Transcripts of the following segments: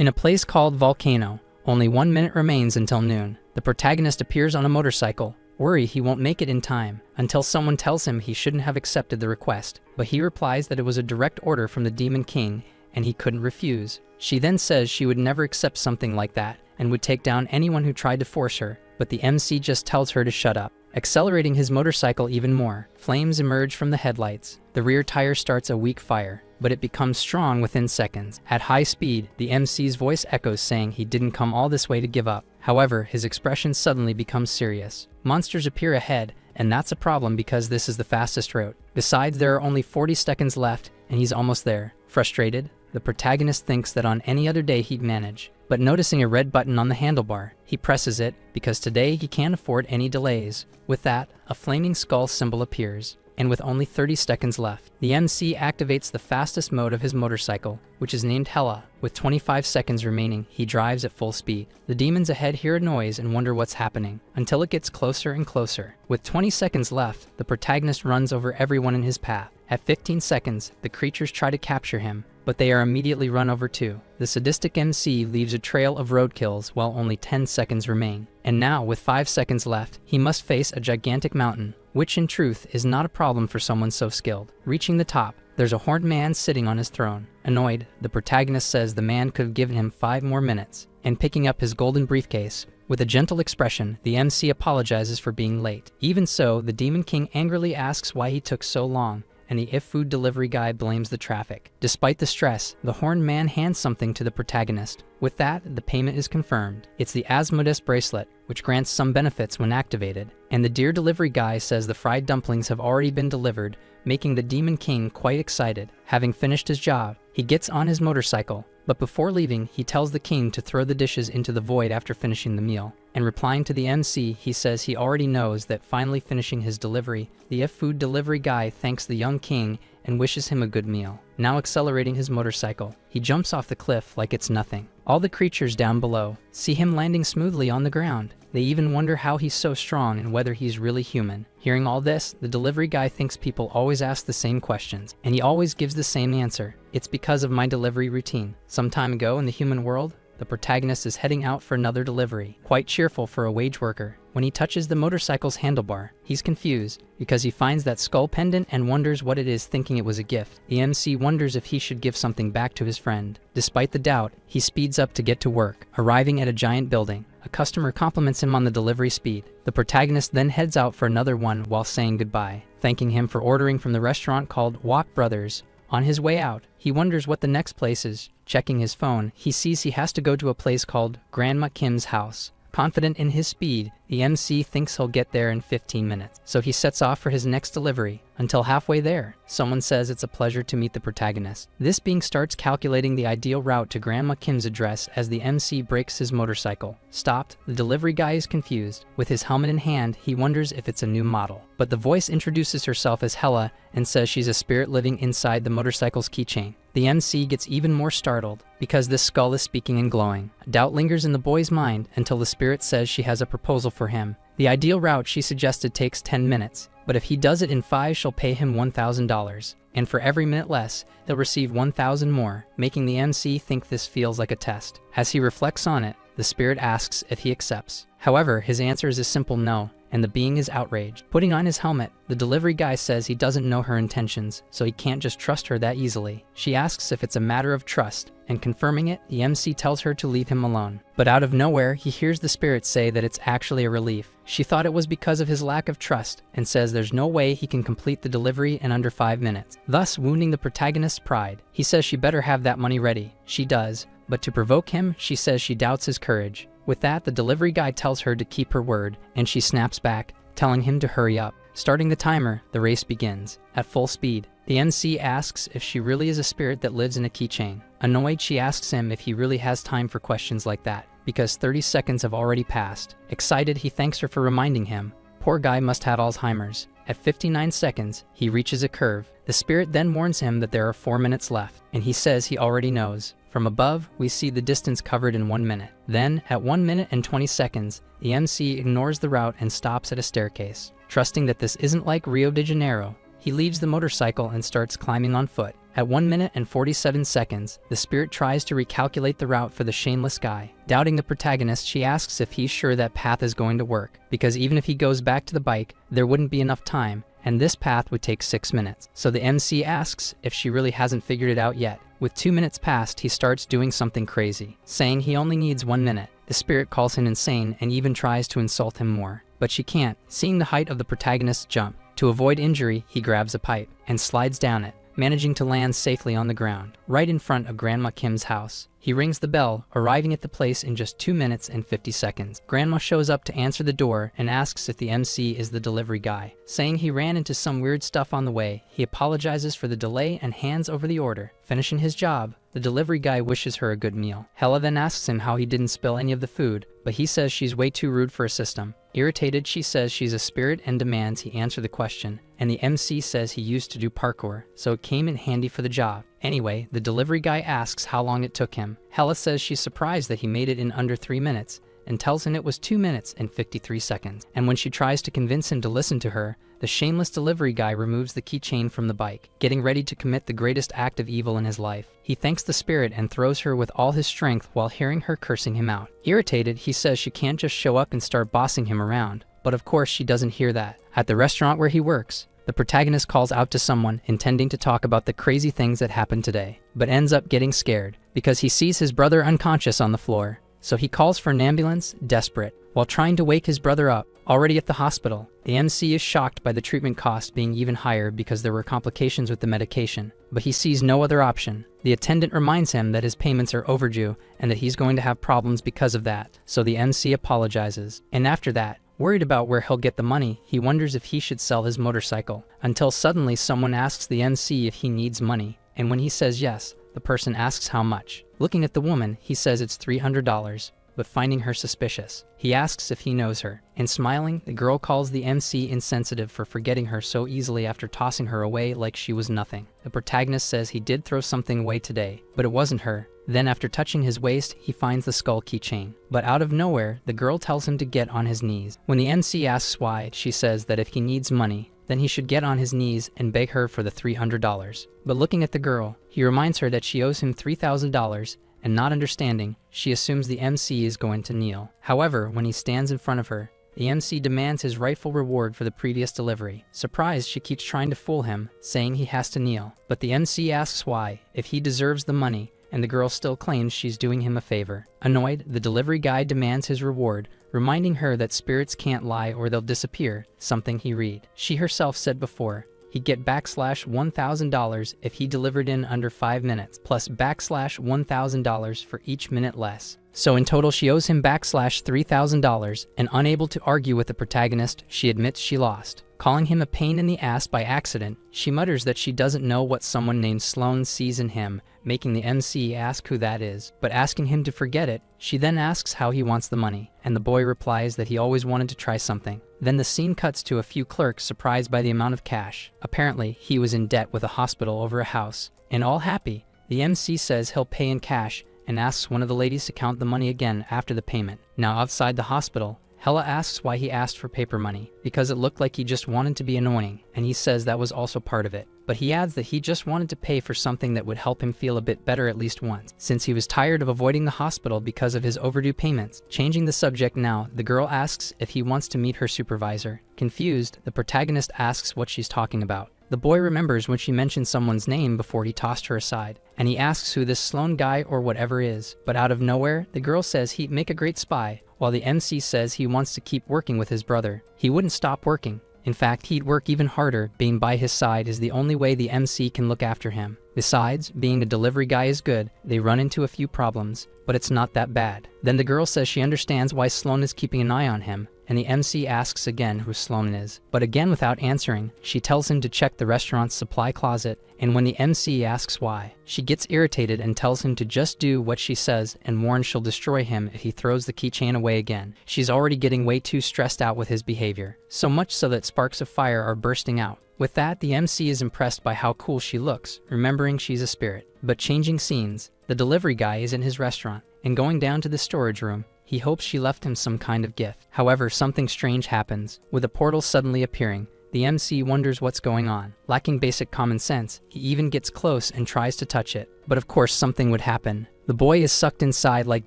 In a place called Volcano, only 1 minute remains until noon. The protagonist appears on a motorcycle, worry he won't make it in time, until someone tells him he shouldn't have accepted the request, but he replies that it was a direct order from the Demon King and he couldn't refuse. She then says she would never accept something like that and would take down anyone who tried to force her, but the MC just tells her to shut up. Accelerating his motorcycle even more, flames emerge from the headlights. The rear tire starts a weak fire, but it becomes strong within seconds. At high speed, the MC's voice echoes saying he didn't come all this way to give up. However, his expression suddenly becomes serious. Monsters appear ahead, and that's a problem because this is the fastest route. Besides, there are only 40 seconds left, and he's almost there. Frustrated, the protagonist thinks that on any other day he'd manage. But noticing a red button on the handlebar, he presses it because today he can't afford any delays. With that, a flaming skull symbol appears, and with only 30 seconds left, the MC activates the fastest mode of his motorcycle, which is named Hella. With 25 seconds remaining, he drives at full speed. The demons ahead hear a noise and wonder what's happening, until it gets closer and closer. With 20 seconds left, the protagonist runs over everyone in his path. At 15 seconds, the creatures try to capture him, but they are immediately run over too. The sadistic MC leaves a trail of roadkills while only 10 seconds remain. And now, with 5 seconds left, he must face a gigantic mountain, which in truth is not a problem for someone so skilled. Reaching the top, there's a horned man sitting on his throne. Annoyed, the protagonist says the man could have given him 5 more minutes. And picking up his golden briefcase, with a gentle expression, the MC apologizes for being late. Even so, the Demon King angrily asks why he took so long, and the food delivery guy blames the traffic. Despite the stress, the horned man hands something to the protagonist. With that, the payment is confirmed. It's the Asmodeus bracelet, which grants some benefits when activated. And the dear delivery guy says the fried dumplings have already been delivered, making the Demon King quite excited. Having finished his job, he gets on his motorcycle, but before leaving, he tells the king to throw the dishes into the void after finishing the meal. And replying to the MC, he says he already knows that finally finishing his delivery, the food delivery guy thanks the young king and wishes him a good meal. Now accelerating his motorcycle, he jumps off the cliff like it's nothing. All the creatures down below see him landing smoothly on the ground. They even wonder how he's so strong and whether he's really human. Hearing all this, the delivery guy thinks people always ask the same questions, and he always gives the same answer. It's because of my delivery routine. Some time ago in the human world, the protagonist is heading out for another delivery, quite cheerful for a wage worker. When he touches the motorcycle's handlebar, he's confused because he finds that skull pendant and wonders what it is, thinking it was a gift. The MC wonders if he should give something back to his friend. Despite the doubt, he speeds up to get to work, arriving at a giant building. A customer compliments him on the delivery speed. The protagonist then heads out for another one while saying goodbye, thanking him for ordering from the restaurant called Wok Brothers. On his way out, he wonders what the next place is. Checking his phone, he sees he has to go to a place called Grandma Kim's house. Confident in his speed, the MC thinks he'll get there in 15 minutes, so he sets off for his next delivery. Until halfway there, someone says it's a pleasure to meet the protagonist. This being starts calculating the ideal route to Grandma Kim's address as the MC brakes his motorcycle. Stopped, the delivery guy is confused. With his helmet in hand, he wonders if it's a new model. But the voice introduces herself as Hella and says she's a spirit living inside the motorcycle's keychain. The MC gets even more startled because this skull is speaking and glowing. Doubt lingers in the boy's mind until the spirit says she has a proposal for him. The ideal route she suggested takes 10 minutes, but if he does it in 5, she'll pay him $1,000. And for every minute less, he'll receive 1,000 more, making the MC think this feels like a test. As he reflects on it, the spirit asks if he accepts. However, his answer is a simple no, and the being is outraged. Putting on his helmet, the delivery guy says he doesn't know her intentions, so he can't just trust her that easily. She asks if it's a matter of trust, and confirming it, the MC tells her to leave him alone. But out of nowhere, he hears the spirit say that it's actually a relief. She thought it was because of his lack of trust, and says there's no way he can complete the delivery in under 5 minutes, thus wounding the protagonist's pride. He says she better have that money ready. She does, but to provoke him, she says she doubts his courage. With that, the delivery guy tells her to keep her word, and she snaps back, telling him to hurry up. Starting the timer, the race begins. At full speed, the MC asks if she really is a spirit that lives in a keychain. Annoyed, she asks him if he really has time for questions like that, because 30 seconds have already passed. Excited, he thanks her for reminding him. Poor guy must have Alzheimer's. At 59 seconds, he reaches a curve. The spirit then warns him that there are 4 minutes left, and he says he already knows. From above, we see the distance covered in 1 minute. Then, at 1 minute and 20 seconds, the MC ignores the route and stops at a staircase. Trusting that this isn't like Rio de Janeiro, he leaves the motorcycle and starts climbing on foot. At 1 minute and 47 seconds, the spirit tries to recalculate the route for the shameless guy. Doubting the protagonist, she asks if he's sure that path is going to work, because even if he goes back to the bike, there wouldn't be enough time, and this path would take 6 minutes. So the MC asks if she really hasn't figured it out yet. With 2 minutes past, he starts doing something crazy, saying he only needs 1 minute. The spirit calls him insane and even tries to insult him more, but she can't, seeing the height of the protagonist's jump. To avoid injury, he grabs a pipe and slides down it, managing to land safely on the ground, right in front of Grandma Kim's house. He rings the bell, arriving at the place in just 2 minutes and 50 seconds. Grandma shows up to answer the door and asks if the MC is the delivery guy. Saying he ran into some weird stuff on the way, he apologizes for the delay and hands over the order. Finishing his job, the delivery guy wishes her a good meal. Hella then asks him how he didn't spill any of the food, but he says she's way too rude for a system. Irritated, she says she's a spirit and demands he answer the question, and the MC says he used to do parkour, so it came in handy for the job. Anyway, the delivery guy asks how long it took him. Hella says she's surprised that he made it in under 3 minutes, and tells him it was 2 minutes and 53 seconds. And when she tries to convince him to listen to her, the shameless delivery guy removes the keychain from the bike, getting ready to commit the greatest act of evil in his life. He thanks the spirit and throws her with all his strength while hearing her cursing him out. Irritated, he says she can't just show up and start bossing him around, but of course she doesn't hear that. At the restaurant where he works, the protagonist calls out to someone intending to talk about the crazy things that happened today, but ends up getting scared because he sees his brother unconscious on the floor. So he calls for an ambulance, desperate. While trying to wake his brother up, already at the hospital, the MC is shocked by the treatment cost being even higher because there were complications with the medication, but he sees no other option. The attendant reminds him that his payments are overdue and that he's going to have problems because of that, so the MC apologizes. And after that, worried about where he'll get the money, he wonders if he should sell his motorcycle, until suddenly someone asks the MC if he needs money, and when he says yes, the person asks how much. Looking at the woman, he says it's $300, but finding her suspicious, he asks if he knows her, and smiling, the girl calls the MC insensitive for forgetting her so easily after tossing her away like she was nothing. The protagonist says he did throw something away today, but it wasn't her. Then after touching his waist, he finds the skull keychain. But out of nowhere, the girl tells him to get on his knees. When the MC asks why, she says that if he needs money, then he should get on his knees and beg her for the $300. But looking at the girl, he reminds her that she owes him $3,000, and not understanding, she assumes the MC is going to kneel. However, when he stands in front of her, the MC demands his rightful reward for the previous delivery. Surprised, she keeps trying to fool him, saying he has to kneel. But the MC asks why, if he deserves the money, and the girl still claims she's doing him a favor. Annoyed, the delivery guy demands his reward, reminding her that spirits can't lie or they'll disappear, something he read. She herself said before, he'd get $1,000 if he delivered in under 5 minutes, plus $1,000 for each minute less. So in total she owes him $3,000, and unable to argue with the protagonist, she admits she lost. Calling him a pain in the ass by accident, she mutters that she doesn't know what someone named Sloan sees in him, making the MC ask who that is, but asking him to forget it. She then asks how he wants the money, and the boy replies that he always wanted to try something. Then the scene cuts to a few clerks surprised by the amount of cash. Apparently, he was in debt with a hospital over a house, and all happy. The MC says he'll pay in cash, and asks one of the ladies to count the money again after the payment. Now outside the hospital, Hella asks why he asked for paper money, because it looked like he just wanted to be annoying, and he says that was also part of it. But he adds that he just wanted to pay for something that would help him feel a bit better at least once, since he was tired of avoiding the hospital because of his overdue payments. Changing the subject now, the girl asks if he wants to meet her supervisor. Confused, the protagonist asks what she's talking about. The boy remembers when she mentioned someone's name before he tossed her aside, and he asks who this Sloan guy or whatever is. But out of nowhere, the girl says he'd make a great spy, while the MC says he wants to keep working with his brother. He wouldn't stop working. In fact, he'd work even harder. Being by his side is the only way the MC can look after him. Besides, being a delivery guy is good. They run into a few problems, but it's not that bad. Then the girl says she understands why Sloan is keeping an eye on him, and the MC asks again who Sloan is. But again without answering, she tells him to check the restaurant's supply closet, and when the MC asks why, she gets irritated and tells him to just do what she says and warns she'll destroy him if he throws the keychain away again. She's already getting way too stressed out with his behavior, so much so that sparks of fire are bursting out. With that, the MC is impressed by how cool she looks, remembering she's a spirit. But changing scenes, the delivery guy is in his restaurant, and going down to the storage room, he hopes she left him some kind of gift. However, something strange happens. With a portal suddenly appearing, The MC wonders what's going on. Lacking basic common sense, he even gets close and tries to touch it. But of course something would happen. The boy is sucked inside like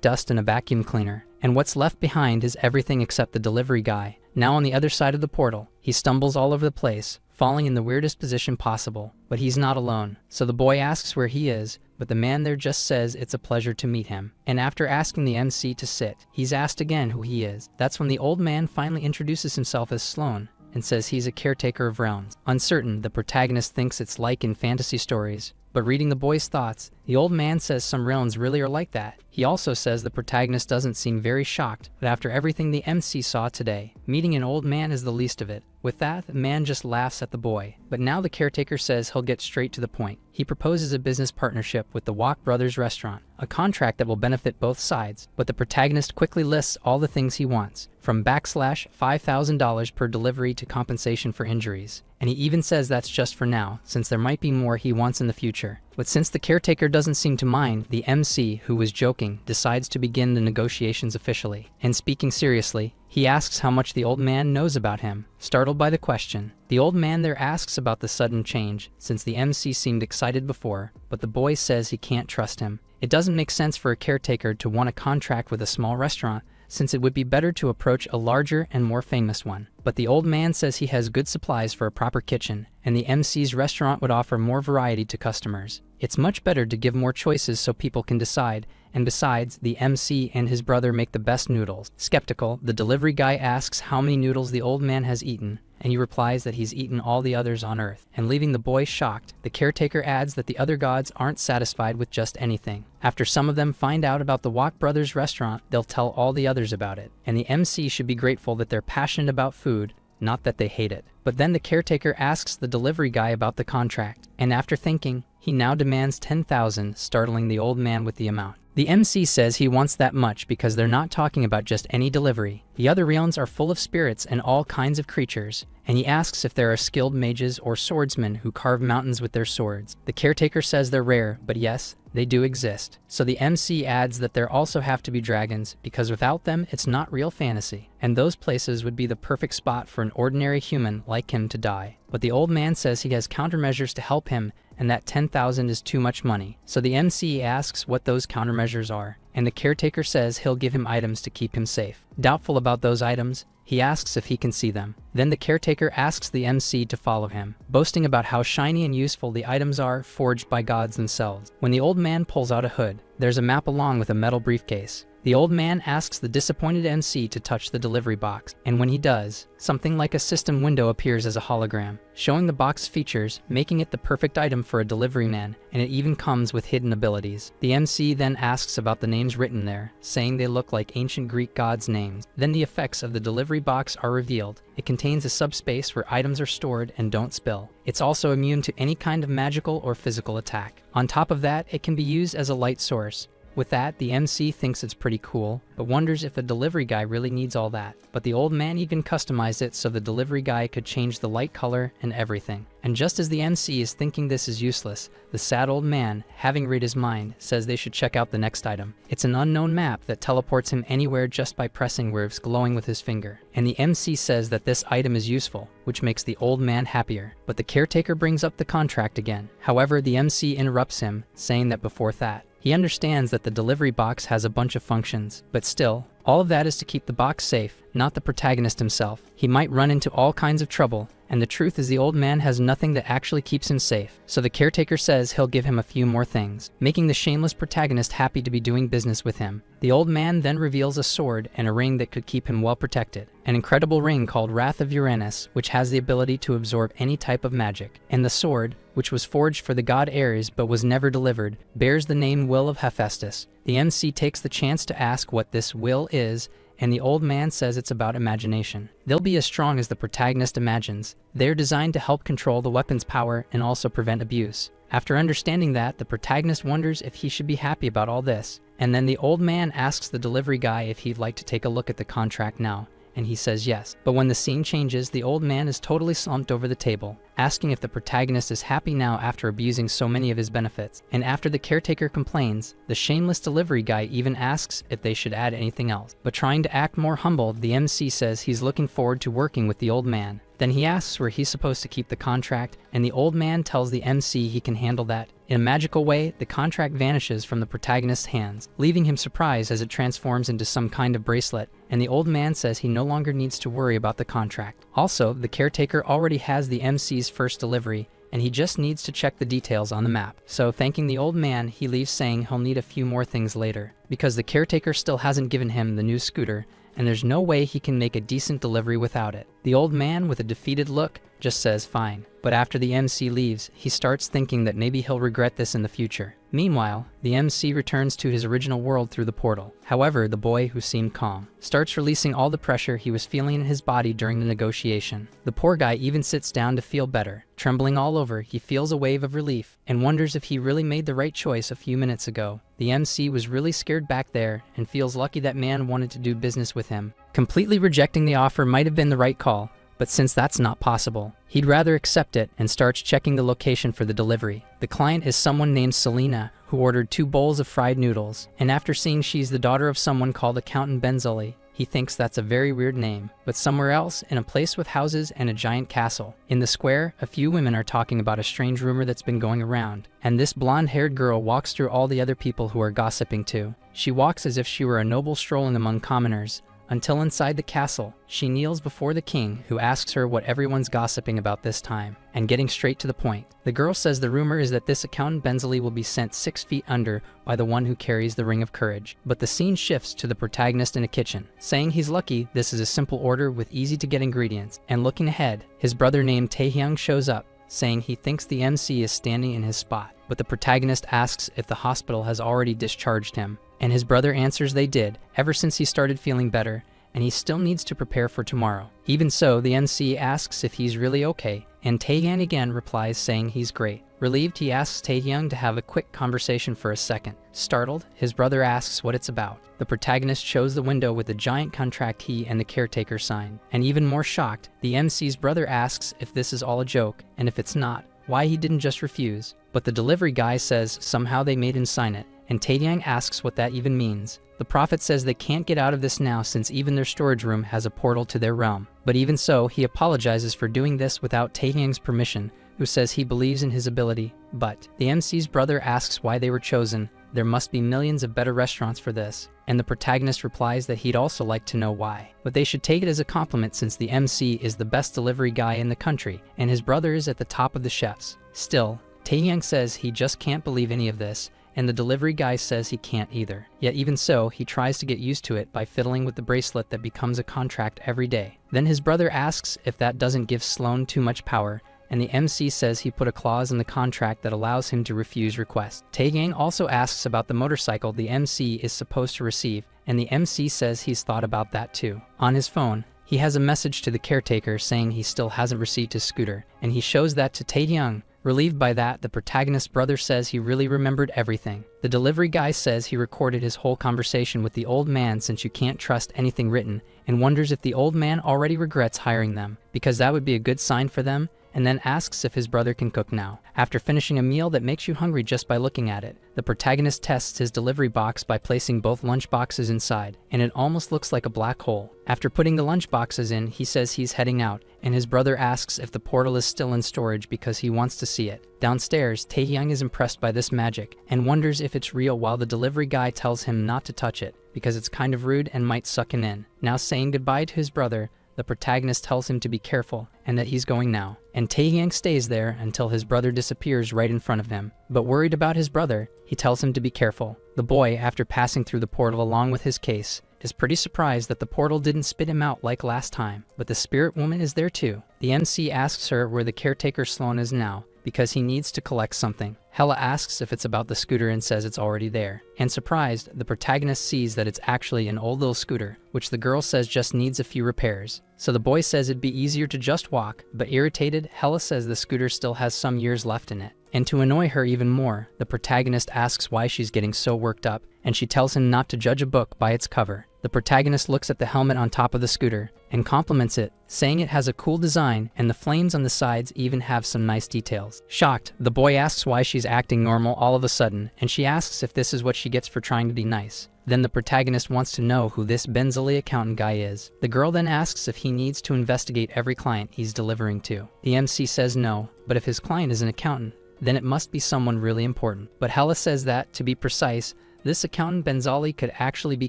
dust in a vacuum cleaner, and what's left behind is everything except the delivery guy. Now on the other side of the portal, he stumbles all over the place, falling in the weirdest position possible. But he's not alone, so the boy asks where he is, but the man there just says it's a pleasure to meet him. And after asking the MC to sit, he's asked again who he is. That's when the old man finally introduces himself as Sloan, and says he's a caretaker of realms. Uncertain, the protagonist thinks it's like in fantasy stories, but reading the boy's thoughts, the old man says some realms really are like that. He also says the protagonist doesn't seem very shocked, but after everything the MC saw today, meeting an old man is the least of it. With that, the man just laughs at the boy. But now the caretaker says he'll get straight to the point. He proposes a business partnership with the Wok Brothers restaurant, a contract that will benefit both sides, but the protagonist quickly lists all the things he wants, from $5,000 per delivery to compensation for injuries. And he even says that's just for now, since there might be more he wants in the future. But since the caretaker doesn't seem to mind, the MC, who was joking, decides to begin the negotiations officially. And speaking seriously, he asks how much the old man knows about him. Startled by the question, the old man there asks about the sudden change, since the MC seemed excited before, but the boy says he can't trust him. It doesn't make sense for a caretaker to want a contract with a small restaurant, since it would be better to approach a larger and more famous one. But the old man says he has good supplies for a proper kitchen, and the MC's restaurant would offer more variety to customers. It's much better to give more choices so people can decide, and besides, the MC and his brother make the best noodles. Skeptical, the delivery guy asks how many noodles the old man has eaten, and he replies that he's eaten all the others on Earth. And leaving the boy shocked, the caretaker adds that the other gods aren't satisfied with just anything. After some of them find out about the Wok Brothers restaurant, they'll tell all the others about it. And the MC should be grateful that they're passionate about food, not that they hate it. But then the caretaker asks the delivery guy about the contract, and after thinking, he now demands $10,000, startling the old man with the amount. The MC says he wants that much because they're not talking about just any delivery. The other realms are full of spirits and all kinds of creatures, and he asks if there are skilled mages or swordsmen who carve mountains with their swords. The caretaker says they're rare, but yes, they do exist. So the MC adds that there also have to be dragons, because without them, it's not real fantasy. And those places would be the perfect spot for an ordinary human like him to die. But the old man says he has countermeasures to help him, and that $10,000 is too much money. So the MC asks what those countermeasures are, and the caretaker says he'll give him items to keep him safe. Doubtful about those items, he asks if he can see them. Then the caretaker asks the MC to follow him, boasting about how shiny and useful the items are forged by gods themselves. When the old man pulls out a hood, there's a map along with a metal briefcase. The old man asks the disappointed MC to touch the delivery box, and when he does, something like a system window appears as a hologram, showing the box's features, making it the perfect item for a delivery man, and it even comes with hidden abilities. The MC then asks about the names written there, saying they look like ancient Greek gods' names. Then the effects of the delivery box are revealed. It contains a subspace where items are stored and don't spill. It's also immune to any kind of magical or physical attack. On top of that, it can be used as a light source. With that, the MC thinks it's pretty cool, but wonders if the delivery guy really needs all that. But the old man even customized it so the delivery guy could change the light color and everything. And just as the MC is thinking this is useless, the sad old man, having read his mind, says they should check out the next item. It's an unknown map that teleports him anywhere just by pressing where it's glowing with his finger. And the MC says that this item is useful, which makes the old man happier. But the caretaker brings up the contract again. However, the MC interrupts him, saying that before that, he understands that the delivery box has a bunch of functions, but still, all of that is to keep the box safe, not the protagonist himself. He might run into all kinds of trouble, and the truth is the old man has nothing that actually keeps him safe. So the caretaker says he'll give him a few more things, making the shameless protagonist happy to be doing business with him. The old man then reveals a sword and a ring that could keep him well protected. An incredible ring called Wrath of Uranus, which has the ability to absorb any type of magic. And the sword, which was forged for the god Ares but was never delivered, bears the name Will of Hephaestus. The MC takes the chance to ask what this will is, and the old man says it's about imagination. They'll be as strong as the protagonist imagines. They're designed to help control the weapon's power and also prevent abuse. After understanding that, the protagonist wonders if he should be happy about all this. And then the old man asks the delivery guy if he'd like to take a look at the contract now, and he says yes. But when the scene changes, the old man is totally slumped over the table, asking if the protagonist is happy now after abusing so many of his benefits. And after the caretaker complains, the shameless delivery guy even asks if they should add anything else. But trying to act more humble, the MC says he's looking forward to working with the old man. Then he asks where he's supposed to keep the contract, and the old man tells the MC he can handle that. In a magical way, the contract vanishes from the protagonist's hands, leaving him surprised as it transforms into some kind of bracelet, and the old man says he no longer needs to worry about the contract. Also, the caretaker already has the MC's first delivery, and he just needs to check the details on the map. So thanking the old man, he leaves saying he'll need a few more things later, because the caretaker still hasn't given him the new scooter, and there's no way he can make a decent delivery without it. The old man, with a defeated look, just says fine. But after the MC leaves, he starts thinking that maybe he'll regret this in the future. Meanwhile, the MC returns to his original world through the portal. However, the boy, who seemed calm, starts releasing all the pressure he was feeling in his body during the negotiation. The poor guy even sits down to feel better. Trembling all over, he feels a wave of relief and wonders if he really made the right choice a few minutes ago. The MC was really scared back there and feels lucky that man wanted to do business with him. Completely rejecting the offer might have been the right call, but since that's not possible, he'd rather accept it and starts checking the location for the delivery. The client is someone named Selena, who ordered 2 bowls of fried noodles, and after seeing she's the daughter of someone called Accountant Benzoli, he thinks that's a very weird name. But somewhere else, in a place with houses and a giant castle. In the square, a few women are talking about a strange rumor that's been going around, and this blonde-haired girl walks through all the other people who are gossiping too. She walks as if she were a noble strolling among commoners, until inside the castle, she kneels before the king, who asks her what everyone's gossiping about this time, and getting straight to the point. The girl says the rumor is that this Accountant Benzoli will be sent 6 feet under by the one who carries the Ring of Courage. But the scene shifts to the protagonist in a kitchen, saying he's lucky this is a simple order with easy-to-get ingredients, and looking ahead, his brother named Taehyung shows up, saying he thinks the MC is standing in his spot. But the protagonist asks if the hospital has already discharged him, and his brother answers they did, ever since he started feeling better, and he still needs to prepare for tomorrow. Even so, the MC asks if he's really okay, and Taehyung again replies saying he's great. Relieved, he asks Taehyung to have a quick conversation for a second. Startled, his brother asks what it's about. The protagonist shows the window with the giant contract he and the caretaker signed. And even more shocked, the MC's brother asks if this is all a joke, and if it's not, why he didn't just refuse. But the delivery guy says somehow they made him sign it, and Taehyung asks what that even means. The prophet says they can't get out of this now since even their storage room has a portal to their realm. But even so, he apologizes for doing this without Taehyung's permission, who says he believes in his ability. But the MC's brother asks why they were chosen. There must be millions of better restaurants for this. And the protagonist replies that he'd also like to know why. But they should take it as a compliment since the MC is the best delivery guy in the country, and his brother is at the top of the chefs. Still, Taehyung says he just can't believe any of this, and the delivery guy says he can't either. Yet even so, he tries to get used to it by fiddling with the bracelet that becomes a contract every day. Then his brother asks if that doesn't give Sloan too much power, and the MC says he put a clause in the contract that allows him to refuse requests. Taehyung also asks about the motorcycle the MC is supposed to receive, and the MC says he's thought about that too. On his phone, he has a message to the caretaker saying he still hasn't received his scooter, and he shows that to Taehyung. Relieved by that, the protagonist's brother says he really remembered everything. The delivery guy says he recorded his whole conversation with the old man since you can't trust anything written, and wonders if the old man already regrets hiring them, because that would be a good sign for them, and then asks if his brother can cook now. After finishing a meal that makes you hungry just by looking at it, the protagonist tests his delivery box by placing both lunch boxes inside, and it almost looks like a black hole. After putting the lunch boxes in, he says he's heading out, and his brother asks if the portal is still in storage because he wants to see it. Downstairs, Taehyung is impressed by this magic, and wonders if it's real while the delivery guy tells him not to touch it, because it's kind of rude and might suck him in. Now saying goodbye to his brother, the protagonist tells him to be careful, and that he's going now. And Taehyung stays there until his brother disappears right in front of him. But worried about his brother, he tells him to be careful. The boy, after passing through the portal along with his case, is pretty surprised that the portal didn't spit him out like last time. But the spirit woman is there too. The MC asks her where the caretaker Sloan is now, because he needs to collect something. Hella asks if it's about the scooter and says it's already there. And surprised, the protagonist sees that it's actually an old little scooter, which the girl says just needs a few repairs. So the boy says it'd be easier to just walk, but irritated, Hella says the scooter still has some years left in it. And to annoy her even more, the protagonist asks why she's getting so worked up, and she tells him not to judge a book by its cover. The protagonist looks at the helmet on top of the scooter and compliments it, saying it has a cool design and the flames on the sides even have some nice details. Shocked, the boy asks why she's acting normal all of a sudden, and she asks if this is what she gets for trying to be nice. Then the protagonist wants to know who this Benzali accountant guy is. The girl then asks if he needs to investigate every client he's delivering to. The MC says no, but if his client is an accountant, then it must be someone really important. But Hella says that, to be precise, this accountant Benzali could actually be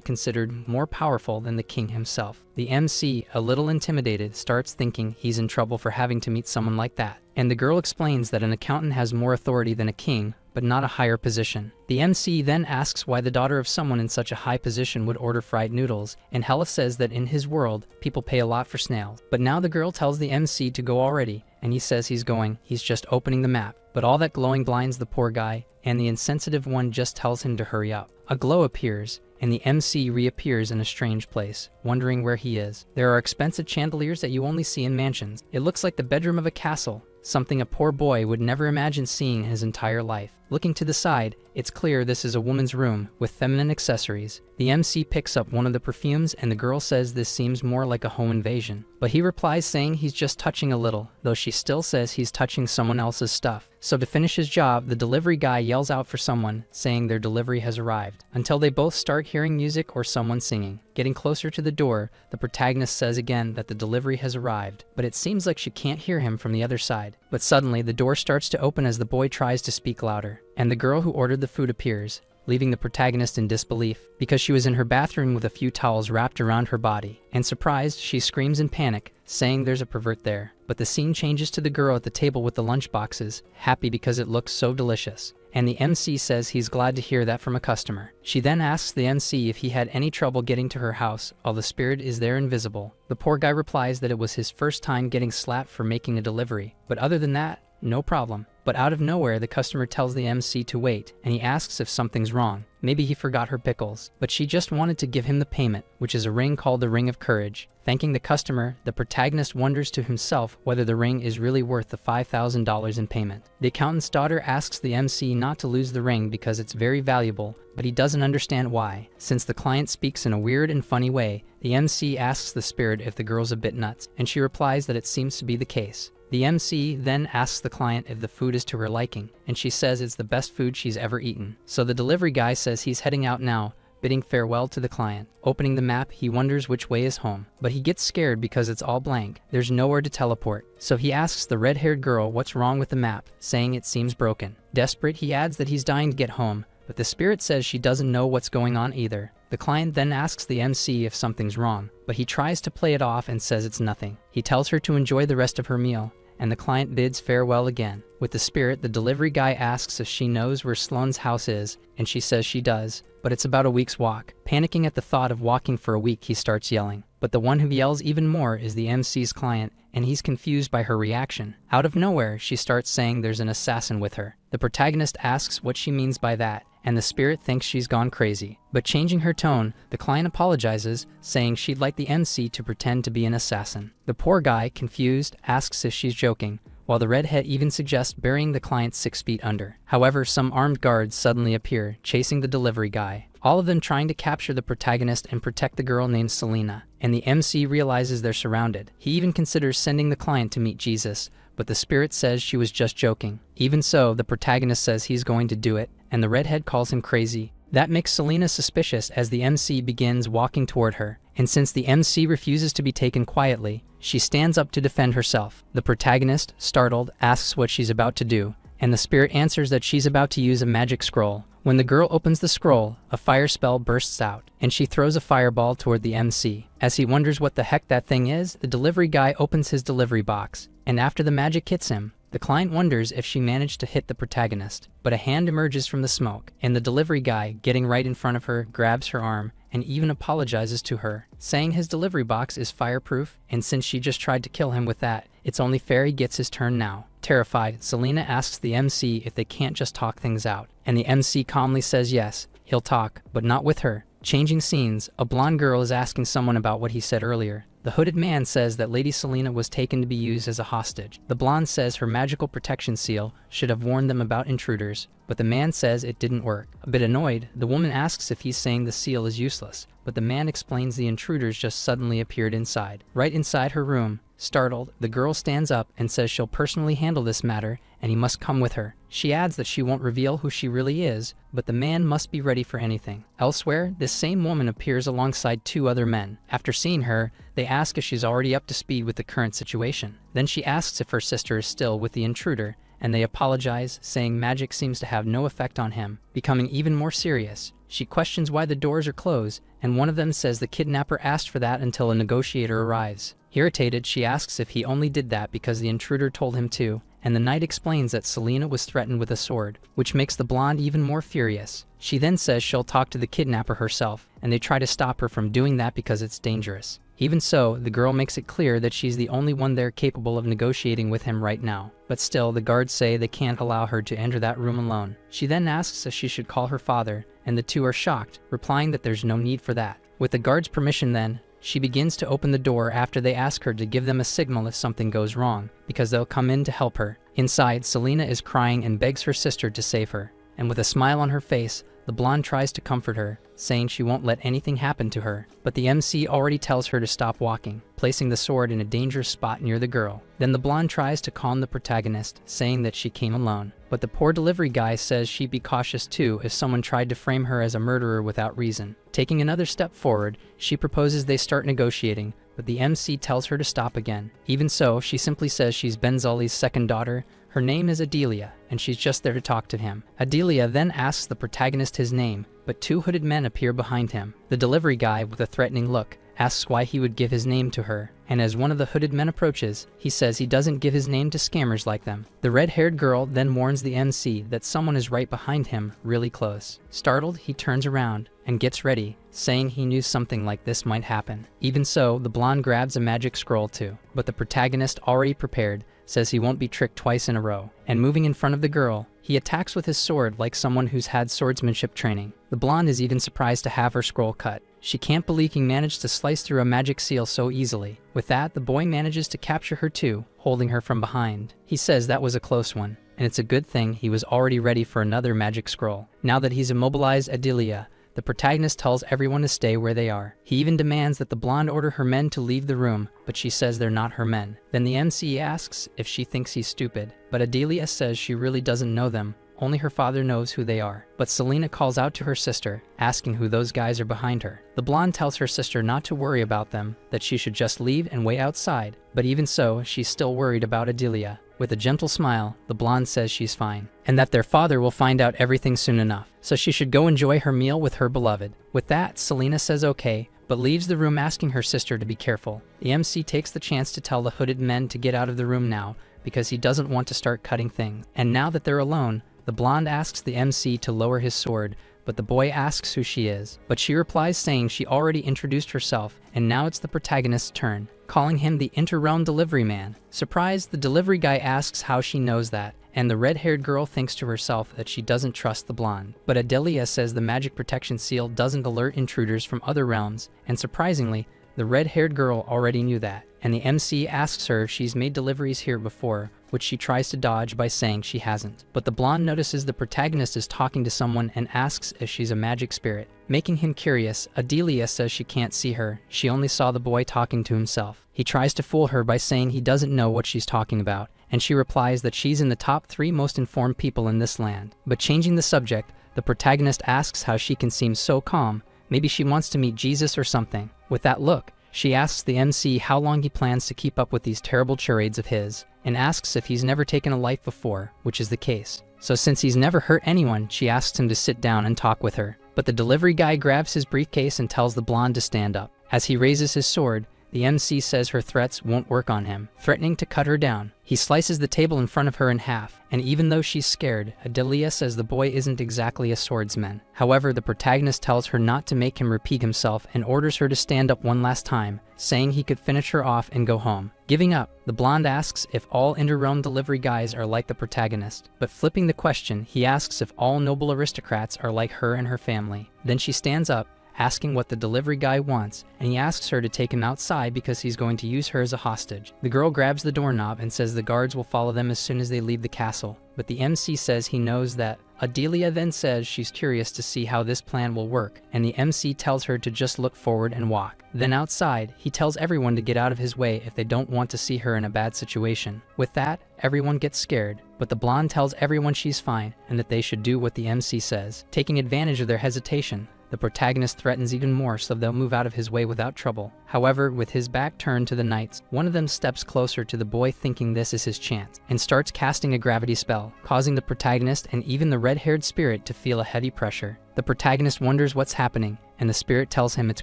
considered more powerful than the king himself. The MC, a little intimidated, starts thinking he's in trouble for having to meet someone like that. And the girl explains that an accountant has more authority than a king, but not a higher position. The MC then asks why the daughter of someone in such a high position would order fried noodles, and Hella says that in his world, people pay a lot for snails. But now the girl tells the MC to go already, and he says he's going, he's just opening the map. But all that glowing blinds the poor guy, and the insensitive one just tells him to hurry up. A glow appears, and the MC reappears in a strange place, wondering where he is. There are expensive chandeliers that you only see in mansions. It looks like the bedroom of a castle, something a poor boy would never imagine seeing in his entire life. Looking to the side, it's clear this is a woman's room with feminine accessories. The MC picks up one of the perfumes and the girl says this seems more like a home invasion. But he replies saying he's just touching a little, though she still says he's touching someone else's stuff. So to finish his job, the delivery guy yells out for someone, saying their delivery has arrived, until they both start hearing music or someone singing. Getting closer to the door, the protagonist says again that the delivery has arrived, but it seems like she can't hear him from the other side. But suddenly, the door starts to open as the boy tries to speak louder, and the girl who ordered the food appears, leaving the protagonist in disbelief, because she was in her bathroom with a few towels wrapped around her body. And surprised, she screams in panic, saying there's a pervert there. But the scene changes to the girl at the table with the lunch boxes, happy because it looks so delicious. And the MC says he's glad to hear that from a customer. She then asks the MC if he had any trouble getting to her house, while the spirit is there invisible. The poor guy replies that it was his first time getting slapped for making a delivery, but other than that, no problem. But out of nowhere, the customer tells the MC to wait, and he asks if something's wrong. Maybe he forgot her pickles, but she just wanted to give him the payment, which is a ring called the Ring of Courage. Thanking the customer, the protagonist wonders to himself whether the ring is really worth the $5,000 in payment. The accountant's daughter asks the MC not to lose the ring because it's very valuable, but he doesn't understand why. Since the client speaks in a weird and funny way, the MC asks the spirit if the girl's a bit nuts, and she replies that it seems to be the case. The MC then asks the client if the food is to her liking, and she says it's the best food she's ever eaten. So the delivery guy says he's heading out now, bidding farewell to the client. Opening the map, he wonders which way is home, but he gets scared because it's all blank. There's nowhere to teleport. So he asks the red-haired girl what's wrong with the map, saying it seems broken. Desperate, he adds that he's dying to get home, but the spirit says she doesn't know what's going on either. The client then asks the MC if something's wrong, but he tries to play it off and says it's nothing. He tells her to enjoy the rest of her meal, and the client bids farewell again. With the spirit, the delivery guy asks if she knows where Sloane's house is, and she says she does, but it's about a week's walk. Panicking at the thought of walking for a week, he starts yelling. But the one who yells even more is the MC's client, and he's confused by her reaction. Out of nowhere, she starts saying there's an assassin with her. The protagonist asks what she means by that, and the spirit thinks she's gone crazy. But changing her tone, the client apologizes, saying she'd like the MC to pretend to be an assassin. The poor guy, confused, asks if she's joking, while the redhead even suggests burying the client 6 feet under. However, some armed guards suddenly appear, chasing the delivery guy, all of them trying to capture the protagonist and protect the girl named Selena. And the MC realizes they're surrounded. He even considers sending the client to meet Jesus, but the spirit says she was just joking. Even so, the protagonist says he's going to do it, and the redhead calls him crazy. That makes Selena suspicious as the MC begins walking toward her, and since the MC refuses to be taken quietly, she stands up to defend herself. The protagonist, startled, asks what she's about to do, and the spirit answers that she's about to use a magic scroll. When the girl opens the scroll, a fire spell bursts out, and she throws a fireball toward the MC. As he wonders what the heck that thing is, the delivery guy opens his delivery box, and after the magic hits him, the client wonders if she managed to hit the protagonist. But a hand emerges from the smoke, and the delivery guy, getting right in front of her, grabs her arm, and even apologizes to her, saying his delivery box is fireproof, and since she just tried to kill him with that, it's only fair he gets his turn now. Terrified, Selena asks the MC if they can't just talk things out, and the MC calmly says yes, he'll talk, but not with her. Changing scenes, a blonde girl is asking someone about what he said earlier. The hooded man says that Lady Selena was taken to be used as a hostage. The blonde says her magical protection seal should have warned them about intruders, but the man says it didn't work. A bit annoyed, the woman asks if he's saying the seal is useless, but the man explains the intruders just suddenly appeared inside. Right inside her room. Startled, the girl stands up and says she'll personally handle this matter and he must come with her. She adds that she won't reveal who she really is, but the man must be ready for anything. Elsewhere, this same woman appears alongside 2 other men. After seeing her, they ask if she's already up to speed with the current situation. Then she asks if her sister is still with the intruder, and they apologize, saying magic seems to have no effect on him. Becoming even more serious, she questions why the doors are closed, and one of them says the kidnapper asked for that until a negotiator arrives. Irritated, she asks if he only did that because the intruder told him to, and the knight explains that Selena was threatened with a sword, which makes the blonde even more furious. She then says she'll talk to the kidnapper herself, and they try to stop her from doing that because it's dangerous. Even so, the girl makes it clear that she's the only one there capable of negotiating with him right now. But still, the guards say they can't allow her to enter that room alone. She then asks if she should call her father, and the 2 are shocked, replying that there's no need for that. With the guards' permission then, she begins to open the door after they ask her to give them a signal if something goes wrong, because they'll come in to help her. Inside, Selena is crying and begs her sister to save her, and with a smile on her face, the blonde tries to comfort her, saying she won't let anything happen to her, but the MC already tells her to stop walking, placing the sword in a dangerous spot near the girl. Then the blonde tries to calm the protagonist, saying that she came alone, but the poor delivery guy says she'd be cautious too if someone tried to frame her as a murderer without reason. Taking another step forward, she proposes they start negotiating, but the MC tells her to stop again. Even so, she simply says she's Benzali's second daughter. Her name is Adelia, and she's just there to talk to him. Adelia then asks the protagonist his name, but 2 hooded men appear behind him. The delivery guy, with a threatening look, asks why he would give his name to her, and as one of the hooded men approaches, he says he doesn't give his name to scammers like them. The red-haired girl then warns the MC that someone is right behind him, really close. Startled, he turns around and gets ready, saying he knew something like this might happen. Even so, the blonde grabs a magic scroll too, but the protagonist, already prepared, says he won't be tricked twice in a row, and moving in front of the girl, he attacks with his sword like someone who's had swordsmanship training. The blonde is even surprised to have her scroll cut. She can't believe he managed to slice through a magic seal so easily. With that, the boy manages to capture her too, holding her from behind. He says that was a close one, and it's a good thing he was already ready for another magic scroll. Now that he's immobilized Adelia, the protagonist tells everyone to stay where they are. He even demands that the blonde order her men to leave the room, but she says they're not her men. Then the MC asks if she thinks he's stupid, but Adelia says she really doesn't know them. Only her father knows who they are. But Selena calls out to her sister, asking who those guys are behind her. The blonde tells her sister not to worry about them, that she should just leave and wait outside. But even so, she's still worried about Adelia. With a gentle smile, the blonde says she's fine, and that their father will find out everything soon enough, so she should go enjoy her meal with her beloved. With that, Selena says okay, but leaves the room asking her sister to be careful. The MC takes the chance to tell the hooded men to get out of the room now, because he doesn't want to start cutting things. And now that they're alone, the blonde asks the MC to lower his sword, but the boy asks who she is. But she replies saying she already introduced herself, and now it's the protagonist's turn, calling him the Inter-Realm Delivery Man. Surprised, the delivery guy asks how she knows that, and the red-haired girl thinks to herself that she doesn't trust the blonde. But Adelia says the magic protection seal doesn't alert intruders from other realms, and surprisingly, the red-haired girl already knew that, and the MC asks her if she's made deliveries here before, which she tries to dodge by saying she hasn't. But the blonde notices the protagonist is talking to someone and asks if she's a magic spirit. Making him curious, Adelia says she can't see her, she only saw the boy talking to himself. He tries to fool her by saying he doesn't know what she's talking about, and she replies that she's in the top 3 most informed people in this land. But changing the subject, the protagonist asks how she can seem so calm. Maybe she wants to meet Jesus or something. With that look, she asks the MC how long he plans to keep up with these terrible charades of his, and asks if he's never taken a life before, which is the case. So since he's never hurt anyone, she asks him to sit down and talk with her. But the delivery guy grabs his briefcase and tells the blonde to stand up. As he raises his sword, the MC says her threats won't work on him, threatening to cut her down. He slices the table in front of her in half, and even though she's scared, Adelia says the boy isn't exactly a swordsman. However, the protagonist tells her not to make him repeat himself and orders her to stand up one last time, saying he could finish her off and go home. Giving up, the blonde asks if all Inter-Realm delivery guys are like the protagonist, but flipping the question, he asks if all noble aristocrats are like her and her family. Then she stands up, asking what the delivery guy wants, and he asks her to take him outside because he's going to use her as a hostage. The girl grabs the doorknob and says the guards will follow them as soon as they leave the castle, but the MC says he knows that. Adelia then says she's curious to see how this plan will work, and the MC tells her to just look forward and walk. Then outside, he tells everyone to get out of his way if they don't want to see her in a bad situation. With that, everyone gets scared, but the blonde tells everyone she's fine and that they should do what the MC says. Taking advantage of their hesitation, the protagonist threatens even more so they'll move out of his way without trouble. However, with his back turned to the knights, one of them steps closer to the boy thinking this is his chance, and starts casting a gravity spell, causing the protagonist and even the red-haired spirit to feel a heavy pressure. The protagonist wonders what's happening, and the spirit tells him it's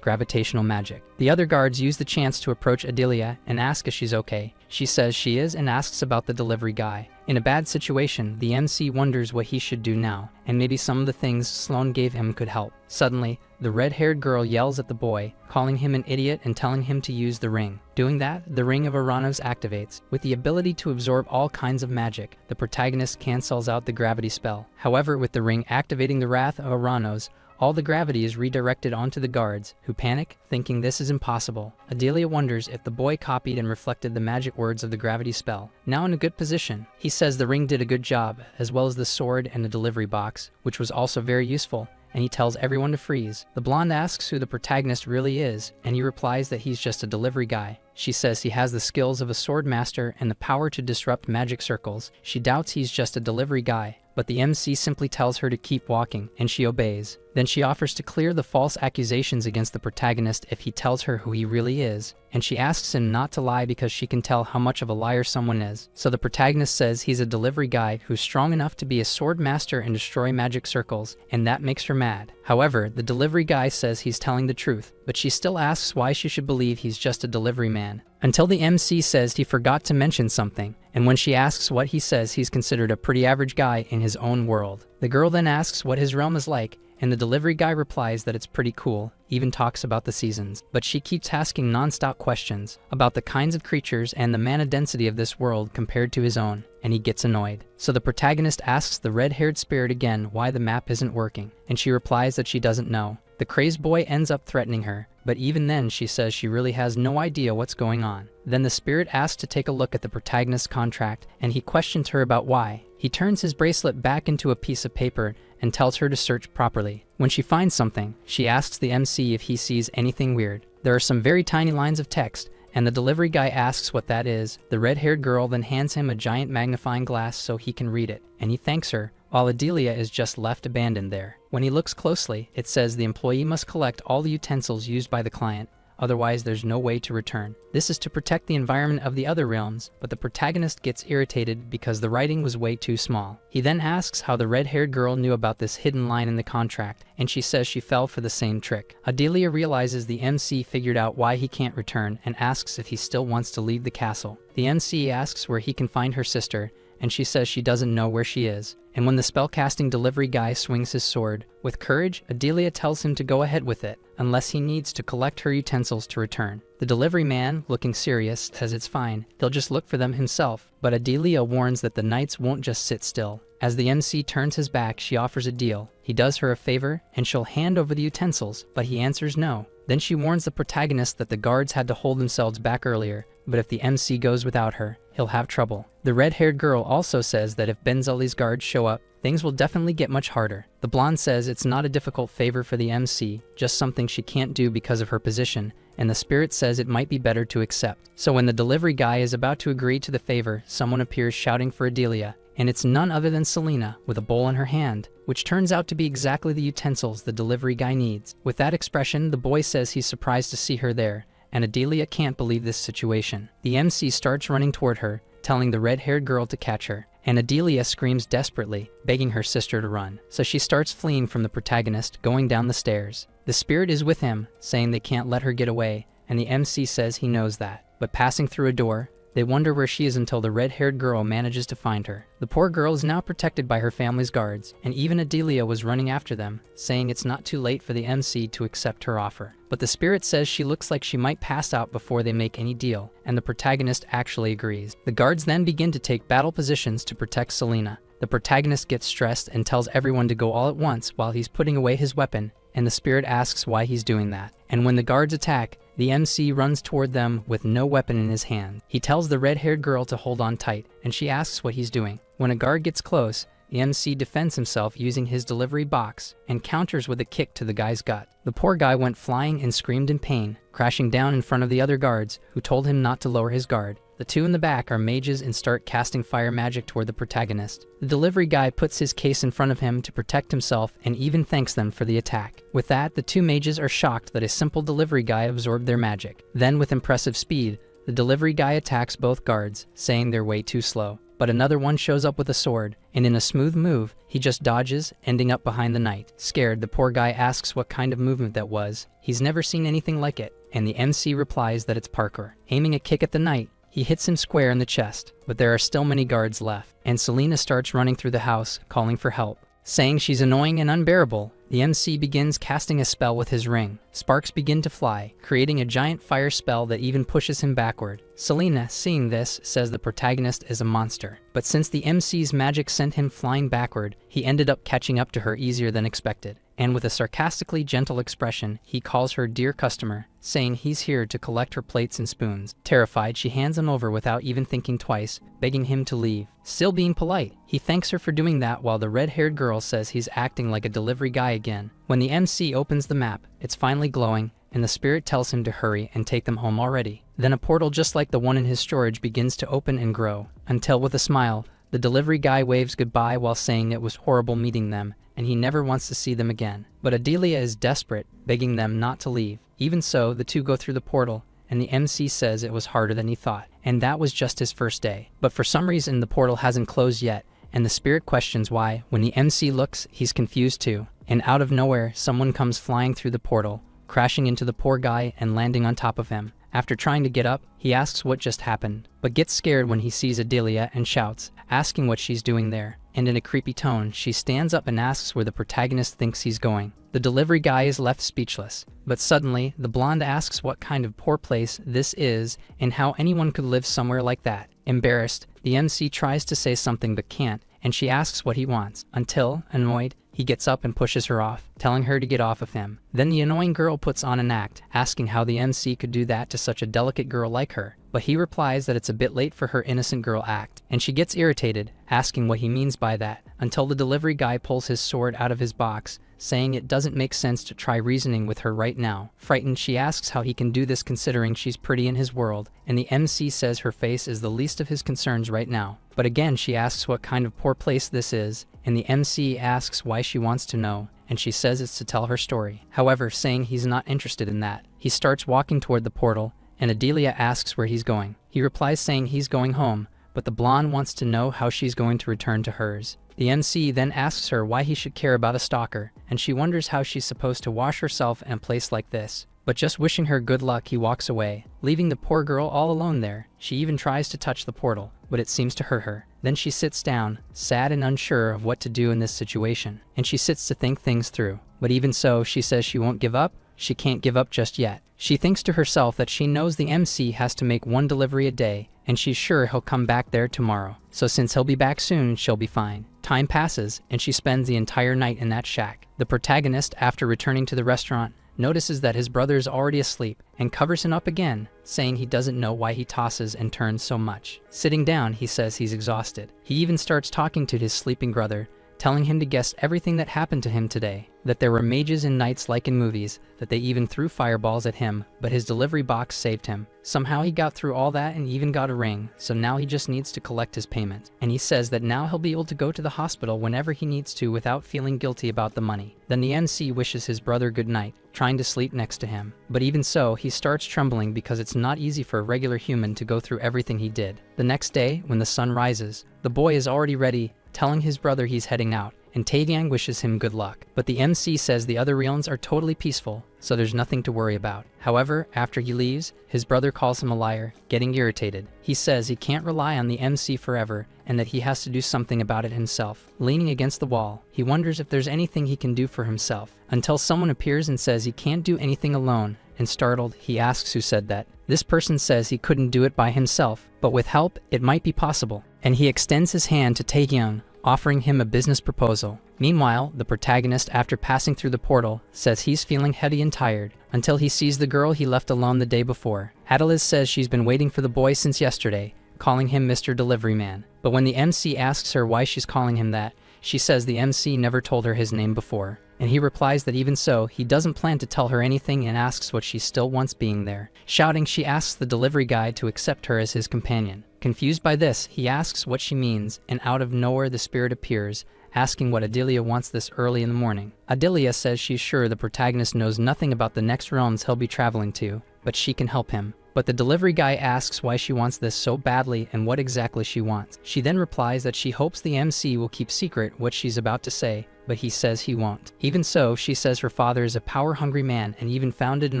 gravitational magic. The other guards use the chance to approach Adelia and ask if she's okay. She says she is and asks about the delivery guy. In a bad situation, the MC wonders what he should do now, and maybe some of the things Sloane gave him could help. Suddenly, the red-haired girl yells at the boy, calling him an idiot and telling him to use the ring. Doing that, the Ring of Uranos activates. With the ability to absorb all kinds of magic, the protagonist cancels out the gravity spell. However, with the ring activating the Wrath of Uranos, all the gravity is redirected onto the guards, who panic, thinking this is impossible. Adelia wonders if the boy copied and reflected the magic words of the gravity spell. Now in a good position, he says the ring did a good job, as well as the sword and the delivery box, which was also very useful, and he tells everyone to freeze. The blonde asks who the protagonist really is, and he replies that he's just a delivery guy. She says he has the skills of a sword master and the power to disrupt magic circles. She doubts he's just a delivery guy, but the MC simply tells her to keep walking, and she obeys. Then she offers to clear the false accusations against the protagonist if he tells her who he really is, and she asks him not to lie because she can tell how much of a liar someone is. So the protagonist says he's a delivery guy who's strong enough to be a sword master and destroy magic circles, and that makes her mad. However, the delivery guy says he's telling the truth, but she still asks why she should believe he's just a delivery man. Until the MC says he forgot to mention something, and when she asks what he says, he's considered a pretty average guy in his own world. The girl then asks what his realm is like, and the delivery guy replies that it's pretty cool, even talks about the seasons. But she keeps asking non-stop questions about the kinds of creatures and the mana density of this world compared to his own, and he gets annoyed. So the protagonist asks the red-haired spirit again why the map isn't working, and she replies that she doesn't know. The crazed boy ends up threatening her, but even then she says she really has no idea what's going on. Then the spirit asks to take a look at the protagonist's contract, and he questions her about why. He turns his bracelet back into a piece of paper and tells her to search properly. When she finds something, she asks the MC if he sees anything weird. There are some very tiny lines of text, and the delivery guy asks what that is. The red-haired girl then hands him a giant magnifying glass so he can read it, and he thanks her, while Adelia is just left abandoned there. When he looks closely, it says the employee must collect all the utensils used by the client, otherwise there's no way to return. This is to protect the environment of the other realms, but the protagonist gets irritated because the writing was way too small. He then asks how the red-haired girl knew about this hidden line in the contract, and she says she fell for the same trick. Adelia realizes the MC figured out why he can't return and asks if he still wants to leave the castle. The MC asks where he can find her sister, and she says she doesn't know where she is. And when the spellcasting delivery guy swings his sword, with courage, Adelia tells him to go ahead with it, unless he needs to collect her utensils to return. The delivery man, looking serious, says it's fine, he'll just look for them himself, but Adelia warns that the knights won't just sit still. As the MC turns his back, she offers a deal. He does her a favor, and she'll hand over the utensils, but he answers no. Then she warns the protagonist that the guards had to hold themselves back earlier, but if the MC goes without her, he'll have trouble. The red-haired girl also says that if Benzelli's guards show up, things will definitely get much harder. The blonde says it's not a difficult favor for the MC, just something she can't do because of her position, and the spirit says it might be better to accept. So when the delivery guy is about to agree to the favor, someone appears shouting for Adelia, and it's none other than Selena with a bowl in her hand, which turns out to be exactly the utensils the delivery guy needs. With that expression, the boy says he's surprised to see her there, and Adelia can't believe this situation. The MC starts running toward her, telling the red-haired girl to catch her, and Adelia screams desperately, begging her sister to run. So she starts fleeing from the protagonist, going down the stairs. The spirit is with him, saying they can't let her get away, and the MC says he knows that. But passing through a door, they wonder where she is until the red-haired girl manages to find her. The poor girl is now protected by her family's guards, and even Adelia was running after them, saying it's not too late for the MC to accept her offer. But the spirit says she looks like she might pass out before they make any deal, and the protagonist actually agrees. The guards then begin to take battle positions to protect Selena. The protagonist gets stressed and tells everyone to go all at once while he's putting away his weapon, and the spirit asks why he's doing that. And when the guards attack, the MC runs toward them with no weapon in his hand. He tells the red-haired girl to hold on tight, and she asks what he's doing. When a guard gets close, the MC defends himself using his delivery box and counters with a kick to the guy's gut. The poor guy went flying and screamed in pain, crashing down in front of the other guards, who told him not to lower his guard. The two in the back are mages and start casting fire magic toward the protagonist. The delivery guy puts his case in front of him to protect himself and even thanks them for the attack. With that, the two mages are shocked that a simple delivery guy absorbed their magic. Then, with impressive speed, the delivery guy attacks both guards, saying they're way too slow. But another one shows up with a sword, and in a smooth move, he just dodges, ending up behind the knight. Scared, the poor guy asks what kind of movement that was. He's never seen anything like it, and the MC replies that it's parkour. Aiming a kick at the knight, he hits him square in the chest, but there are still many guards left, and Selena starts running through the house, calling for help. Saying she's annoying and unbearable, the MC begins casting a spell with his ring. Sparks begin to fly, creating a giant fire spell that even pushes him backward. Selena, seeing this, says the protagonist is a monster. But since the MC's magic sent him flying backward, he ended up catching up to her easier than expected. And with a sarcastically gentle expression, he calls her dear customer, saying he's here to collect her plates and spoons. Terrified, she hands him over without even thinking twice, begging him to leave. Still being polite, he thanks her for doing that while the red-haired girl says he's acting like a delivery guy again. When the MC opens the map, it's finally glowing, and the spirit tells him to hurry and take them home already. Then a portal just like the one in his storage begins to open and grow, until with a smile, the delivery guy waves goodbye while saying it was horrible meeting them, and he never wants to see them again. But Adelia is desperate, begging them not to leave. Even so, the two go through the portal, and the MC says it was harder than he thought, and that was just his first day. But for some reason, the portal hasn't closed yet, and the spirit questions why. When the MC looks, he's confused too. And out of nowhere, someone comes flying through the portal, crashing into the poor guy and landing on top of him. After trying to get up, he asks what just happened, but gets scared when he sees Adelia and shouts, asking what she's doing there. And in a creepy tone, she stands up and asks where the protagonist thinks he's going. The delivery guy is left speechless, but suddenly, the blonde asks what kind of poor place this is and how anyone could live somewhere like that. Embarrassed, the MC tries to say something but can't, and she asks what he wants, until, annoyed, he gets up and pushes her off, telling her to get off of him. Then the annoying girl puts on an act, asking how the MC could do that to such a delicate girl like her. But he replies that it's a bit late for her innocent girl act, and she gets irritated, asking what he means by that, until the delivery guy pulls his sword out of his box, saying it doesn't make sense to try reasoning with her right now. Frightened, she asks how he can do this considering she's pretty in his world, and the MC says her face is the least of his concerns right now. But again, she asks what kind of poor place this is, and the MC asks why she wants to know, and she says it's to tell her story. However, saying he's not interested in that. He starts walking toward the portal, and Adelia asks where he's going. He replies saying he's going home, but the blonde wants to know how she's going to return to hers. The MC then asks her why he should care about a stalker, and she wonders how she's supposed to wash herself in a place like this. But just wishing her good luck, he walks away, leaving the poor girl all alone there. She even tries to touch the portal, but it seems to hurt her. Then she sits down, sad and unsure of what to do in this situation, and she sits to think things through. But even so, she says she won't give up. She can't give up just yet. She thinks to herself that she knows the MC has to make one delivery a day, and she's sure he'll come back there tomorrow. So since he'll be back soon, she'll be fine. Time passes, and she spends the entire night in that shack. The protagonist, after returning to the restaurant, notices that his brother is already asleep and covers him up again, saying he doesn't know why he tosses and turns so much. Sitting down, he says he's exhausted. He even starts talking to his sleeping brother, telling him to guess everything that happened to him today, that there were mages and knights like in movies, that they even threw fireballs at him, but his delivery box saved him. Somehow he got through all that and even got a ring, so now he just needs to collect his payment. And he says that now he'll be able to go to the hospital whenever he needs to without feeling guilty about the money. Then the MC wishes his brother good night, trying to sleep next to him. But even so, he starts trembling because it's not easy for a regular human to go through everything he did. The next day, when the sun rises, the boy is already ready, telling his brother he's heading out, and Taegyang wishes him good luck. But the MC says the other Ryons are totally peaceful, so there's nothing to worry about. However, after he leaves, his brother calls him a liar, getting irritated. He says he can't rely on the MC forever, and that he has to do something about it himself. Leaning against the wall, he wonders if there's anything he can do for himself, until someone appears and says he can't do anything alone, and startled, he asks who said that. This person says he couldn't do it by himself, but with help, it might be possible. And he extends his hand to Taegyang, offering him a business proposal. Meanwhile, the protagonist, after passing through the portal, says he's feeling heady and tired, until he sees the girl he left alone the day before. Adelis says she's been waiting for the boy since yesterday, calling him Mr. Delivery Man. But when the MC asks her why she's calling him that, she says the MC never told her his name before. And he replies that even so, he doesn't plan to tell her anything and asks what she still wants being there. Shouting, she asks the delivery guy to accept her as his companion. Confused by this, he asks what she means, and out of nowhere the spirit appears, asking what Adelia wants this early in the morning. Adelia says she's sure the protagonist knows nothing about the next realms he'll be traveling to, but she can help him. But the delivery guy asks why she wants this so badly and what exactly she wants. She then replies that she hopes the MC will keep secret what she's about to say, but he says he won't. Even so, she says her father is a power-hungry man and even founded an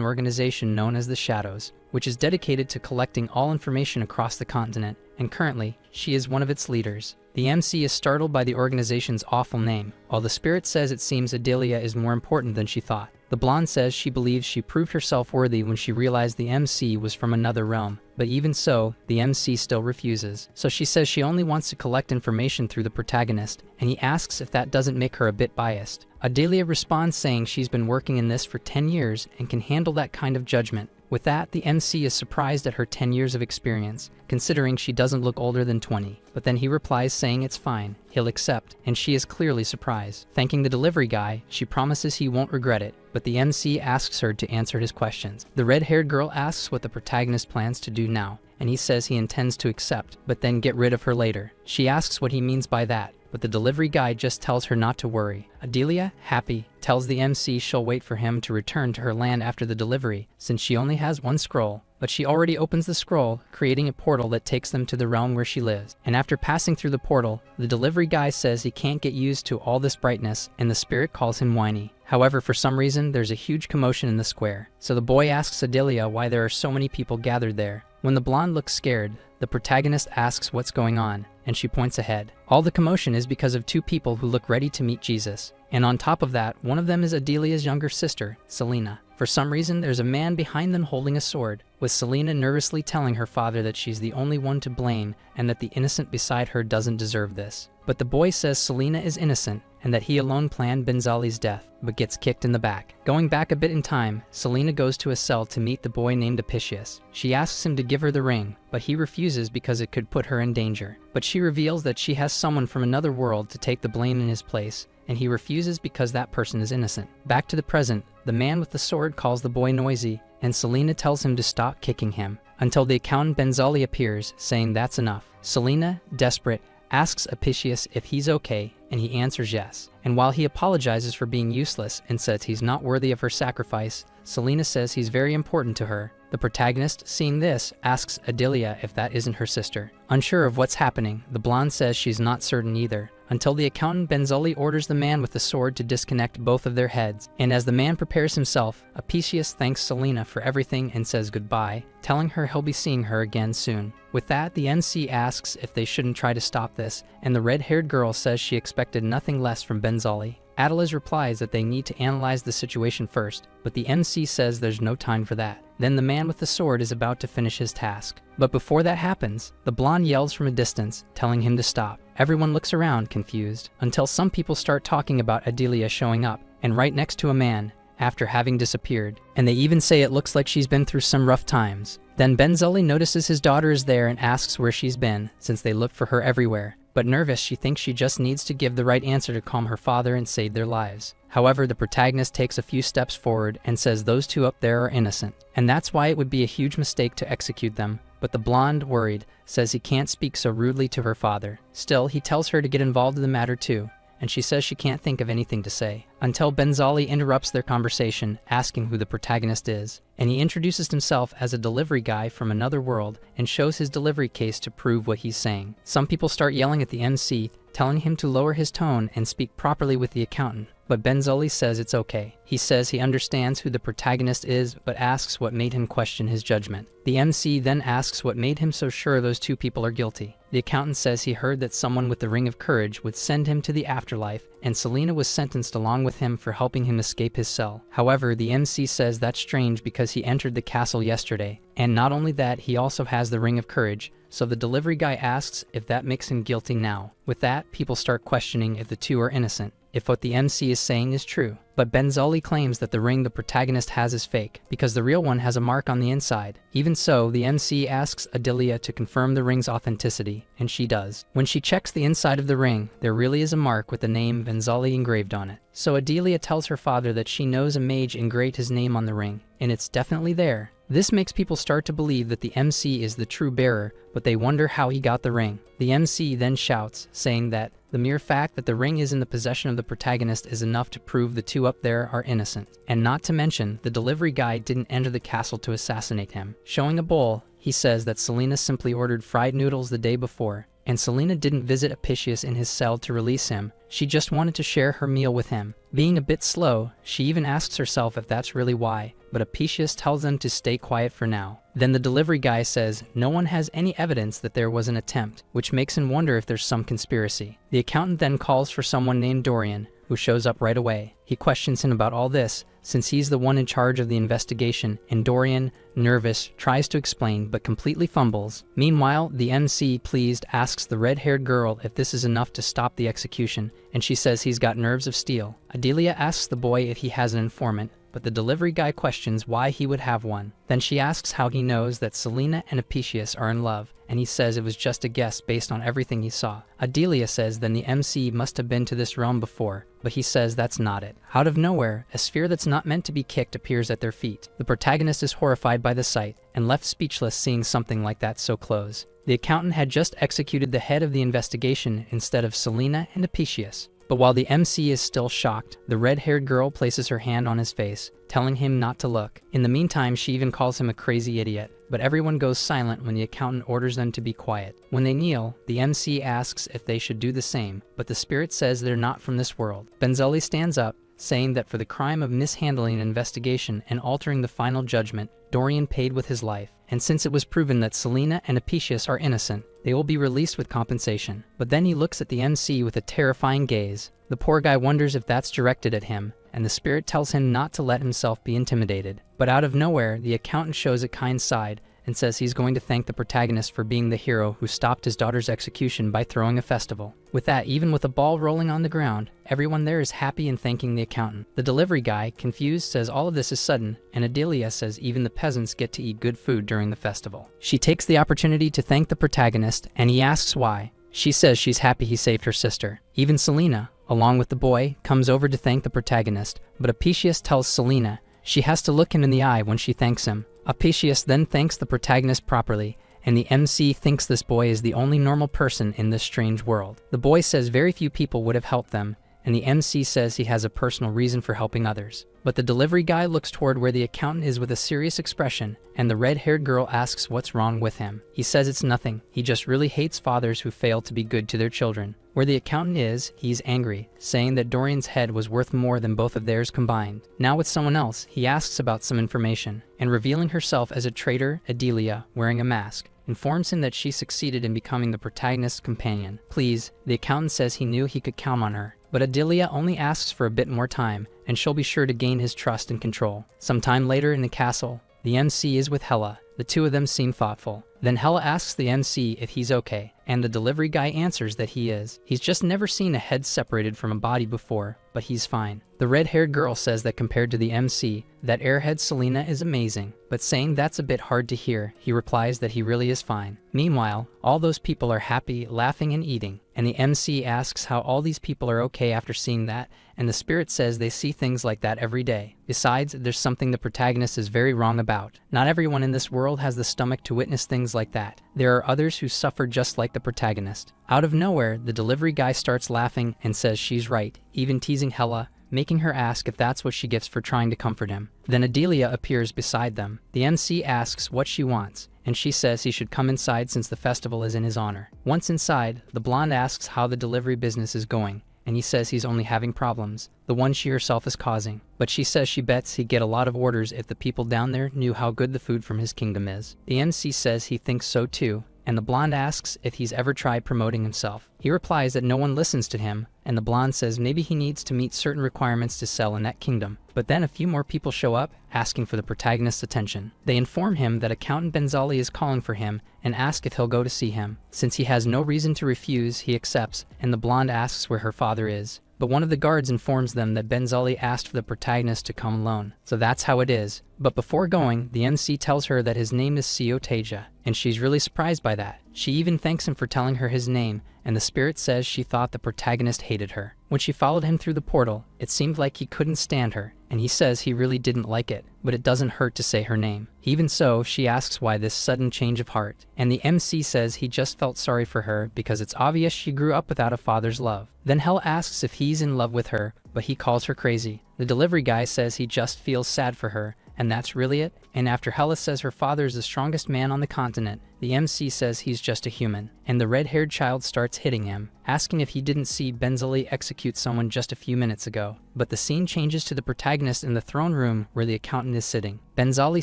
organization known as the Shadows, which is dedicated to collecting all information across the continent, and currently, she is one of its leaders. The MC is startled by the organization's awful name, while the spirit says it seems Adelia is more important than she thought. The blonde says she believes she proved herself worthy when she realized the MC was from another realm, but even so, the MC still refuses. So she says she only wants to collect information through the protagonist, and he asks if that doesn't make her a bit biased. Adelia responds saying she's been working in this for 10 years and can handle that kind of judgment. With that, the MC is surprised at her 10 years of experience, considering she doesn't look older than 20. But then he replies saying it's fine, he'll accept, and she is clearly surprised. Thanking the delivery guy, she promises he won't regret it, but the MC asks her to answer his questions. The red-haired girl asks what the protagonist plans to do now, and he says he intends to accept, but then get rid of her later. She asks what he means by that, but the delivery guy just tells her not to worry. Adelia, happy, tells the MC she'll wait for him to return to her land after the delivery, since she only has one scroll. But she already opens the scroll, creating a portal that takes them to the realm where she lives. And after passing through the portal, the delivery guy says he can't get used to all this brightness, and the spirit calls him whiny. However, for some reason, there's a huge commotion in the square. So the boy asks Adelia why there are so many people gathered there. When the blonde looks scared, the protagonist asks what's going on, and she points ahead. All the commotion is because of two people who look ready to meet Jesus. And on top of that, one of them is Adelia's younger sister, Selena. For some reason, there's a man behind them holding a sword, with Selena nervously telling her father that she's the only one to blame and that the innocent beside her doesn't deserve this. But the boy says Selena is innocent and that he alone planned Benzali's death, but gets kicked in the back. Going back a bit in time, Selena goes to a cell to meet the boy named Apicius. She asks him to give her the ring, but he refuses because it could put her in danger. But she reveals that she has someone from another world to take the blame in his place, and he refuses because that person is innocent. Back to the present, the man with the sword calls the boy noisy, and Selena tells him to stop kicking him, until the accountant Benzali appears, saying that's enough. Selena, desperate, asks Apicius if he's okay, and he answers yes. And while he apologizes for being useless and says he's not worthy of her sacrifice, Selena says he's very important to her. The protagonist, seeing this, asks Adelia if that isn't her sister. Unsure of what's happening, the blonde says she's not certain either, until the accountant Benzali orders the man with the sword to disconnect both of their heads. And as the man prepares himself, Apicius thanks Selena for everything and says goodbye, telling her he'll be seeing her again soon. With that, the MC asks if they shouldn't try to stop this, and the red-haired girl says she expected nothing less from Benzali. Adelis replies that they need to analyze the situation first, but the MC says there's no time for that. Then the man with the sword is about to finish his task. But before that happens, the blonde yells from a distance, telling him to stop. Everyone looks around, confused, until some people start talking about Adelia showing up, and right next to a man, after having disappeared. And they even say it looks like she's been through some rough times. Then Benzali notices his daughter is there and asks where she's been, since they look for her everywhere. But nervous, she thinks she just needs to give the right answer to calm her father and save their lives. However, the protagonist takes a few steps forward and says those two up there are innocent, and that's why it would be a huge mistake to execute them. But the blonde, worried, says he can't speak so rudely to her father. Still, he tells her to get involved in the matter too, and she says she can't think of anything to say, until Benzali interrupts their conversation, asking who the protagonist is. And he introduces himself as a delivery guy from another world and shows his delivery case to prove what he's saying. Some people start yelling at the MC, telling him to lower his tone and speak properly with the accountant, but Benzali says it's okay. He says he understands who the protagonist is, but asks what made him question his judgment. The MC then asks what made him so sure those two people are guilty. The accountant says he heard that someone with the Ring of Courage would send him to the afterlife, and Selena was sentenced along with him for helping him escape his cell. However, the MC says that's strange because he entered the castle yesterday, and not only that, he also has the Ring of Courage, so the delivery guy asks if that makes him guilty now. With that, people start questioning if the two are innocent, if what the MC is saying is true. But Benzali claims that the ring the protagonist has is fake, because the real one has a mark on the inside. Even so, the MC asks Adelia to confirm the ring's authenticity, and she does. When she checks the inside of the ring, there really is a mark with the name Benzali engraved on it. So Adelia tells her father that she knows a mage engraved his name on the ring, and it's definitely there. This makes people start to believe that the MC is the true bearer, but they wonder how he got the ring. The MC then shouts, saying that the mere fact that the ring is in the possession of the protagonist is enough to prove the two up there are innocent. And not to mention, the delivery guy didn't enter the castle to assassinate him. Showing a bowl, he says that Selena simply ordered fried noodles the day before, and Selena didn't visit Apicius in his cell to release him. She just wanted to share her meal with him. Being a bit slow, she even asks herself if that's really why, but Apicius tells them to stay quiet for now. Then the delivery guy says no one has any evidence that there was an attempt, which makes him wonder if there's some conspiracy. The accountant then calls for someone named Dorian, who shows up right away. He questions him about all this, since he's the one in charge of the investigation, and Dorian, nervous, tries to explain but completely fumbles. Meanwhile, the MC, pleased, asks the red-haired girl if this is enough to stop the execution, and she says he's got nerves of steel. Adelia asks the boy if he has an informant, but the delivery guy questions why he would have one. Then she asks how he knows that Selena and Apicius are in love, and he says it was just a guess based on everything he saw. Adelia says then the MC must have been to this realm before, but he says that's not it. Out of nowhere, a sphere that's not meant to be kicked appears at their feet. The protagonist is horrified by the sight, and left speechless seeing something like that so close. The accountant had just executed the head of the investigation instead of Selena and Apicius. But while the MC is still shocked, the red-haired girl places her hand on his face, telling him not to look. In the meantime, she even calls him a crazy idiot, but everyone goes silent when the accountant orders them to be quiet. When they kneel, the MC asks if they should do the same, but the spirit says they're not from this world. Benzali stands up, saying that for the crime of mishandling an investigation and altering the final judgment, Dorian paid with his life, and since it was proven that Selena and Apicius are innocent, they will be released with compensation. But then he looks at the MC with a terrifying gaze. The poor guy wonders if that's directed at him, and the spirit tells him not to let himself be intimidated. But out of nowhere, the accountant shows a kind side and says he's going to thank the protagonist for being the hero who stopped his daughter's execution by throwing a festival. With that, even with a ball rolling on the ground, everyone there is happy and thanking the accountant. The delivery guy, confused, says all of this is sudden, and Adelia says even the peasants get to eat good food during the festival. She takes the opportunity to thank the protagonist, and he asks why. She says she's happy he saved her sister. Even Selena, along with the boy, comes over to thank the protagonist, but Apicius tells Selena she has to look him in the eye when she thanks him. Apicius then thanks the protagonist properly, and the MC thinks this boy is the only normal person in this strange world. The boy says very few people would have helped them, and the MC says he has a personal reason for helping others. But the delivery guy looks toward where the accountant is with a serious expression, and the red-haired girl asks what's wrong with him. He says it's nothing, he just really hates fathers who fail to be good to their children. Where the accountant is, he's angry, saying that Dorian's head was worth more than both of theirs combined. Now with someone else, he asks about some information, and revealing herself as a traitor, Adelia, wearing a mask, informs him that she succeeded in becoming the protagonist's companion. Please, the accountant says he knew he could count on her, but Adelia only asks for a bit more time, and she'll be sure to gain his trust and control. Sometime later in the castle, the MC is with Hela. The two of them seem thoughtful. Then Hela asks the MC if he's okay, and the delivery guy answers that he is. He's just never seen a head separated from a body before, but he's fine. The red-haired girl says that compared to the MC, that airhead Selena is amazing, but saying that's a bit hard to hear, he replies that he really is fine. Meanwhile, all those people are happy, laughing and eating, and the MC asks how all these people are okay after seeing that, and the spirit says they see things like that every day. Besides, there's something the protagonist is very wrong about. Not everyone in this world has the stomach to witness things like that. There are others who suffer just like the protagonist. Out of nowhere, the delivery guy starts laughing and says she's right, even teasing Hela, making her ask if that's what she gets for trying to comfort him. Then Adelia appears beside them. The MC asks what she wants, and she says he should come inside since the festival is in his honor. Once inside, the blonde asks how the delivery business is going, and he says he's only having problems, the one she herself is causing. But she says she bets he'd get a lot of orders if the people down there knew how good the food from his kingdom is. The MC says he thinks so too, and the blonde asks if he's ever tried promoting himself. He replies that no one listens to him, and the blonde says maybe he needs to meet certain requirements to sell in that kingdom. But then a few more people show up, asking for the protagonist's attention. They inform him that Accountant Benzali is calling for him and ask if he'll go to see him. Since he has no reason to refuse, he accepts, and the blonde asks where her father is. But one of the guards informs them that Benzali asked for the protagonist to come alone. So that's how it is. But before going, the MC tells her that his name is Seo Teja, and she's really surprised by that. She even thanks him for telling her his name, and the spirit says she thought the protagonist hated her. When she followed him through the portal, it seemed like he couldn't stand her, and he says he really didn't like it, but it doesn't hurt to say her name. Even so, she asks why this sudden change of heart, and the MC says he just felt sorry for her because it's obvious she grew up without a father's love. Then Hell asks if he's in love with her, but he calls her crazy. The delivery guy says he just feels sad for her, and that's really it. And after Hella says her father is the strongest man on the continent, the MC says he's just a human, and the red-haired child starts hitting him, asking if he didn't see Benzali execute someone just a few minutes ago. But the scene changes to the protagonist in the throne room where the accountant is sitting. Benzali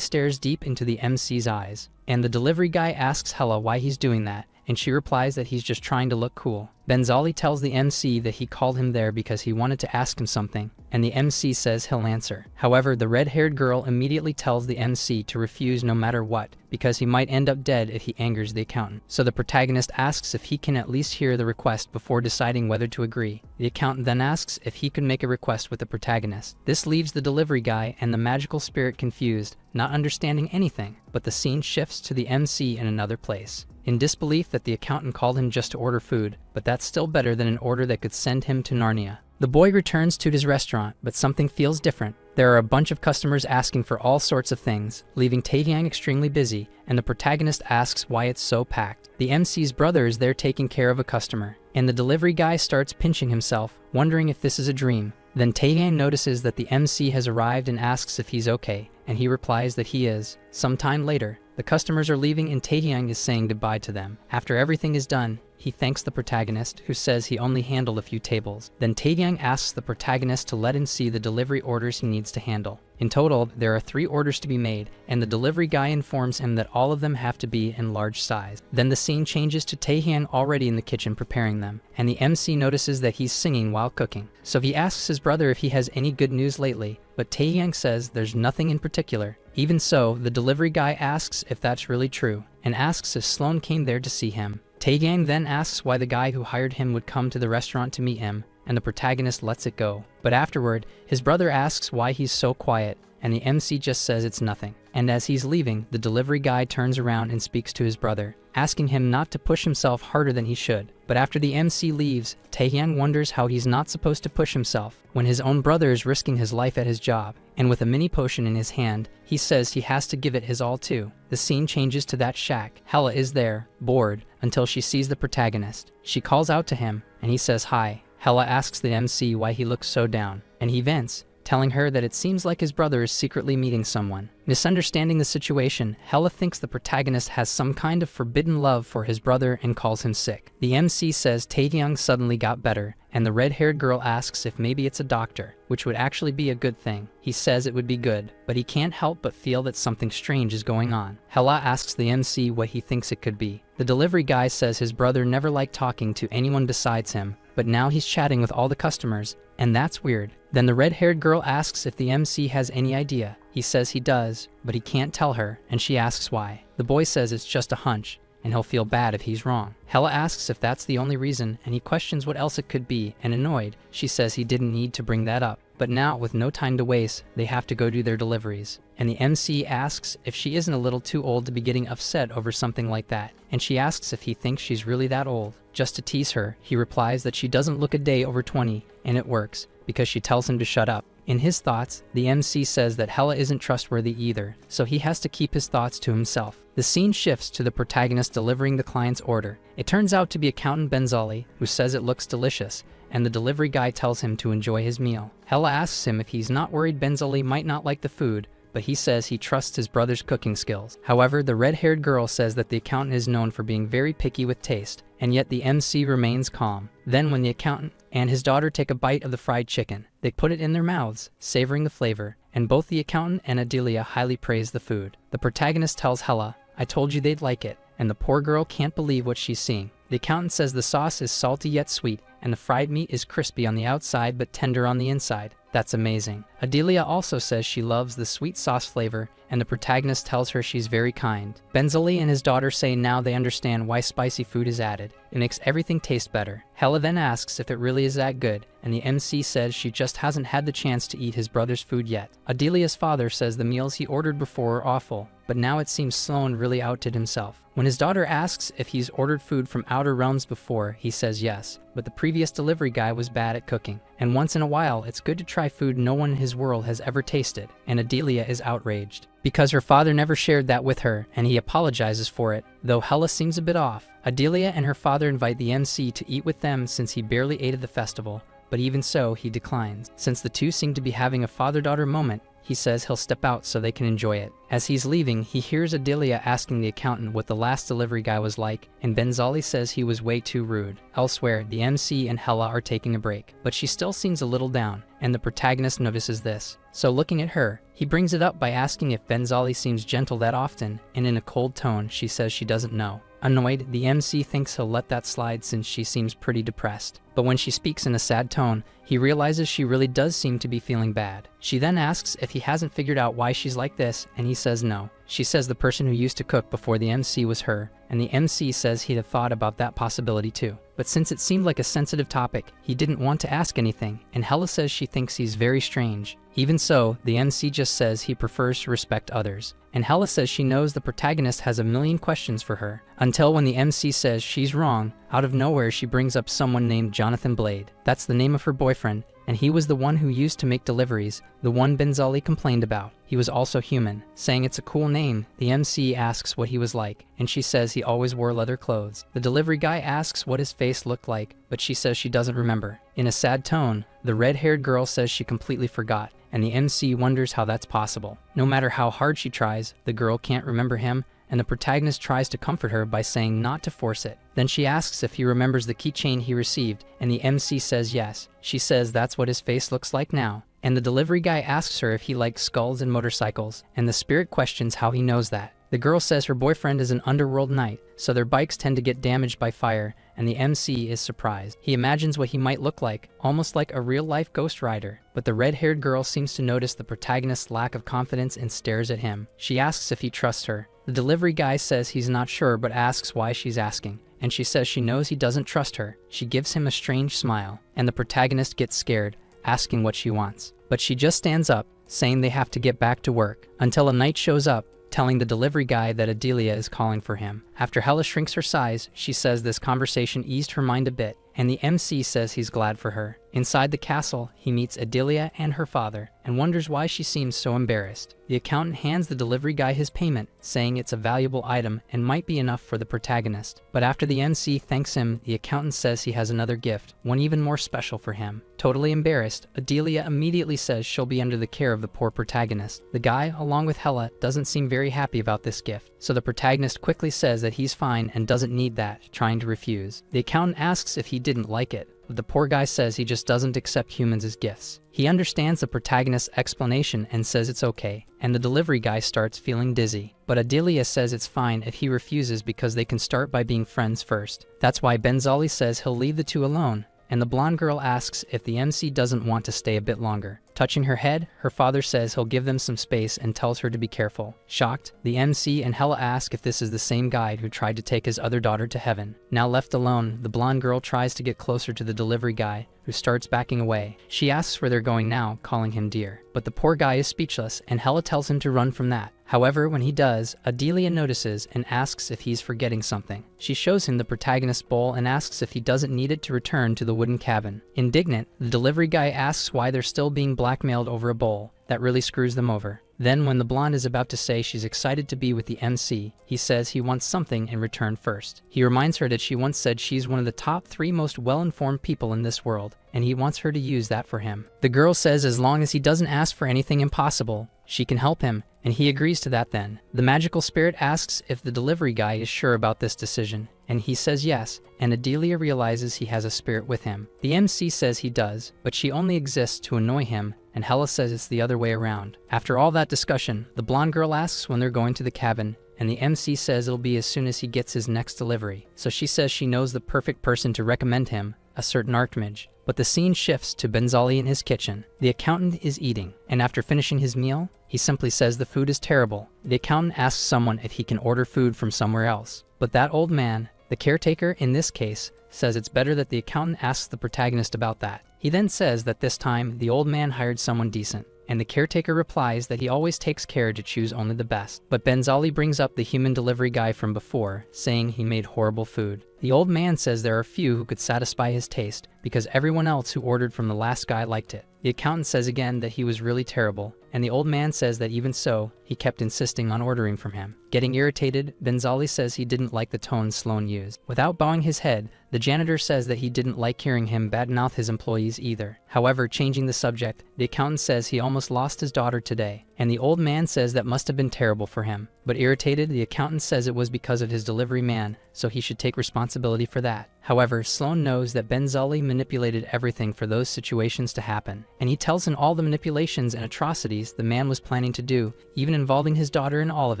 stares deep into the MC's eyes, and the delivery guy asks Hella why he's doing that, and she replies that he's just trying to look cool. Benzali tells the MC that he called him there because he wanted to ask him something, and the MC says he'll answer. However, the red-haired girl immediately tells the MC to refuse no matter what, because he might end up dead if he angers the accountant. So the protagonist asks if he can at least hear the request before deciding whether to agree. The accountant then asks if he can make a request with the protagonist. This leaves the delivery guy and the magical spirit confused, not understanding anything, but the scene shifts to the MC in another place, in disbelief that the accountant called him just to order food, but that's still better than an order that could send him to Narnia. The boy returns to his restaurant, but something feels different. There are a bunch of customers asking for all sorts of things, leaving Taehyang extremely busy, and the protagonist asks why it's so packed. The MC's brother is there taking care of a customer, and the delivery guy starts pinching himself, wondering if this is a dream. Then Taehyang notices that the MC has arrived and asks if he's okay, and he replies that he is. Sometime later, the customers are leaving and Taehyang is saying goodbye to them. After everything is done, he thanks the protagonist, who says he only handled a few tables. Then Taehyang asks the protagonist to let him see the delivery orders he needs to handle. In total, there are 3 orders to be made, and the delivery guy informs him that all of them have to be in large size. Then the scene changes to Taehyang already in the kitchen preparing them, and the MC notices that he's singing while cooking. So he asks his brother if he has any good news lately, but Taehyang says there's nothing in particular. Even so, the delivery guy asks if that's really true, and asks if Sloan came there to see him. Taehyang then asks why the guy who hired him would come to the restaurant to meet him, and the protagonist lets it go. But afterward, his brother asks why he's so quiet, and the MC just says it's nothing. And as he's leaving, the delivery guy turns around and speaks to his brother, asking him not to push himself harder than he should. But after the MC leaves, Taehyang wonders how he's not supposed to push himself when his own brother is risking his life at his job, and with a mini potion in his hand, he says he has to give it his all too. The scene changes to that shack. Hella is there, bored, until she sees the protagonist. She calls out to him, and he says hi. Hella asks the MC why he looks so down, and he vents, telling her that it seems like his brother is secretly meeting someone. Misunderstanding the situation, Hella thinks the protagonist has some kind of forbidden love for his brother and calls him sick. The MC says Taehyang suddenly got better, and the red-haired girl asks if maybe it's a doctor, which would actually be a good thing. He says it would be good, but he can't help but feel that something strange is going on. Hella asks the MC what he thinks it could be. The delivery guy says his brother never liked talking to anyone besides him, but now he's chatting with all the customers, and that's weird. Then the red-haired girl asks if the MC has any idea. He says he does, but he can't tell her, and she asks why. The boy says it's just a hunch, and he'll feel bad if he's wrong. Hella asks if that's the only reason, and he questions what else it could be, and annoyed, she says he didn't need to bring that up. But now, with no time to waste, they have to go do their deliveries. And the MC asks if she isn't a little too old to be getting upset over something like that, and she asks if he thinks she's really that old. Just to tease her, he replies that she doesn't look a day over 20, and it works, because she tells him to shut up. In his thoughts, the MC says that Hella isn't trustworthy either, so he has to keep his thoughts to himself. The scene shifts to the protagonist delivering the client's order. It turns out to be Accountant Benzali, who says it looks delicious, and the delivery guy tells him to enjoy his meal. Hella asks him if he's not worried Benzali might not like the food, but he says he trusts his brother's cooking skills. However, the red-haired girl says that the accountant is known for being very picky with taste, and yet the MC remains calm. Then when the accountant and his daughter take a bite of the fried chicken, they put it in their mouths, savoring the flavor, and both the accountant and Adelia highly praise the food. The protagonist tells Hella, "I told you they'd like it," and the poor girl can't believe what she's seeing. The accountant says the sauce is salty yet sweet, and the fried meat is crispy on the outside but tender on the inside. That's amazing. Adelia also says she loves the sweet sauce flavor, and the protagonist tells her she's very kind. Benzali and his daughter say now they understand why spicy food is added. It makes everything taste better. Hella then asks if it really is that good, and the MC says she just hasn't had the chance to eat his brother's food yet. Adelia's father says the meals he ordered before are awful, but now it seems Sloan really outdid himself. When his daughter asks if he's ordered food from Outer Realms before, he says yes, but the previous delivery guy was bad at cooking. And once in a while, it's good to try food no one in his world has ever tasted, and Adelia is outraged. Because her father never shared that with her, and he apologizes for it, though Hella seems a bit off. Adelia and her father invite the MC to eat with them since he barely ate at the festival, but even so, he declines. Since the two seem to be having a father-daughter moment, he says he'll step out so they can enjoy it. As he's leaving, he hears Adelia asking the accountant what the last delivery guy was like, and Benzali says he was way too rude. Elsewhere, the MC and Hella are taking a break, but she still seems a little down, and the protagonist notices this. So looking at her, he brings it up by asking if Benzali seems gentle that often, and in a cold tone, she says she doesn't know. Annoyed, the MC thinks he'll let that slide since she seems pretty depressed. But when she speaks in a sad tone, he realizes she really does seem to be feeling bad. She then asks if he hasn't figured out why she's like this, and he says no. She says the person who used to cook before the MC was her, and the MC says he'd have thought about that possibility too. But since it seemed like a sensitive topic, he didn't want to ask anything, and Hella says she thinks he's very strange. Even so, the MC just says he prefers to respect others. And Hella says she knows the protagonist has a million questions for her, until when the MC says she's wrong, out of nowhere she brings up someone named Jonathan Blade. That's the name of her boyfriend, and he was the one who used to make deliveries, the one Benzali complained about. He was also human. Saying it's a cool name, the MC asks what he was like, and she says he always wore leather clothes. The delivery guy asks what his face looked like, but she says she doesn't remember. In a sad tone, the red-haired girl says she completely forgot, and the MC wonders how that's possible. No matter how hard she tries, the girl can't remember him, and the protagonist tries to comfort her by saying not to force it. Then she asks if he remembers the keychain he received, and the MC says yes. She says that's what his face looks like now. And the delivery guy asks her if he likes skulls and motorcycles, and the spirit questions how he knows that. The girl says her boyfriend is an underworld knight, so their bikes tend to get damaged by fire, and the MC is surprised. He imagines what he might look like, almost like a real-life Ghost Rider. But the red-haired girl seems to notice the protagonist's lack of confidence and stares at him. She asks if he trusts her. The delivery guy says he's not sure but asks why she's asking, and she says she knows he doesn't trust her. She gives him a strange smile, and the protagonist gets scared, asking what she wants. But she just stands up, saying they have to get back to work, until a knight shows up, telling the delivery guy that Adelia is calling for him. After Hella shrinks her size, she says this conversation eased her mind a bit, and the MC says he's glad for her. Inside the castle, he meets Adelia and her father, and wonders why she seems so embarrassed. The accountant hands the delivery guy his payment, saying it's a valuable item and might be enough for the protagonist. But after the MC thanks him, the accountant says he has another gift, one even more special for him. Totally embarrassed, Adelia immediately says she'll be under the care of the poor protagonist. The guy, along with Hella, doesn't seem very happy about this gift, so the protagonist quickly says that he's fine and doesn't need that, trying to refuse. The accountant asks if he didn't like it, but the poor guy says he just doesn't accept humans as gifts. He understands the protagonist's explanation and says it's okay, and the delivery guy starts feeling dizzy. But Adelia says it's fine if he refuses because they can start by being friends first. That's why Benzali says he'll leave the two alone, and the blonde girl asks if the MC doesn't want to stay a bit longer. Touching her head, her father says he'll give them some space and tells her to be careful. Shocked, the MC and Hella ask if this is the same guy who tried to take his other daughter to heaven. Now left alone, the blonde girl tries to get closer to the delivery guy, who starts backing away. She asks where they're going now, calling him dear. But the poor guy is speechless, and Hella tells him to run from that. However, when he does, Adelia notices and asks if he's forgetting something. She shows him the protagonist's bowl and asks if he doesn't need it to return to the wooden cabin. Indignant, the delivery guy asks why they're still being blackmailed over a bowl. That really screws them over. Then when the blonde is about to say she's excited to be with the MC, he says he wants something in return first. He reminds her that she once said she's one of the top 3 most well-informed people in this world, and he wants her to use that for him. The girl says as long as he doesn't ask for anything impossible, she can help him, and he agrees to that then. The magical spirit asks if the delivery guy is sure about this decision, and he says yes, and Adelia realizes he has a spirit with him. The MC says he does, but she only exists to annoy him, and Hella says it's the other way around. After all that discussion, the blonde girl asks when they're going to the cabin, and the MC says it'll be as soon as he gets his next delivery. So she says she knows the perfect person to recommend him, a certain archmage. But the scene shifts to Benzali in his kitchen. The accountant is eating, and after finishing his meal, he simply says the food is terrible. The accountant asks someone if he can order food from somewhere else. But that old man, the caretaker in this case, says it's better that the accountant asks the protagonist about that. He then says that this time the old man hired someone decent, and the caretaker replies that he always takes care to choose only the best. But Benzali brings up the human delivery guy from before, saying he made horrible food. The old man says there are few who could satisfy his taste because everyone else who ordered from the last guy liked it. The accountant says again that he was really terrible, and the old man says that even so, he kept insisting on ordering from him. Getting irritated, Benzali says he didn't like the tone Sloan used. Without bowing his head, the janitor says that he didn't like hearing him badmouth his employees either. However, changing the subject, the accountant says he almost lost his daughter today, and the old man says that must have been terrible for him. But irritated, the accountant says it was because of his delivery man, so he should take responsibility for that. However, Sloan knows that Benzali manipulated everything for those situations to happen, and he tells him all the manipulations and atrocities the man was planning to do, even involving his daughter in all of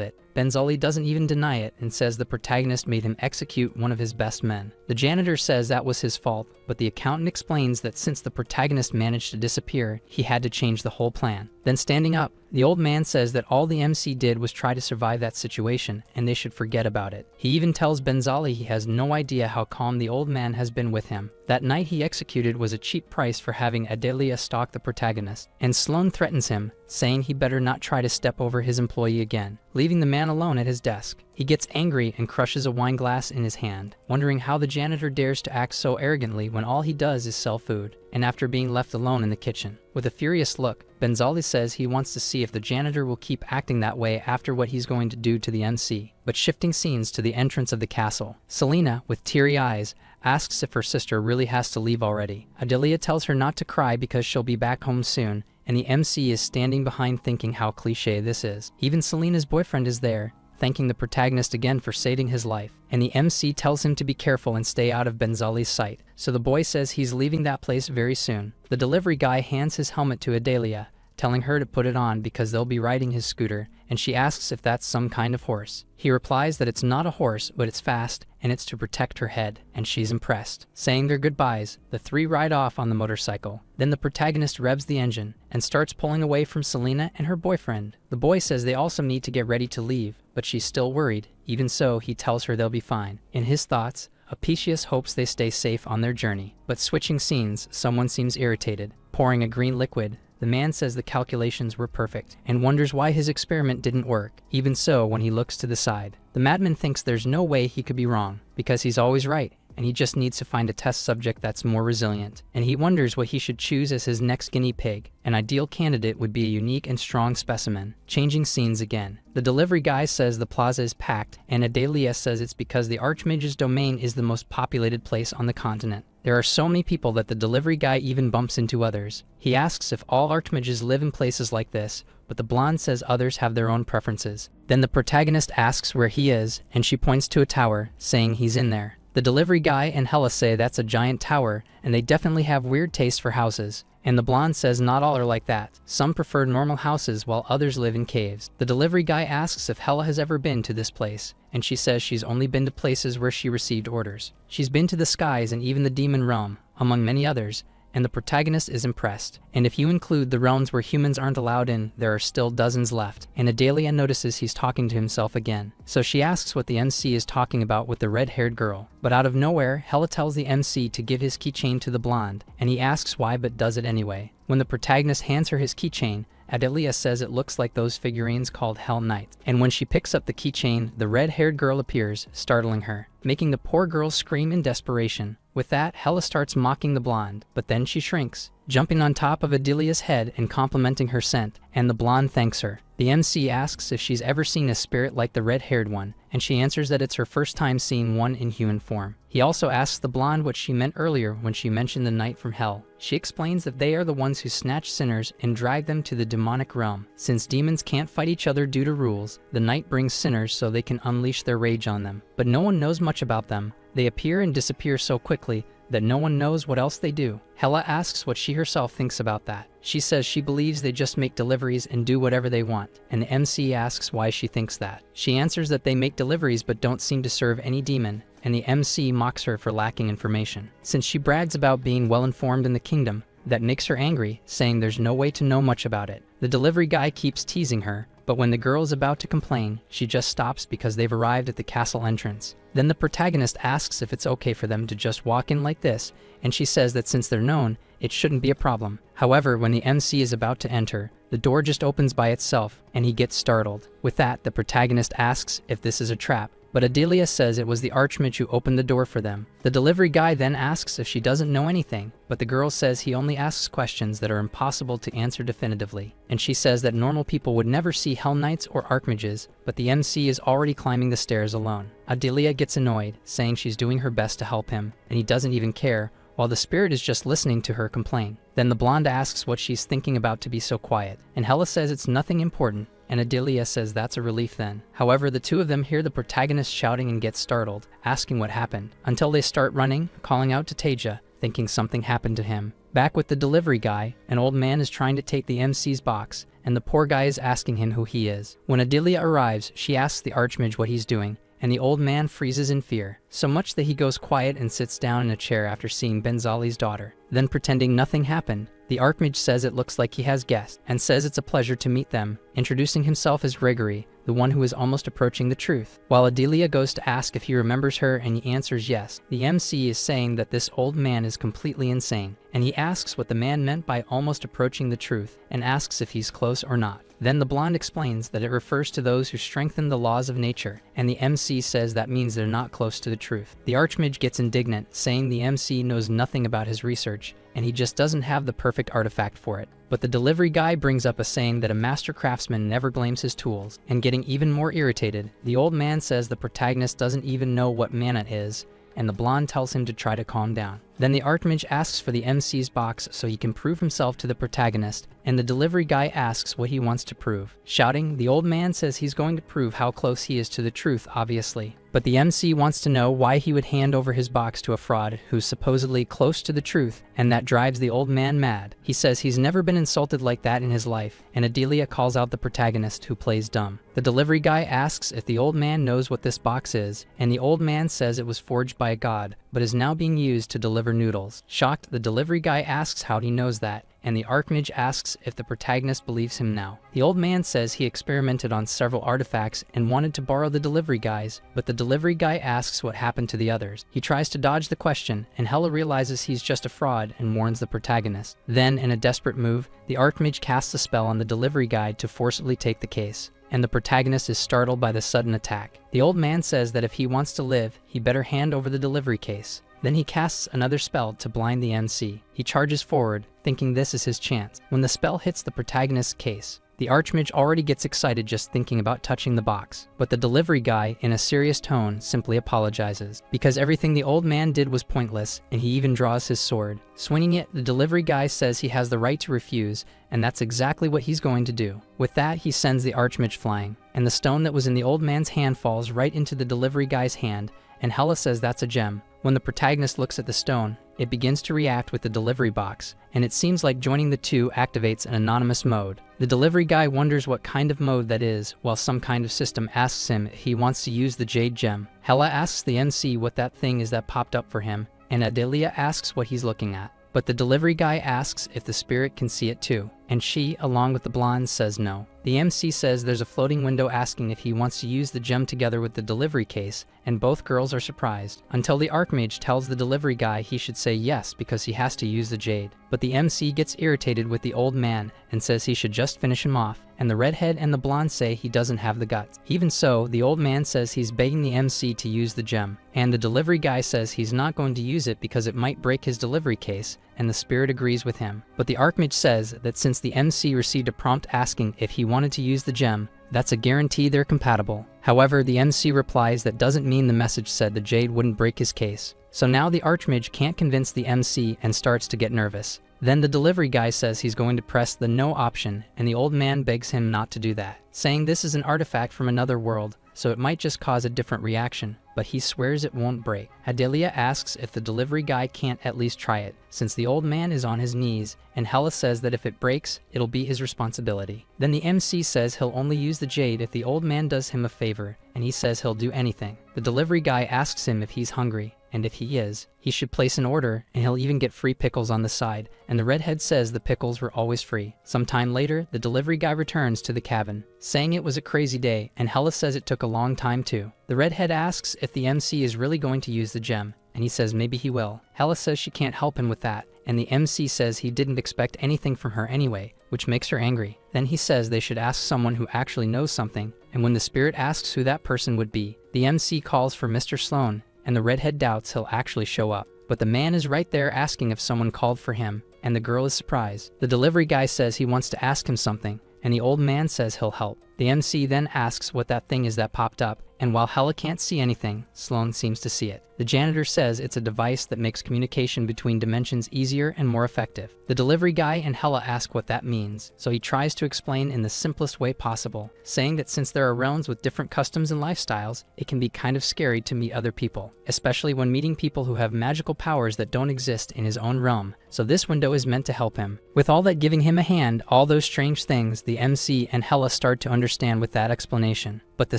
it. Benzali doesn't even deny it and says the protagonist made him execute one of his best men. The janitor says that was his fault, but the accountant explains that since the protagonist managed to disappear, he had to change the whole plan. Then standing up, the old man says that all the MC did was try to survive that situation, and they should forget about it. He even tells Benzali he has no idea how calm the old man has been with him. That night he executed was a cheap price for having Adelia stalk the protagonist, and Sloan threatens him, saying he better not try to step over his employee again, leaving the man alone at his desk. He gets angry and crushes a wine glass in his hand, wondering how the janitor dares to act so arrogantly when all he does is sell food, and after being left alone in the kitchen. With a furious look, Benzali says he wants to see if the janitor will keep acting that way after what he's going to do to the MC. But shifting scenes to the entrance of the castle, Selena, with teary eyes, asks if her sister really has to leave already. Adelia tells her not to cry because she'll be back home soon, and the MC is standing behind thinking how cliché this is. Even Selena's boyfriend is there, thanking the protagonist again for saving his life, and the MC tells him to be careful and stay out of Benzali's sight, so the boy says he's leaving that place very soon. The delivery guy hands his helmet to Adelia, telling her to put it on because they'll be riding his scooter, and she asks if that's some kind of horse. He replies that it's not a horse, but it's fast, and it's to protect her head, and she's impressed. Saying their goodbyes, the three ride off on the motorcycle. Then the protagonist revs the engine, and starts pulling away from Selena and her boyfriend. The boy says they also need to get ready to leave, but she's still worried. Even so, he tells her they'll be fine. In his thoughts, Apicius hopes they stay safe on their journey. But switching scenes, someone seems irritated, pouring a green liquid. The man says the calculations were perfect, and wonders why his experiment didn't work. Even so, when he looks to the side, the madman thinks there's no way he could be wrong, because he's always right, and he just needs to find a test subject that's more resilient. And he wonders what he should choose as his next guinea pig. An ideal candidate would be a unique and strong specimen. Changing scenes again. The delivery guy says the plaza is packed, and Adelia says it's because the Archmage's domain is the most populated place on the continent. There are so many people that the delivery guy even bumps into others. He asks if all Archmages live in places like this, but the blonde says others have their own preferences. Then the protagonist asks where he is, and she points to a tower, saying he's in there. The delivery guy and Hella say that's a giant tower, and they definitely have weird taste for houses. And the blonde says not all are like that. Some prefer normal houses while others live in caves. The delivery guy asks if Hella has ever been to this place, and she says she's only been to places where she received orders. She's been to the skies and even the demon realm, among many others, and the protagonist is impressed. And if you include the realms where humans aren't allowed in, there are still dozens left. And Adelia notices he's talking to himself again. So she asks what the MC is talking about with the red-haired girl. But out of nowhere, Hella tells the MC to give his keychain to the blonde, and he asks why but does it anyway. When the protagonist hands her his keychain, Adelia says it looks like those figurines called Hell Knights. And when she picks up the keychain, the red-haired girl appears, startling her, making the poor girl scream in desperation. With that, Hella starts mocking the blonde, but then she shrinks, jumping on top of Adelia's head and complimenting her scent, and the blonde thanks her. The MC asks if she's ever seen a spirit like the red-haired one, and she answers that it's her first time seeing one in human form. He also asks the blonde what she meant earlier when she mentioned the knight from hell. She explains that they are the ones who snatch sinners and drag them to the demonic realm. Since demons can't fight each other due to rules, the knight brings sinners so they can unleash their rage on them. But no one knows much about them. They appear and disappear so quickly that no one knows what else they do. Hella asks what she herself thinks about that. She says she believes they just make deliveries and do whatever they want, and the MC asks why she thinks that. She answers that they make deliveries but don't seem to serve any demon, and the MC mocks her for lacking information. Since she brags about being well informed in the kingdom, that makes her angry, saying there's no way to know much about it. The delivery guy keeps teasing her, but when the girl is about to complain, she just stops because they've arrived at the castle entrance. Then the protagonist asks if it's okay for them to just walk in like this, and she says that since they're known, it shouldn't be a problem. However, when the MC is about to enter, the door just opens by itself, and he gets startled. With that, the protagonist asks if this is a trap, but Adelia says it was the Archmage who opened the door for them. The delivery guy then asks if she doesn't know anything, but the girl says he only asks questions that are impossible to answer definitively. And she says that normal people would never see Hell Knights or Archmages, but the MC is already climbing the stairs alone. Adelia gets annoyed, saying she's doing her best to help him, and he doesn't even care, while the spirit is just listening to her complain. Then the blonde asks what she's thinking about to be so quiet, and Hella says it's nothing important, and Adelia says that's a relief then. However, the two of them hear the protagonist shouting and get startled, asking what happened, until they start running, calling out to Taja, thinking something happened to him. Back with the delivery guy, an old man is trying to take the MC's box, and the poor guy is asking him who he is. When Adelia arrives, she asks the Archmage what he's doing, and the old man freezes in fear, so much that he goes quiet and sits down in a chair after seeing Benzali's daughter. Then, pretending nothing happened, the Archmage says it looks like he has guests, and says it's a pleasure to meet them, introducing himself as Gregory, the one who is almost approaching the truth. While Adelia goes to ask if he remembers her and he answers yes, the MC is saying that this old man is completely insane, and he asks what the man meant by almost approaching the truth, and asks if he's close or not. Then the blonde explains that it refers to those who strengthen the laws of nature, and the MC says that means they're not close to the truth. The Archmage gets indignant, saying the MC knows nothing about his research, and he just doesn't have the perfect artifact for it. But the delivery guy brings up a saying that a master craftsman never blames his tools, and getting even more irritated, the old man says the protagonist doesn't even know what mana is, and the blonde tells him to try to calm down. Then the Archmage asks for the MC's box so he can prove himself to the protagonist, and the delivery guy asks what he wants to prove. Shouting, the old man says he's going to prove how close he is to the truth, obviously. But the MC wants to know why he would hand over his box to a fraud who's supposedly close to the truth, and that drives the old man mad. He says he's never been insulted like that in his life, and Adelia calls out the protagonist who plays dumb. The delivery guy asks if the old man knows what this box is, and the old man says it was forged by a god, but is now being used to deliver noodles. Shocked, the delivery guy asks how he knows that, and the Archmage asks if the protagonist believes him now. The old man says he experimented on several artifacts and wanted to borrow the delivery guy's, but the delivery guy asks what happened to the others. He tries to dodge the question, and Hella realizes he's just a fraud and warns the protagonist. Then, in a desperate move, the Archmage casts a spell on the delivery guy to forcibly take the case, and the protagonist is startled by the sudden attack. The old man says that if he wants to live, he better hand over the delivery case. Then he casts another spell to blind the MC. He charges forward, thinking this is his chance. When the spell hits the protagonist's case, the Archmage already gets excited just thinking about touching the box. But the delivery guy, in a serious tone, simply apologizes, because everything the old man did was pointless, and he even draws his sword. Swinging it, the delivery guy says he has the right to refuse, and that's exactly what he's going to do. With that, he sends the Archmage flying, and the stone that was in the old man's hand falls right into the delivery guy's hand, and Hella says that's a gem. When the protagonist looks at the stone, it begins to react with the delivery box, and it seems like joining the two activates an anonymous mode. The delivery guy wonders what kind of mode that is, while some kind of system asks him if he wants to use the jade gem. Hella asks the MC what that thing is that popped up for him, and Adelia asks what he's looking at. But the delivery guy asks if the spirit can see it too, and she, along with the blonde, says no. The MC says there's a floating window asking if he wants to use the gem together with the delivery case, and both girls are surprised, until the Archmage tells the delivery guy he should say yes because he has to use the jade. But the MC gets irritated with the old man and says he should just finish him off, and the redhead and the blonde say he doesn't have the guts. Even so, the old man says he's begging the MC to use the gem, and the delivery guy says he's not going to use it because it might break his delivery case, and the spirit agrees with him. But the Archmage says that since the MC received a prompt asking if he wanted to use the gem, that's a guarantee they're compatible. However, the MC replies that doesn't mean the message said the jade wouldn't break his case. So now the Archmage can't convince the MC and starts to get nervous. Then the delivery guy says he's going to press the no option, and the old man begs him not to do that, saying this is an artifact from another world, so it might just cause a different reaction, but he swears it won't break. Adelia asks if the delivery guy can't at least try it, since the old man is on his knees, and Hella says that if it breaks, it'll be his responsibility. Then the MC says he'll only use the jade if the old man does him a favor, and he says he'll do anything. The delivery guy asks him if he's hungry, and if he is, he should place an order, and he'll even get free pickles on the side, and the redhead says the pickles were always free. Sometime later, the delivery guy returns to the cabin, saying it was a crazy day, and Hella says it took a long time too. The redhead asks if the MC is really going to use the gem, and he says maybe he will. Hella says she can't help him with that, and the MC says he didn't expect anything from her anyway, which makes her angry. Then he says they should ask someone who actually knows something, and when the spirit asks who that person would be, the MC calls for Mr. Sloan, and the redhead doubts he'll actually show up. But the man is right there asking if someone called for him, and the girl is surprised. The delivery guy says he wants to ask him something, and the old man says he'll help. The MC then asks what that thing is that popped up, and while Hella can't see anything, Sloan seems to see it. The janitor says it's a device that makes communication between dimensions easier and more effective. The delivery guy and Hella ask what that means, so he tries to explain in the simplest way possible, saying that since there are realms with different customs and lifestyles, it can be kind of scary to meet other people, especially when meeting people who have magical powers that don't exist in his own realm, so this window is meant to help him. With all that giving him a hand, all those strange things, the MC and Hella start to understand with that explanation. But the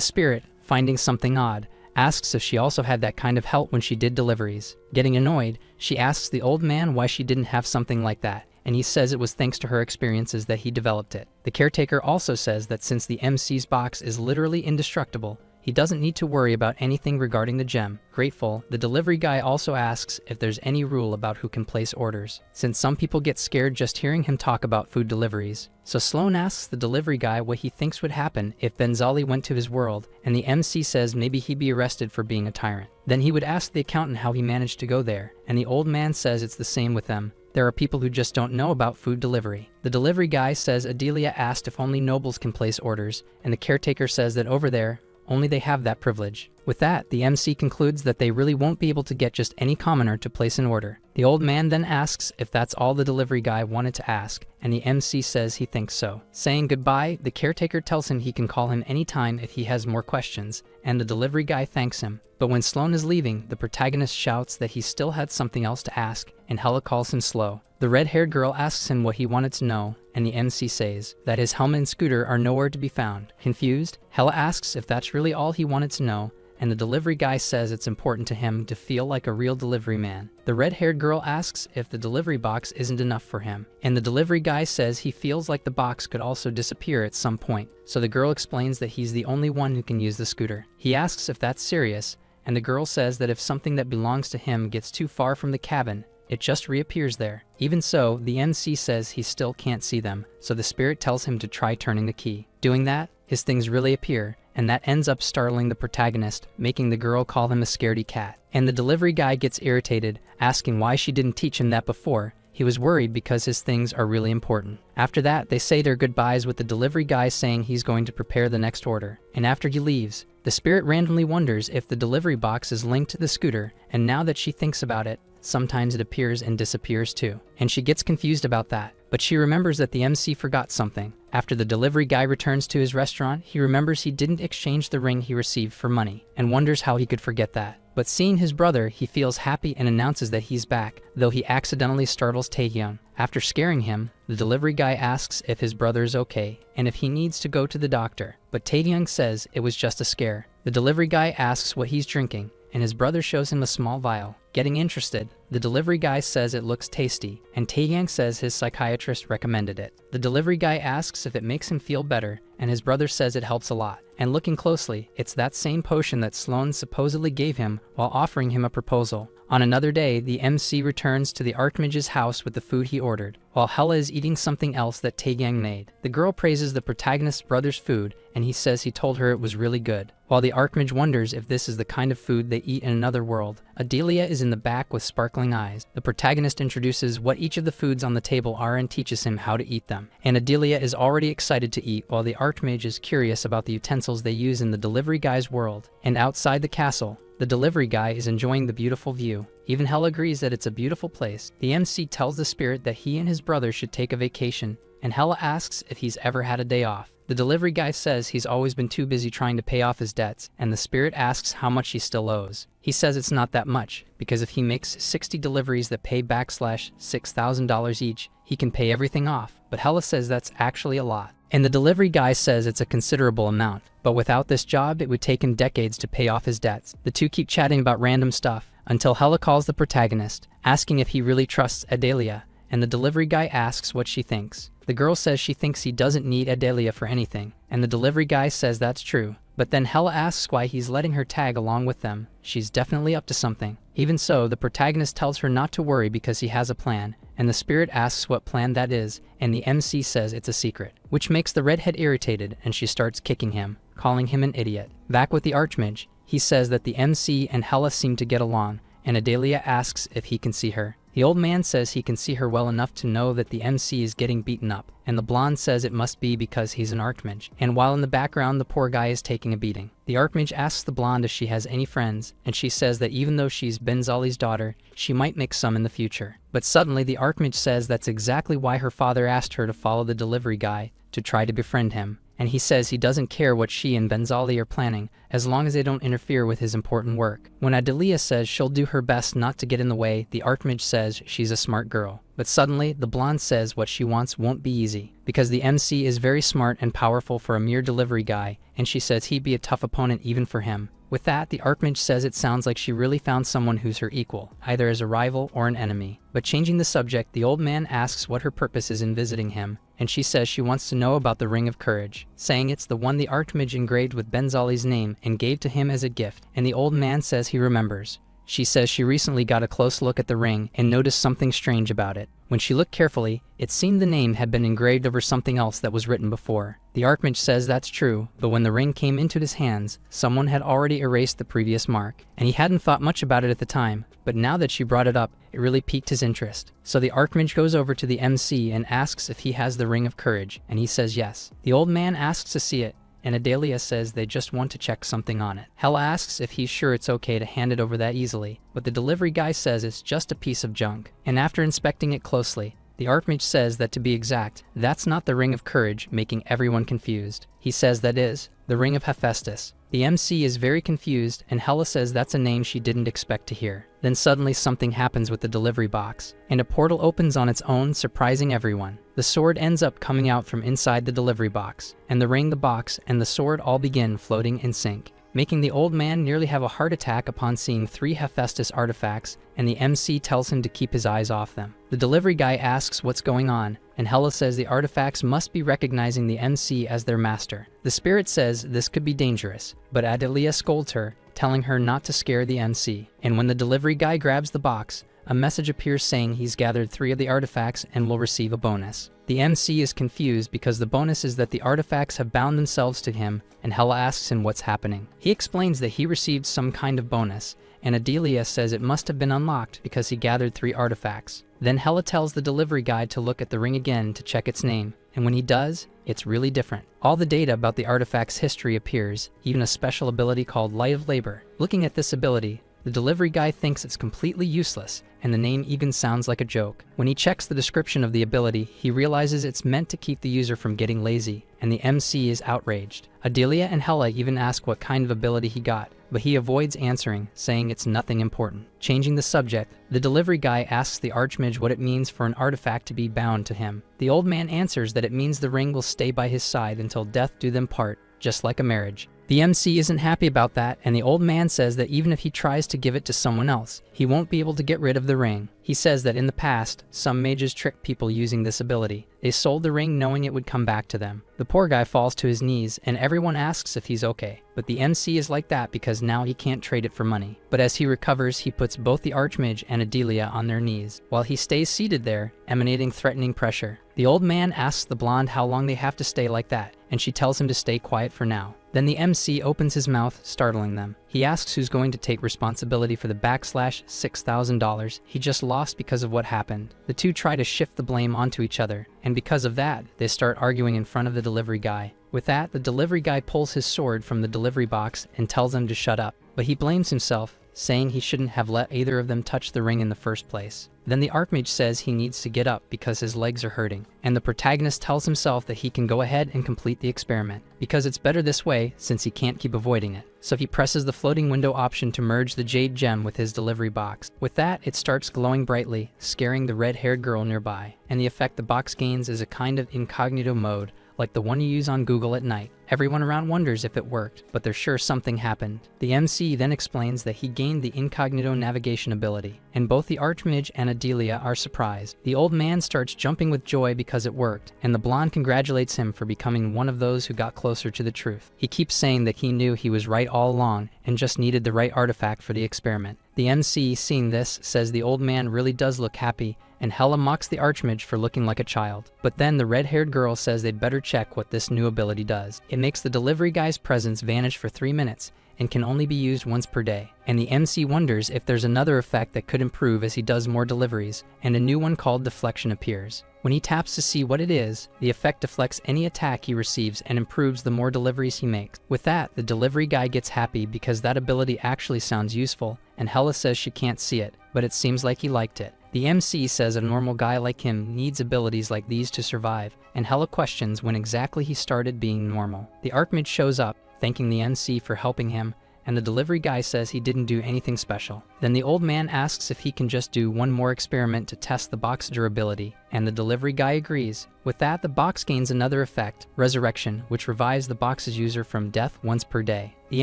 spirit, finding something odd, asks if she also had that kind of help when she did deliveries. Getting annoyed, she asks the old man why she didn't have something like that, and he says it was thanks to her experiences that he developed it. The caretaker also says that since the MC's box is literally indestructible, he doesn't need to worry about anything regarding the gem. Grateful, the delivery guy also asks if there's any rule about who can place orders, since some people get scared just hearing him talk about food deliveries. So Sloan asks the delivery guy what he thinks would happen if Benzali went to his world, and the MC says maybe he'd be arrested for being a tyrant. Then he would ask the accountant how he managed to go there, and the old man says it's the same with them. There are people who just don't know about food delivery. The delivery guy says Adelia asked if only nobles can place orders, and the caretaker says that over there, only they have that privilege. With that, the MC concludes that they really won't be able to get just any commoner to place an order. The old man then asks if that's all the delivery guy wanted to ask, and the MC says he thinks so. Saying goodbye, the caretaker tells him he can call him anytime if he has more questions, and the delivery guy thanks him. But when Sloan is leaving, the protagonist shouts that he still had something else to ask, and Hella calls him slow. The red-haired girl asks him what he wanted to know, and the MC says that his helmet and scooter are nowhere to be found. Confused, Hella asks if that's really all he wanted to know, and the delivery guy says it's important to him to feel like a real delivery man. The red-haired girl asks if the delivery box isn't enough for him, and the delivery guy says he feels like the box could also disappear at some point, so the girl explains that he's the only one who can use the scooter. He asks if that's serious, and the girl says that if something that belongs to him gets too far from the cabin, it just reappears there. Even so, the MC says he still can't see them, so the spirit tells him to try turning the key. Doing that, his things really appear, and that ends up startling the protagonist, making the girl call him a scaredy cat. And the delivery guy gets irritated, asking why she didn't teach him that before. He was worried because his things are really important. After that, they say their goodbyes with the delivery guy saying he's going to prepare the next order. And after he leaves, the spirit randomly wonders if the delivery box is linked to the scooter, and now that she thinks about it, sometimes it appears and disappears too. And she gets confused about that, but she remembers that the MC forgot something. After the delivery guy returns to his restaurant, he remembers he didn't exchange the ring he received for money, and wonders how he could forget that. But seeing his brother, he feels happy and announces that he's back, though he accidentally startles Taehyung. After scaring him, the delivery guy asks if his brother is okay, and if he needs to go to the doctor, but Taehyung says it was just a scare. The delivery guy asks what he's drinking, and his brother shows him a small vial. Getting interested, the delivery guy says it looks tasty, and Taehyung says his psychiatrist recommended it. The delivery guy asks if it makes him feel better, and his brother says it helps a lot. And looking closely, it's that same potion that Sloan supposedly gave him while offering him a proposal. On another day, the MC returns to the Archmage's house with the food he ordered, while Hella is eating something else that Taehyung made. The girl praises the protagonist's brother's food, and he says he told her it was really good. While the Archmage wonders if this is the kind of food they eat in another world, Adelia is in the back with sparkling eyes. The protagonist introduces what each of the foods on the table are and teaches him how to eat them. And Adelia is already excited to eat, while the Archmage is curious about the utensils they use in the delivery guy's world. And outside the castle, the delivery guy is enjoying the beautiful view. Even Hell agrees that it's a beautiful place. The MC tells the spirit that he and his brother should take a vacation, and Hella asks if he's ever had a day off. The delivery guy says he's always been too busy trying to pay off his debts, and the spirit asks how much he still owes. He says it's not that much, because if he makes 60 deliveries that pay $6,000 each, he can pay everything off. But Hella says that's actually a lot. And the delivery guy says it's a considerable amount, but without this job it would take him decades to pay off his debts. The two keep chatting about random stuff, until Hella calls the protagonist, asking if he really trusts Adelia, and the delivery guy asks what she thinks. The girl says she thinks he doesn't need Adelia for anything, and the delivery guy says that's true. But then Hella asks why he's letting her tag along with them. She's definitely up to something. Even so, the protagonist tells her not to worry because he has a plan, and the spirit asks what plan that is, and the MC says it's a secret, which makes the redhead irritated, and she starts kicking him, calling him an idiot. Back with the Archmage, he says that the MC and Hella seem to get along, and Adelia asks if he can see her. The old man says he can see her well enough to know that the MC is getting beaten up, and the blonde says it must be because he's an Archmage, and while in the background the poor guy is taking a beating. The Archmage asks the blonde if she has any friends, and she says that even though she's Benzali's daughter, she might make some in the future. But suddenly the Archmage says that's exactly why her father asked her to follow the delivery guy, to try to befriend him. And he says he doesn't care what she and Benzali are planning, as long as they don't interfere with his important work. When Adelia says she'll do her best not to get in the way, the Archmage says she's a smart girl. But suddenly, the blonde says what she wants won't be easy, because the MC is very smart and powerful for a mere delivery guy, and she says he'd be a tough opponent even for him. With that, the Archmage says it sounds like she really found someone who's her equal, either as a rival or an enemy. But changing the subject, the old man asks what her purpose is in visiting him, and she says she wants to know about the Ring of Courage, saying it's the one the Archmage engraved with Benzali's name and gave to him as a gift, and the old man says he remembers. She says she recently got a close look at the ring and noticed something strange about it. When she looked carefully, it seemed the name had been engraved over something else that was written before. The Archmage says that's true, but when the ring came into his hands, someone had already erased the previous mark, and he hadn't thought much about it at the time, but now that she brought it up, it really piqued his interest. So the Archmage goes over to the MC and asks if he has the Ring of Courage, and he says yes. The old man asks to see it, and Adelia says they just want to check something on it. Hella asks if he's sure it's okay to hand it over that easily, but the delivery guy says it's just a piece of junk. And after inspecting it closely, the Archmage says that to be exact, that's not the Ring of Courage, making everyone confused. He says that is the Ring of Hephaestus. The MC is very confused, and Hella says that's a name she didn't expect to hear. Then suddenly something happens with the delivery box, and a portal opens on its own, surprising everyone. The sword ends up coming out from inside the delivery box, and the ring, the box, and the sword all begin floating in sync, making the old man nearly have a heart attack upon seeing 3 Hephaestus artifacts, and the MC tells him to keep his eyes off them. The delivery guy asks what's going on, and Hella says the artifacts must be recognizing the MC as their master. The spirit says this could be dangerous, but Adelia scolds her, telling her not to scare the MC. And when the delivery guy grabs the box, a message appears saying he's gathered 3 of the artifacts and will receive a bonus. The MC is confused because the bonus is that the artifacts have bound themselves to him, and Hella asks him what's happening. He explains that he received some kind of bonus, and Adelia says it must have been unlocked because he gathered 3 artifacts. Then Hella tells the delivery guy to look at the ring again to check its name, and when he does, it's really different. All the data about the artifact's history appears, even a special ability called Light of Labor. Looking at this ability, the delivery guy thinks it's completely useless, and the name even sounds like a joke. When he checks the description of the ability, he realizes it's meant to keep the user from getting lazy, and the MC is outraged. Adelia and Hella even ask what kind of ability he got, but he avoids answering, saying it's nothing important. Changing the subject, the delivery guy asks the Archmage what it means for an artifact to be bound to him. The old man answers that it means the ring will stay by his side until death do them part, just like a marriage. The MC isn't happy about that, and the old man says that even if he tries to give it to someone else, he won't be able to get rid of the ring. He says that in the past, some mages tricked people using this ability. They sold the ring knowing it would come back to them. The poor guy falls to his knees, and everyone asks if he's okay. But the MC is like that because now he can't trade it for money. But as he recovers, he puts both the Archmage and Adelia on their knees, while he stays seated there, emanating threatening pressure. The old man asks the blonde how long they have to stay like that, and she tells him to stay quiet for now. Then the MC opens his mouth, startling them. He asks who's going to take responsibility for the $6,000 he just lost because of what happened. The two try to shift the blame onto each other, and because of that, they start arguing in front of the delivery guy. With that, the delivery guy pulls his sword from the delivery box and tells him to shut up. But he blames himself, saying he shouldn't have let either of them touch the ring in the first place. Then the Archmage says he needs to get up because his legs are hurting, and the protagonist tells himself that he can go ahead and complete the experiment, because it's better this way since he can't keep avoiding it. So he presses the floating window option to merge the jade gem with his delivery box. With that, it starts glowing brightly, scaring the red-haired girl nearby, and the effect the box gains is a kind of incognito mode, like the one you use on Google at night. Everyone around wonders if it worked, but they're sure something happened. The MC then explains that he gained the incognito navigation ability, and both the Archmage and Adelia are surprised. The old man starts jumping with joy because it worked, and the blonde congratulates him for becoming one of those who got closer to the truth. He keeps saying that he knew he was right all along and just needed the right artifact for the experiment. The MC, seeing this, says the old man really does look happy, and Hella mocks the Archmage for looking like a child. But then the red-haired girl says they'd better check what this new ability does. It makes the delivery guy's presence vanish for 3 minutes and can only be used once per day. And the MC wonders if there's another effect that could improve as he does more deliveries, and a new one called Deflection appears. When he taps to see what it is, the effect deflects any attack he receives and improves the more deliveries he makes. With that, the delivery guy gets happy because that ability actually sounds useful, and Hella says she can't see it, but it seems like he liked it. The MC says a normal guy like him needs abilities like these to survive, and Hella questions when exactly he started being normal. The Archmage shows up, thanking the MC for helping him, and the delivery guy says he didn't do anything special. Then the old man asks if he can just do one more experiment to test the box durability, and the delivery guy agrees. With that, the box gains another effect, Resurrection, which revives the box's user from death once per day. The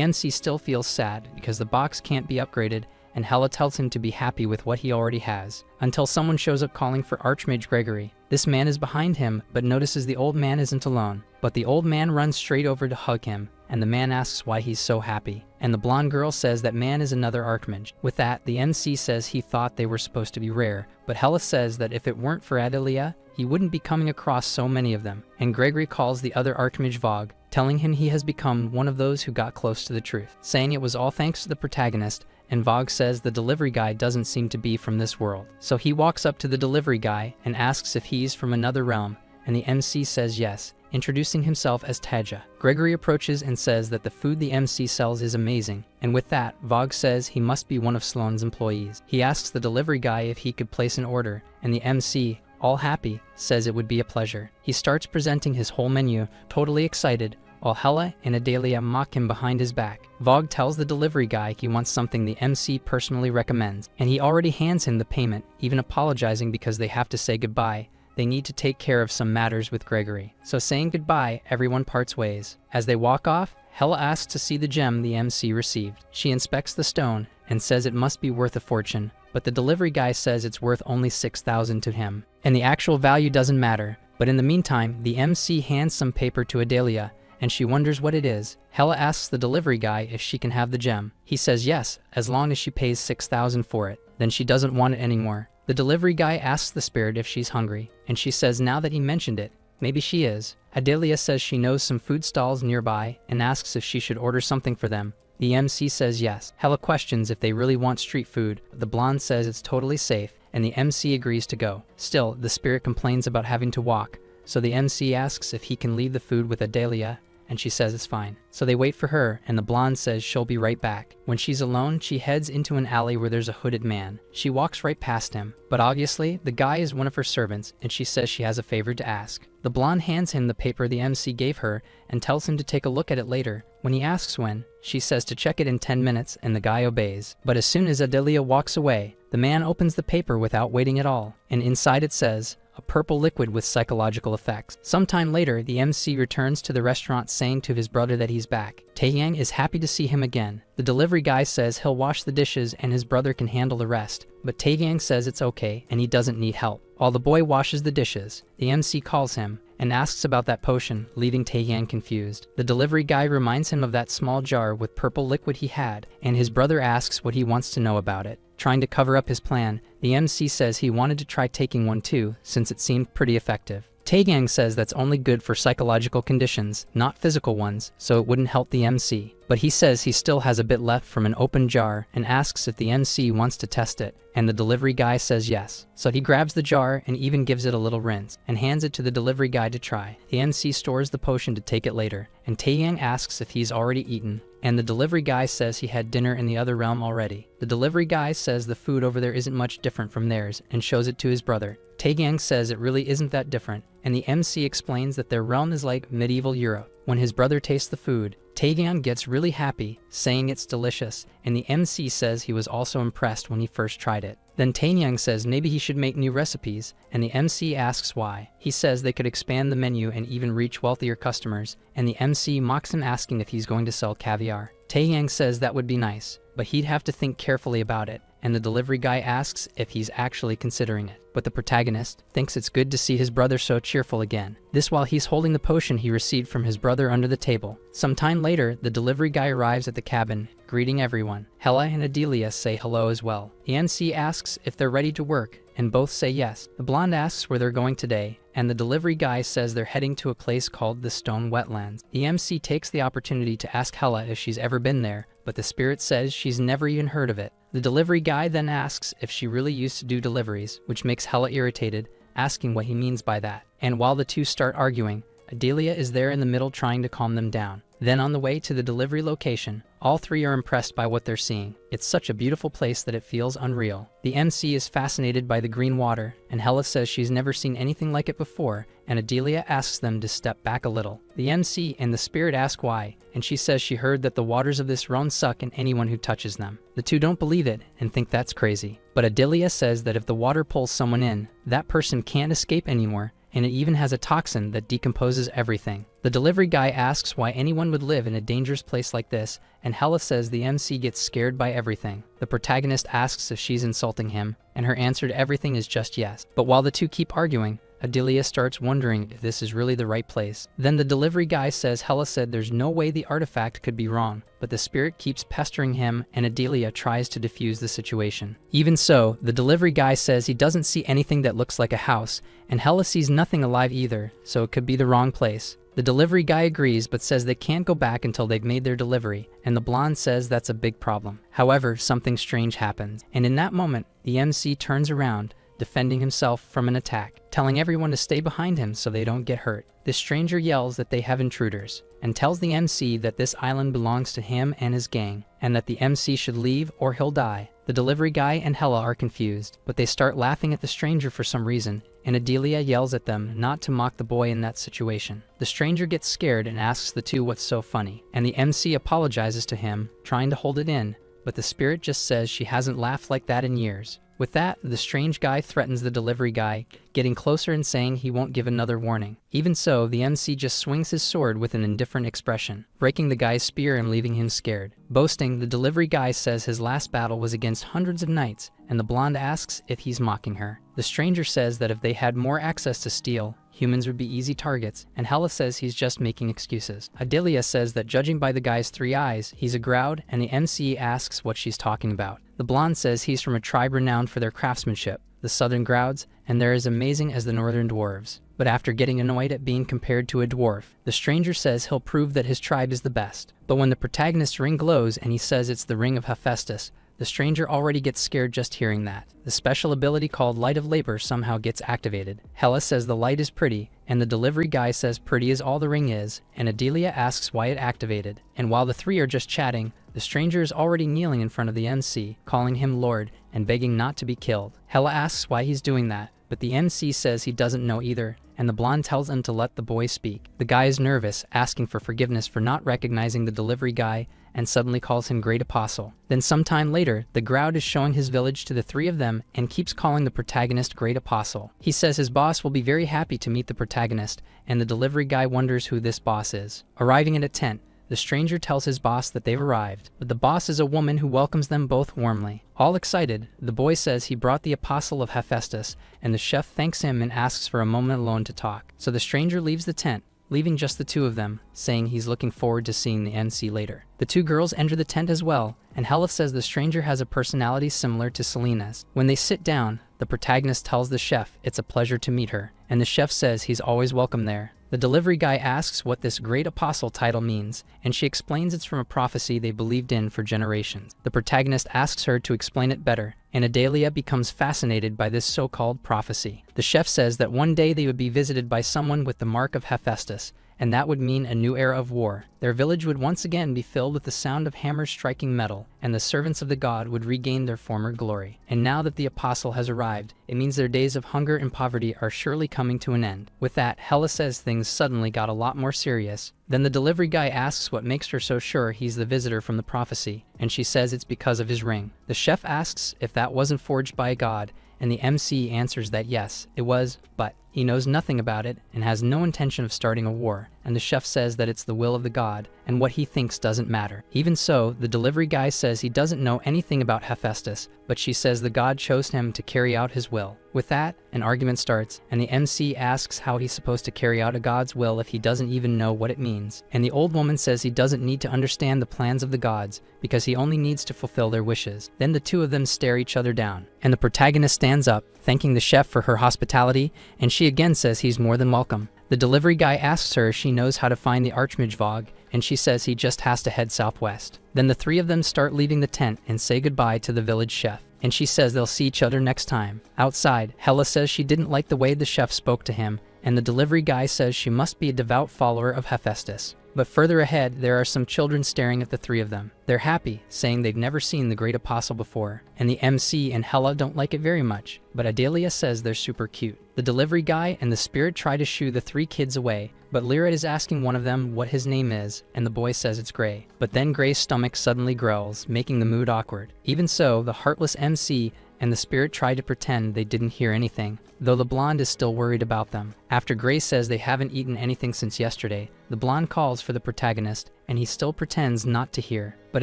MC still feels sad because the box can't be upgraded, and Hella tells him to be happy with what he already has, until someone shows up calling for Archmage Gregory. This man is behind him, but notices the old man isn't alone. But the old man runs straight over to hug him, and the man asks why he's so happy. And the blonde girl says that man is another Archmage. With that, the MC says he thought they were supposed to be rare, but Hella says that if it weren't for Adelia, he wouldn't be coming across so many of them. And Gregory calls the other Archmage Vogue, telling him he has become one of those who got close to the truth, saying it was all thanks to the protagonist, and Vogue says the delivery guy doesn't seem to be from this world. So he walks up to the delivery guy and asks if he's from another realm, and the MC says yes, introducing himself as Taja. Gregory approaches and says that the food the MC sells is amazing, and with that, Vogue says he must be one of Sloane's employees. He asks the delivery guy if he could place an order, and the MC, all happy, says it would be a pleasure. He starts presenting his whole menu, totally excited, while Hella and Adelia mock him behind his back. Vogue tells the delivery guy he wants something the MC personally recommends, and he already hands him the payment, even apologizing because they have to say goodbye. They need to take care of some matters with Gregory. So saying goodbye, everyone parts ways. As they walk off, Hella asks to see the gem the MC received. She inspects the stone and says it must be worth a fortune, but the delivery guy says it's worth only 6,000 to him, and the actual value doesn't matter. But in the meantime, the MC hands some paper to Adelia, and she wonders what it is. Hella asks the delivery guy if she can have the gem. He says yes, as long as she pays 6,000 for it. Then she doesn't want it anymore. The delivery guy asks the spirit if she's hungry, and she says now that he mentioned it, maybe she is. Adelia says she knows some food stalls nearby and asks if she should order something for them. The MC says yes. Hella questions if they really want street food, but the blonde says it's totally safe, and the MC agrees to go. Still, the spirit complains about having to walk, so the MC asks if he can leave the food with Adelia, and she says it's fine. So they wait for her, and the blonde says she'll be right back. When she's alone, she heads into an alley where there's a hooded man. She walks right past him, but obviously, the guy is one of her servants, and she says she has a favor to ask. The blonde hands him the paper the MC gave her, and tells him to take a look at it later. When he asks when, she says to check it in 10 minutes, and the guy obeys. But as soon as Adelia walks away, the man opens the paper without waiting at all, and inside it says, a purple liquid with psychological effects. Sometime later, the MC returns to the restaurant saying to his brother that he's back. Taeyang is happy to see him again. The delivery guy says he'll wash the dishes and his brother can handle the rest, but Taeyang says it's okay and he doesn't need help. While the boy washes the dishes, the MC calls him and asks about that potion, leaving Taeyang confused. The delivery guy reminds him of that small jar with purple liquid he had, and his brother asks what he wants to know about it. Trying to cover up his plan, the MC says he wanted to try taking one too, since it seemed pretty effective. Taeyang says that's only good for psychological conditions, not physical ones, so it wouldn't help the MC. But he says he still has a bit left from an open jar and asks if the MC wants to test it, and the delivery guy says yes. So he grabs the jar and even gives it a little rinse, and hands it to the delivery guy to try. The MC stores the potion to take it later, and Taeyang asks if he's already eaten, and the delivery guy says he had dinner in the other realm already. The delivery guy says the food over there isn't much different from theirs and shows it to his brother. Taegang says it really isn't that different, and the MC explains that their realm is like medieval Europe. When his brother tastes the food, Taegang gets really happy, saying it's delicious, and the MC says he was also impressed when he first tried it. Then Taenyang says maybe he should make new recipes, and the MC asks why. He says they could expand the menu and even reach wealthier customers, and the MC mocks him asking if he's going to sell caviar. Taehyang says that would be nice, but he'd have to think carefully about it, and the delivery guy asks if he's actually considering it. But the protagonist thinks it's good to see his brother so cheerful again. This while he's holding the potion he received from his brother under the table. Some time later, the delivery guy arrives at the cabin, greeting everyone. Hella and Adelia say hello as well. The MC asks if they're ready to work, and both say yes. The blonde asks where they're going today, and the delivery guy says they're heading to a place called the Stone Wetlands. The MC takes the opportunity to ask Hella if she's ever been there, but the spirit says she's never even heard of it. The delivery guy then asks if she really used to do deliveries, which makes Hella irritated, asking what he means by that. And while the two start arguing, Adelia is there in the middle trying to calm them down. Then on the way to the delivery location, all three are impressed by what they're seeing. It's such a beautiful place that it feels unreal. The MC is fascinated by the green water, and Hella says she's never seen anything like it before, and Adelia asks them to step back a little. The MC and the spirit ask why, and she says she heard that the waters of this realm suck in anyone who touches them. The two don't believe it and think that's crazy. But Adelia says that if the water pulls someone in, that person can't escape anymore, and it even has a toxin that decomposes everything. The delivery guy asks why anyone would live in a dangerous place like this, and Hella says the MC gets scared by everything. The protagonist asks if she's insulting him, and her answer to everything is just yes. But while the two keep arguing, Adelia starts wondering if this is really the right place. Then the delivery guy says Hella said there's no way the artifact could be wrong, but the spirit keeps pestering him and Adelia tries to defuse the situation. Even so, the delivery guy says he doesn't see anything that looks like a house, and Hella sees nothing alive either, so it could be the wrong place. The delivery guy agrees but says they can't go back until they've made their delivery, and the blonde says that's a big problem. However, something strange happens, and in that moment, the MC turns around, defending himself from an attack, telling everyone to stay behind him so they don't get hurt. The stranger yells that they have intruders, and tells the MC that this island belongs to him and his gang, and that the MC should leave or he'll die. The delivery guy and Hella are confused, but they start laughing at the stranger for some reason, and Adelia yells at them not to mock the boy in that situation. The stranger gets scared and asks the two what's so funny, and the MC apologizes to him, trying to hold it in, but the spirit just says she hasn't laughed like that in years. With that, the strange guy threatens the delivery guy, getting closer and saying he won't give another warning. Even so, the MC just swings his sword with an indifferent expression, breaking the guy's spear and leaving him scared. Boasting, the delivery guy says his last battle was against hundreds of knights, and the blonde asks if he's mocking her. The stranger says that if they had more access to steel, humans would be easy targets, and Hella says he's just making excuses. Adelia says that judging by the guy's 3 eyes, he's a Groud, and the MC asks what she's talking about. The blonde says he's from a tribe renowned for their craftsmanship, the Southern Grouds, and they're as amazing as the Northern Dwarves. But after getting annoyed at being compared to a dwarf, the stranger says he'll prove that his tribe is the best. But when the protagonist's ring glows and he says it's the ring of Hephaestus, the stranger already gets scared just hearing that. The special ability called Light of Labor somehow gets activated. Hella says the light is pretty, and the delivery guy says pretty is all the ring is, and Adelia asks why it activated. And while the three are just chatting, the stranger is already kneeling in front of the MC, calling him Lord, and begging not to be killed. Hella asks why he's doing that, but the MC says he doesn't know either, and the blonde tells him to let the boy speak. The guy is nervous, asking for forgiveness for not recognizing the delivery guy, and suddenly calls him Great Apostle. Then sometime later, the Groud is showing his village to the three of them and keeps calling the protagonist Great Apostle. He says his boss will be very happy to meet the protagonist, and the delivery guy wonders who this boss is. Arriving at a tent, the stranger tells his boss that they've arrived, but the boss is a woman who welcomes them both warmly. All excited, the boy says he brought the Apostle of Hephaestus, and the chef thanks him and asks for a moment alone to talk. So the stranger leaves the tent, leaving just the two of them, saying he's looking forward to seeing the MC later. The two girls enter the tent as well, and Hella says the stranger has a personality similar to Selena's. When they sit down, the protagonist tells the chef it's a pleasure to meet her, and the chef says he's always welcome there. The delivery guy asks what this Great Apostle title means, and she explains it's from a prophecy they believed in for generations. The protagonist asks her to explain it better, and Adelia becomes fascinated by this so-called prophecy. The chef says that one day they would be visited by someone with the mark of Hephaestus, and that would mean a new era of war. Their village would once again be filled with the sound of hammers striking metal, and the servants of the god would regain their former glory. And now that the apostle has arrived, it means their days of hunger and poverty are surely coming to an end. With that, Hella says things suddenly got a lot more serious. Then the delivery guy asks what makes her so sure he's the visitor from the prophecy, and she says it's because of his ring. The chef asks if that wasn't forged by a god, and the MC answers that yes, it was, but he knows nothing about it and has no intention of starting a war, and the chef says that it's the will of the god, and what he thinks doesn't matter. Even so, the delivery guy says he doesn't know anything about Hephaestus, but she says the god chose him to carry out his will. With that, an argument starts, and the MC asks how he's supposed to carry out a god's will if he doesn't even know what it means. And the old woman says he doesn't need to understand the plans of the gods, because he only needs to fulfill their wishes. Then the two of them stare each other down, and the protagonist stands up, thanking the chef for her hospitality, and she again says he's more than welcome. The delivery guy asks her if she knows how to find the Archmajvog, and she says he just has to head southwest. Then the three of them start leaving the tent and say goodbye to the village chef, and she says they'll see each other next time. Outside, Hella says she didn't like the way the chef spoke to him, and the delivery guy says she must be a devout follower of Hephaestus. But further ahead, there are some children staring at the three of them. They're happy, saying they've never seen the great apostle before, and the MC and Hella don't like it very much, but Adelia says they're super cute. The delivery guy and the spirit try to shoo the three kids away, but Lyra is asking one of them what his name is, and the boy says it's Gray. But then Gray's stomach suddenly growls, making the mood awkward. Even so, the heartless MC and the spirit try to pretend they didn't hear anything, though the blonde is still worried about them. After Gray says they haven't eaten anything since yesterday, the blonde calls for the protagonist, and he still pretends not to hear. But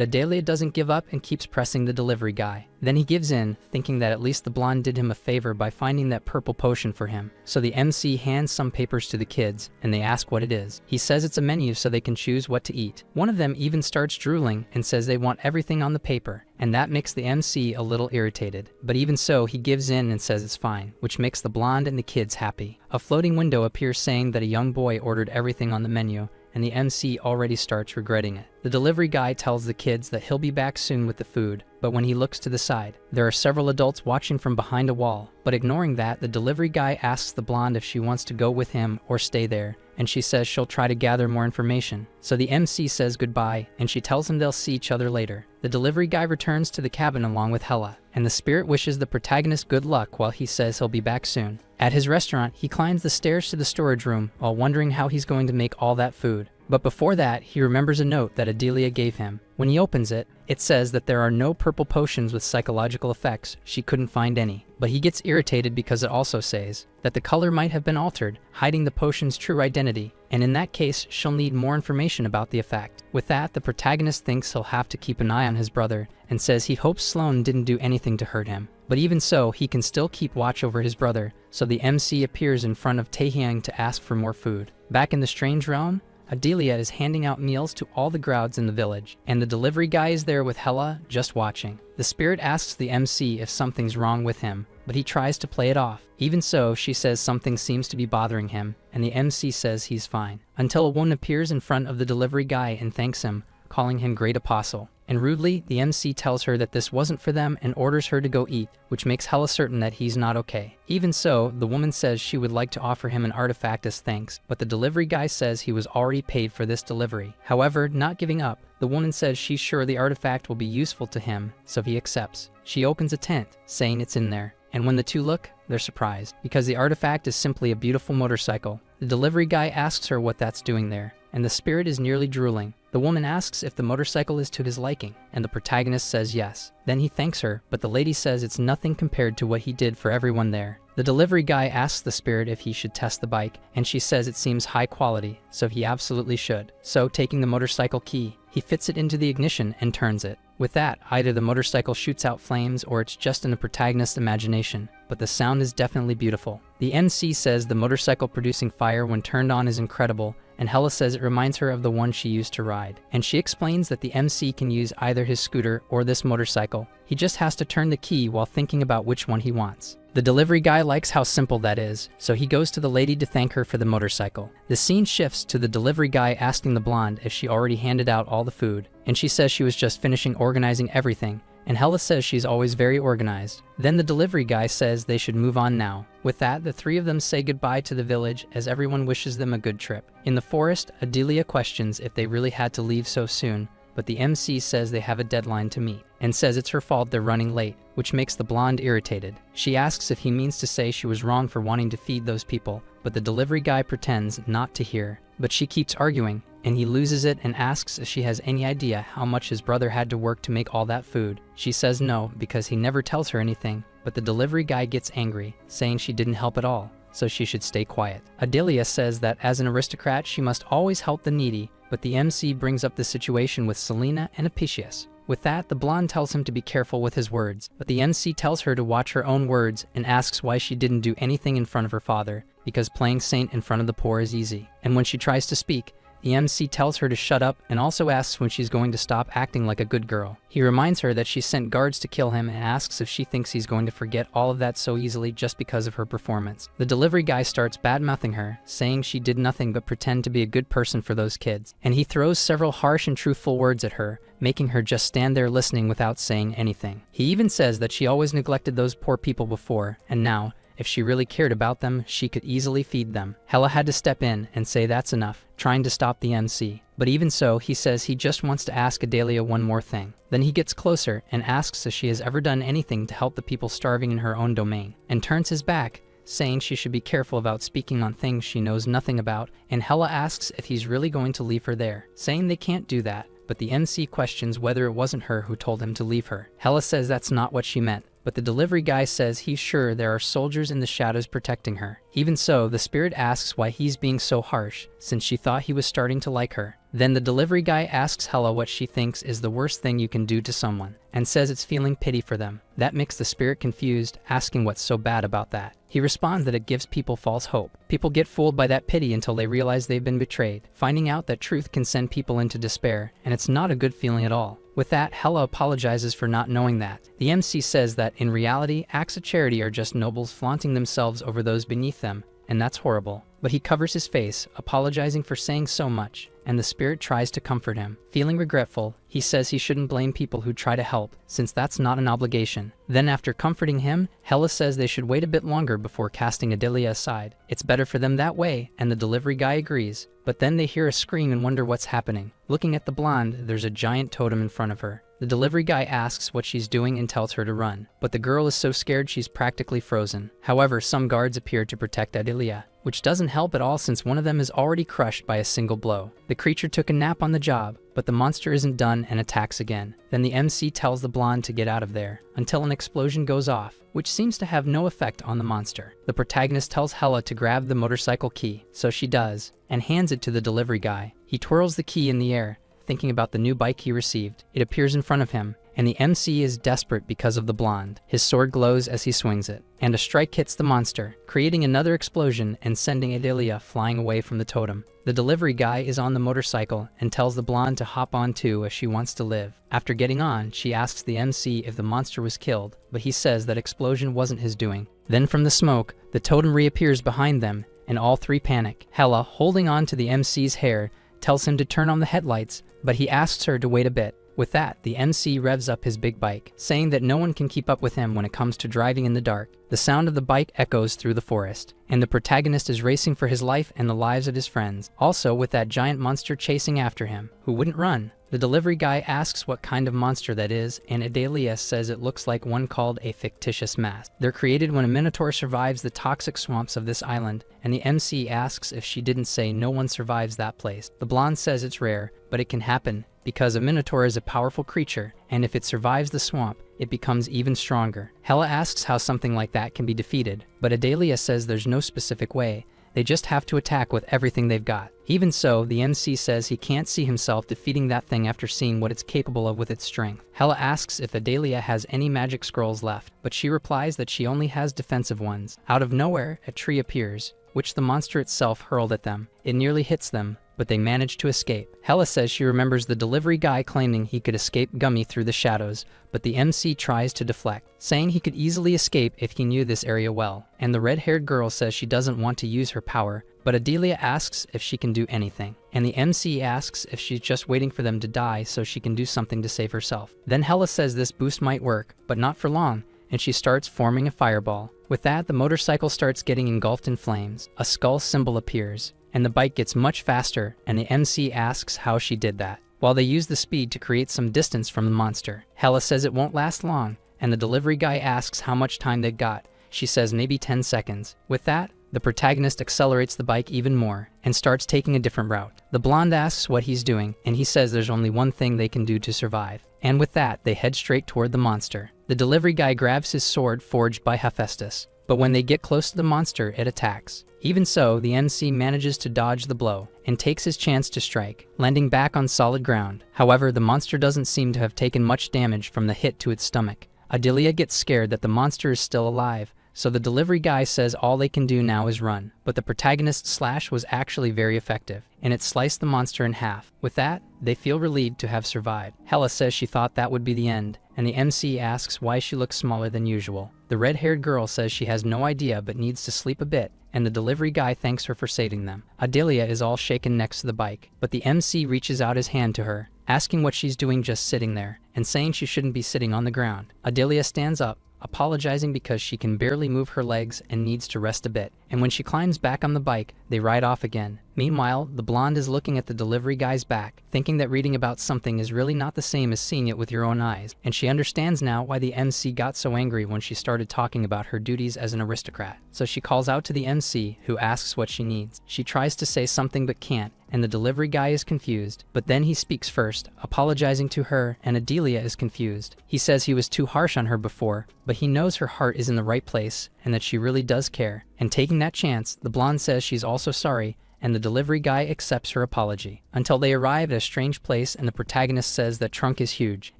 Adelia doesn't give up and keeps pressing the delivery guy. Then he gives in, thinking that at least the blonde did him a favor by finding that purple potion for him. So the MC hands some papers to the kids, and they ask what it is. He says it's a menu so they can choose what to eat. One of them even starts drooling and says they want everything on the paper, and that makes the MC a little irritated. But even so, he gives in and says it's fine, which makes the blonde and the kids happy. A floating window appears saying that a young boy ordered everything on the menu, and the MC already starts regretting it. The delivery guy tells the kids that he'll be back soon with the food, but when he looks to the side, there are several adults watching from behind a wall. But ignoring that, the delivery guy asks the blonde if she wants to go with him or stay there, and she says she'll try to gather more information. So the MC says goodbye, and she tells him they'll see each other later. The delivery guy returns to the cabin along with Hella, and the spirit wishes the protagonist good luck while he says he'll be back soon. At his restaurant, he climbs the stairs to the storage room while wondering how he's going to make all that food. But before that, he remembers a note that Adelia gave him. When he opens it, it says that there are no purple potions with psychological effects. She couldn't find any. But he gets irritated because it also says that the color might have been altered, hiding the potion's true identity, and in that case, she'll need more information about the effect. With that, the protagonist thinks he'll have to keep an eye on his brother, and says he hopes Sloane didn't do anything to hurt him. But even so, he can still keep watch over his brother, so the MC appears in front of Taehyung to ask for more food. Back in the strange realm, Adelia is handing out meals to all the Grouds in the village, and the delivery guy is there with Hella, just watching. The spirit asks the MC if something's wrong with him, but he tries to play it off. Even so, she says something seems to be bothering him, and the MC says he's fine. Until a woman appears in front of the delivery guy and thanks him, calling him Great Apostle. And rudely, the MC tells her that this wasn't for them and orders her to go eat, which makes Hella certain that he's not okay. Even so, the woman says she would like to offer him an artifact as thanks, but the delivery guy says he was already paid for this delivery. However, not giving up, the woman says she's sure the artifact will be useful to him, so he accepts. She opens a tent, saying it's in there. And when the two look, they're surprised, because the artifact is simply a beautiful motorcycle. The delivery guy asks her what that's doing there, and the spirit is nearly drooling. The woman asks if the motorcycle is to his liking, and the protagonist says yes. Then he thanks her, but the lady says it's nothing compared to what he did for everyone there. The delivery guy asks the spirit if he should test the bike, and she says it seems high quality, so he absolutely should. So, taking the motorcycle key, he fits it into the ignition and turns it. With that, either the motorcycle shoots out flames or it's just in the protagonist's imagination, but the sound is definitely beautiful. The MC says the motorcycle producing fire when turned on is incredible, and Hella says it reminds her of the one she used to ride. And she explains that the MC can use either his scooter or this motorcycle. He just has to turn the key while thinking about which one he wants. The delivery guy likes how simple that is, so he goes to the lady to thank her for the motorcycle. The scene shifts to the delivery guy asking the blonde if she already handed out all the food, and she says she was just finishing organizing everything, and Hella says she's always very organized. Then the delivery guy says they should move on now. With that, the three of them say goodbye to the village as everyone wishes them a good trip. In the forest, Adelia questions if they really had to leave so soon, but the MC says they have a deadline to meet, and says it's her fault they're running late, which makes the blonde irritated. She asks if he means to say she was wrong for wanting to feed those people, but the delivery guy pretends not to hear. But she keeps arguing, and he loses it and asks if she has any idea how much his brother had to work to make all that food. She says no, because he never tells her anything, but the delivery guy gets angry, saying she didn't help at all, so she should stay quiet. Adelia says that as an aristocrat she must always help the needy, but the MC brings up the situation with Selena and Apicius. With that, the blonde tells him to be careful with his words, but the MC tells her to watch her own words and asks why she didn't do anything in front of her father, because playing saint in front of the poor is easy. And when she tries to speak, the MC tells her to shut up and also asks when she's going to stop acting like a good girl. He reminds her that she sent guards to kill him and asks if she thinks he's going to forget all of that so easily just because of her performance. The delivery guy starts bad-mouthing her, saying she did nothing but pretend to be a good person for those kids, and he throws several harsh and truthful words at her, making her just stand there listening without saying anything. He even says that she always neglected those poor people before, and now, if she really cared about them, she could easily feed them. Hella had to step in and say that's enough, trying to stop the MC. But even so, he says he just wants to ask Adelia one more thing. Then he gets closer and asks if she has ever done anything to help the people starving in her own domain, and turns his back, saying she should be careful about speaking on things she knows nothing about, and Hella asks if he's really going to leave her there, saying they can't do that, but the MC questions whether it wasn't her who told him to leave her. Hella says that's not what she meant, but the delivery guy says he's sure there are soldiers in the shadows protecting her. Even so, the spirit asks why he's being so harsh, since she thought he was starting to like her. Then the delivery guy asks Hella what she thinks is the worst thing you can do to someone, and says it's feeling pity for them. That makes the spirit confused, asking what's so bad about that. He responds that it gives people false hope. People get fooled by that pity until they realize they've been betrayed, finding out that truth can send people into despair, and it's not a good feeling at all. With that, Hella apologizes for not knowing that. The MC says that in reality, acts of charity are just nobles flaunting themselves over those beneath them, and that's horrible. But he covers his face, apologizing for saying so much, and the spirit tries to comfort him. Feeling regretful, he says he shouldn't blame people who try to help, since that's not an obligation. Then after comforting him, Hella says they should wait a bit longer before casting Adelia aside. It's better for them that way, and the delivery guy agrees. But then they hear a scream and wonder what's happening. Looking at the blonde, there's a giant totem in front of her. The delivery guy asks what she's doing and tells her to run, but the girl is so scared she's practically frozen. However, some guards appear to protect Adelia, which doesn't help at all since one of them is already crushed by a single blow. The creature took a nap on the job, but the monster isn't done and attacks again. Then the MC tells the blonde to get out of there, until an explosion goes off, which seems to have no effect on the monster. The protagonist tells Hella to grab the motorcycle key, so she does, and hands it to the delivery guy. He twirls the key in the air, thinking about the new bike he received. It appears in front of him, and the MC is desperate because of the blonde. His sword glows as he swings it, and a strike hits the monster, creating another explosion and sending Adelia flying away from the totem. The delivery guy is on the motorcycle and tells the blonde to hop on too as she wants to live. After getting on, she asks the MC if the monster was killed, but he says that explosion wasn't his doing. Then from the smoke, the totem reappears behind them, and all three panic. Hella, holding on to the MC's hair, tells him to turn on the headlights, but he asks her to wait a bit. With that, the MC revs up his big bike, saying that no one can keep up with him when it comes to driving in the dark. The sound of the bike echoes through the forest, and the protagonist is racing for his life and the lives of his friends. Also, with that giant monster chasing after him, who wouldn't run. The delivery guy asks what kind of monster that is, and Adelia says it looks like one called a fictitious mask. They're created when a minotaur survives the toxic swamps of this island, and the MC asks if she didn't say no one survives that place. The blonde says it's rare, but it can happen, because a minotaur is a powerful creature, and if it survives the swamp, it becomes even stronger. Hella asks how something like that can be defeated, but Adelia says there's no specific way. They just have to attack with everything they've got. Even so, the MC says he can't see himself defeating that thing after seeing what it's capable of with its strength. Hella asks if Adelia has any magic scrolls left, but she replies that she only has defensive ones. Out of nowhere, a tree appears, which the monster itself hurled at them. It nearly hits them, but they manage to escape. Hella says she remembers the delivery guy claiming he could escape Gummy through the shadows, but the MC tries to deflect, saying he could easily escape if he knew this area well. And the red-haired girl says she doesn't want to use her power, but Adelia asks if she can do anything. and the MC asks if she's just waiting for them to die so she can do something to save herself. Then Hella says this boost might work, but not for long, and she starts forming a fireball. With that, the motorcycle starts getting engulfed in flames, a skull symbol appears, and the bike gets much faster, and the MC asks how she did that. While they use the speed to create some distance from the monster, Hella says it won't last long, and the delivery guy asks how much time they've got. She says maybe 10 seconds. With that, the protagonist accelerates the bike even more and starts taking a different route. The blonde asks what he's doing, and he says there's only one thing they can do to survive. And with that, they head straight toward the monster. The delivery guy grabs his sword forged by Hephaestus, but when they get close to the monster, it attacks. Even so, the MC manages to dodge the blow and takes his chance to strike, landing back on solid ground. However, the monster doesn't seem to have taken much damage from the hit to its stomach. Adelia gets scared that the monster is still alive, so the delivery guy says all they can do now is run. But the protagonist's slash was actually very effective, and it sliced the monster in half. With that, they feel relieved to have survived. Hella says she thought that would be the end, and the MC asks why she looks smaller than usual. The red-haired girl says she has no idea but needs to sleep a bit, and the delivery guy thanks her for saving them. Adelia is all shaken next to the bike, but the MC reaches out his hand to her, asking what she's doing just sitting there, and saying she shouldn't be sitting on the ground. Adelia stands up, apologizing because she can barely move her legs and needs to rest a bit, and when she climbs back on the bike, they ride off again. Meanwhile, the blonde is looking at the delivery guy's back, thinking that reading about something is really not the same as seeing it with your own eyes, and she understands now why the MC got so angry when she started talking about her duties as an aristocrat. So she calls out to the MC, who asks what she needs. She tries to say something but can't, and the delivery guy is confused, but then he speaks first, apologizing to her, and Adelia is confused. He says he was too harsh on her before, but he knows her heart is in the right place, and that she really does care. And taking that chance, the blonde says she's also sorry, and the delivery guy accepts her apology. Until they arrive at a strange place and the protagonist says that trunk is huge.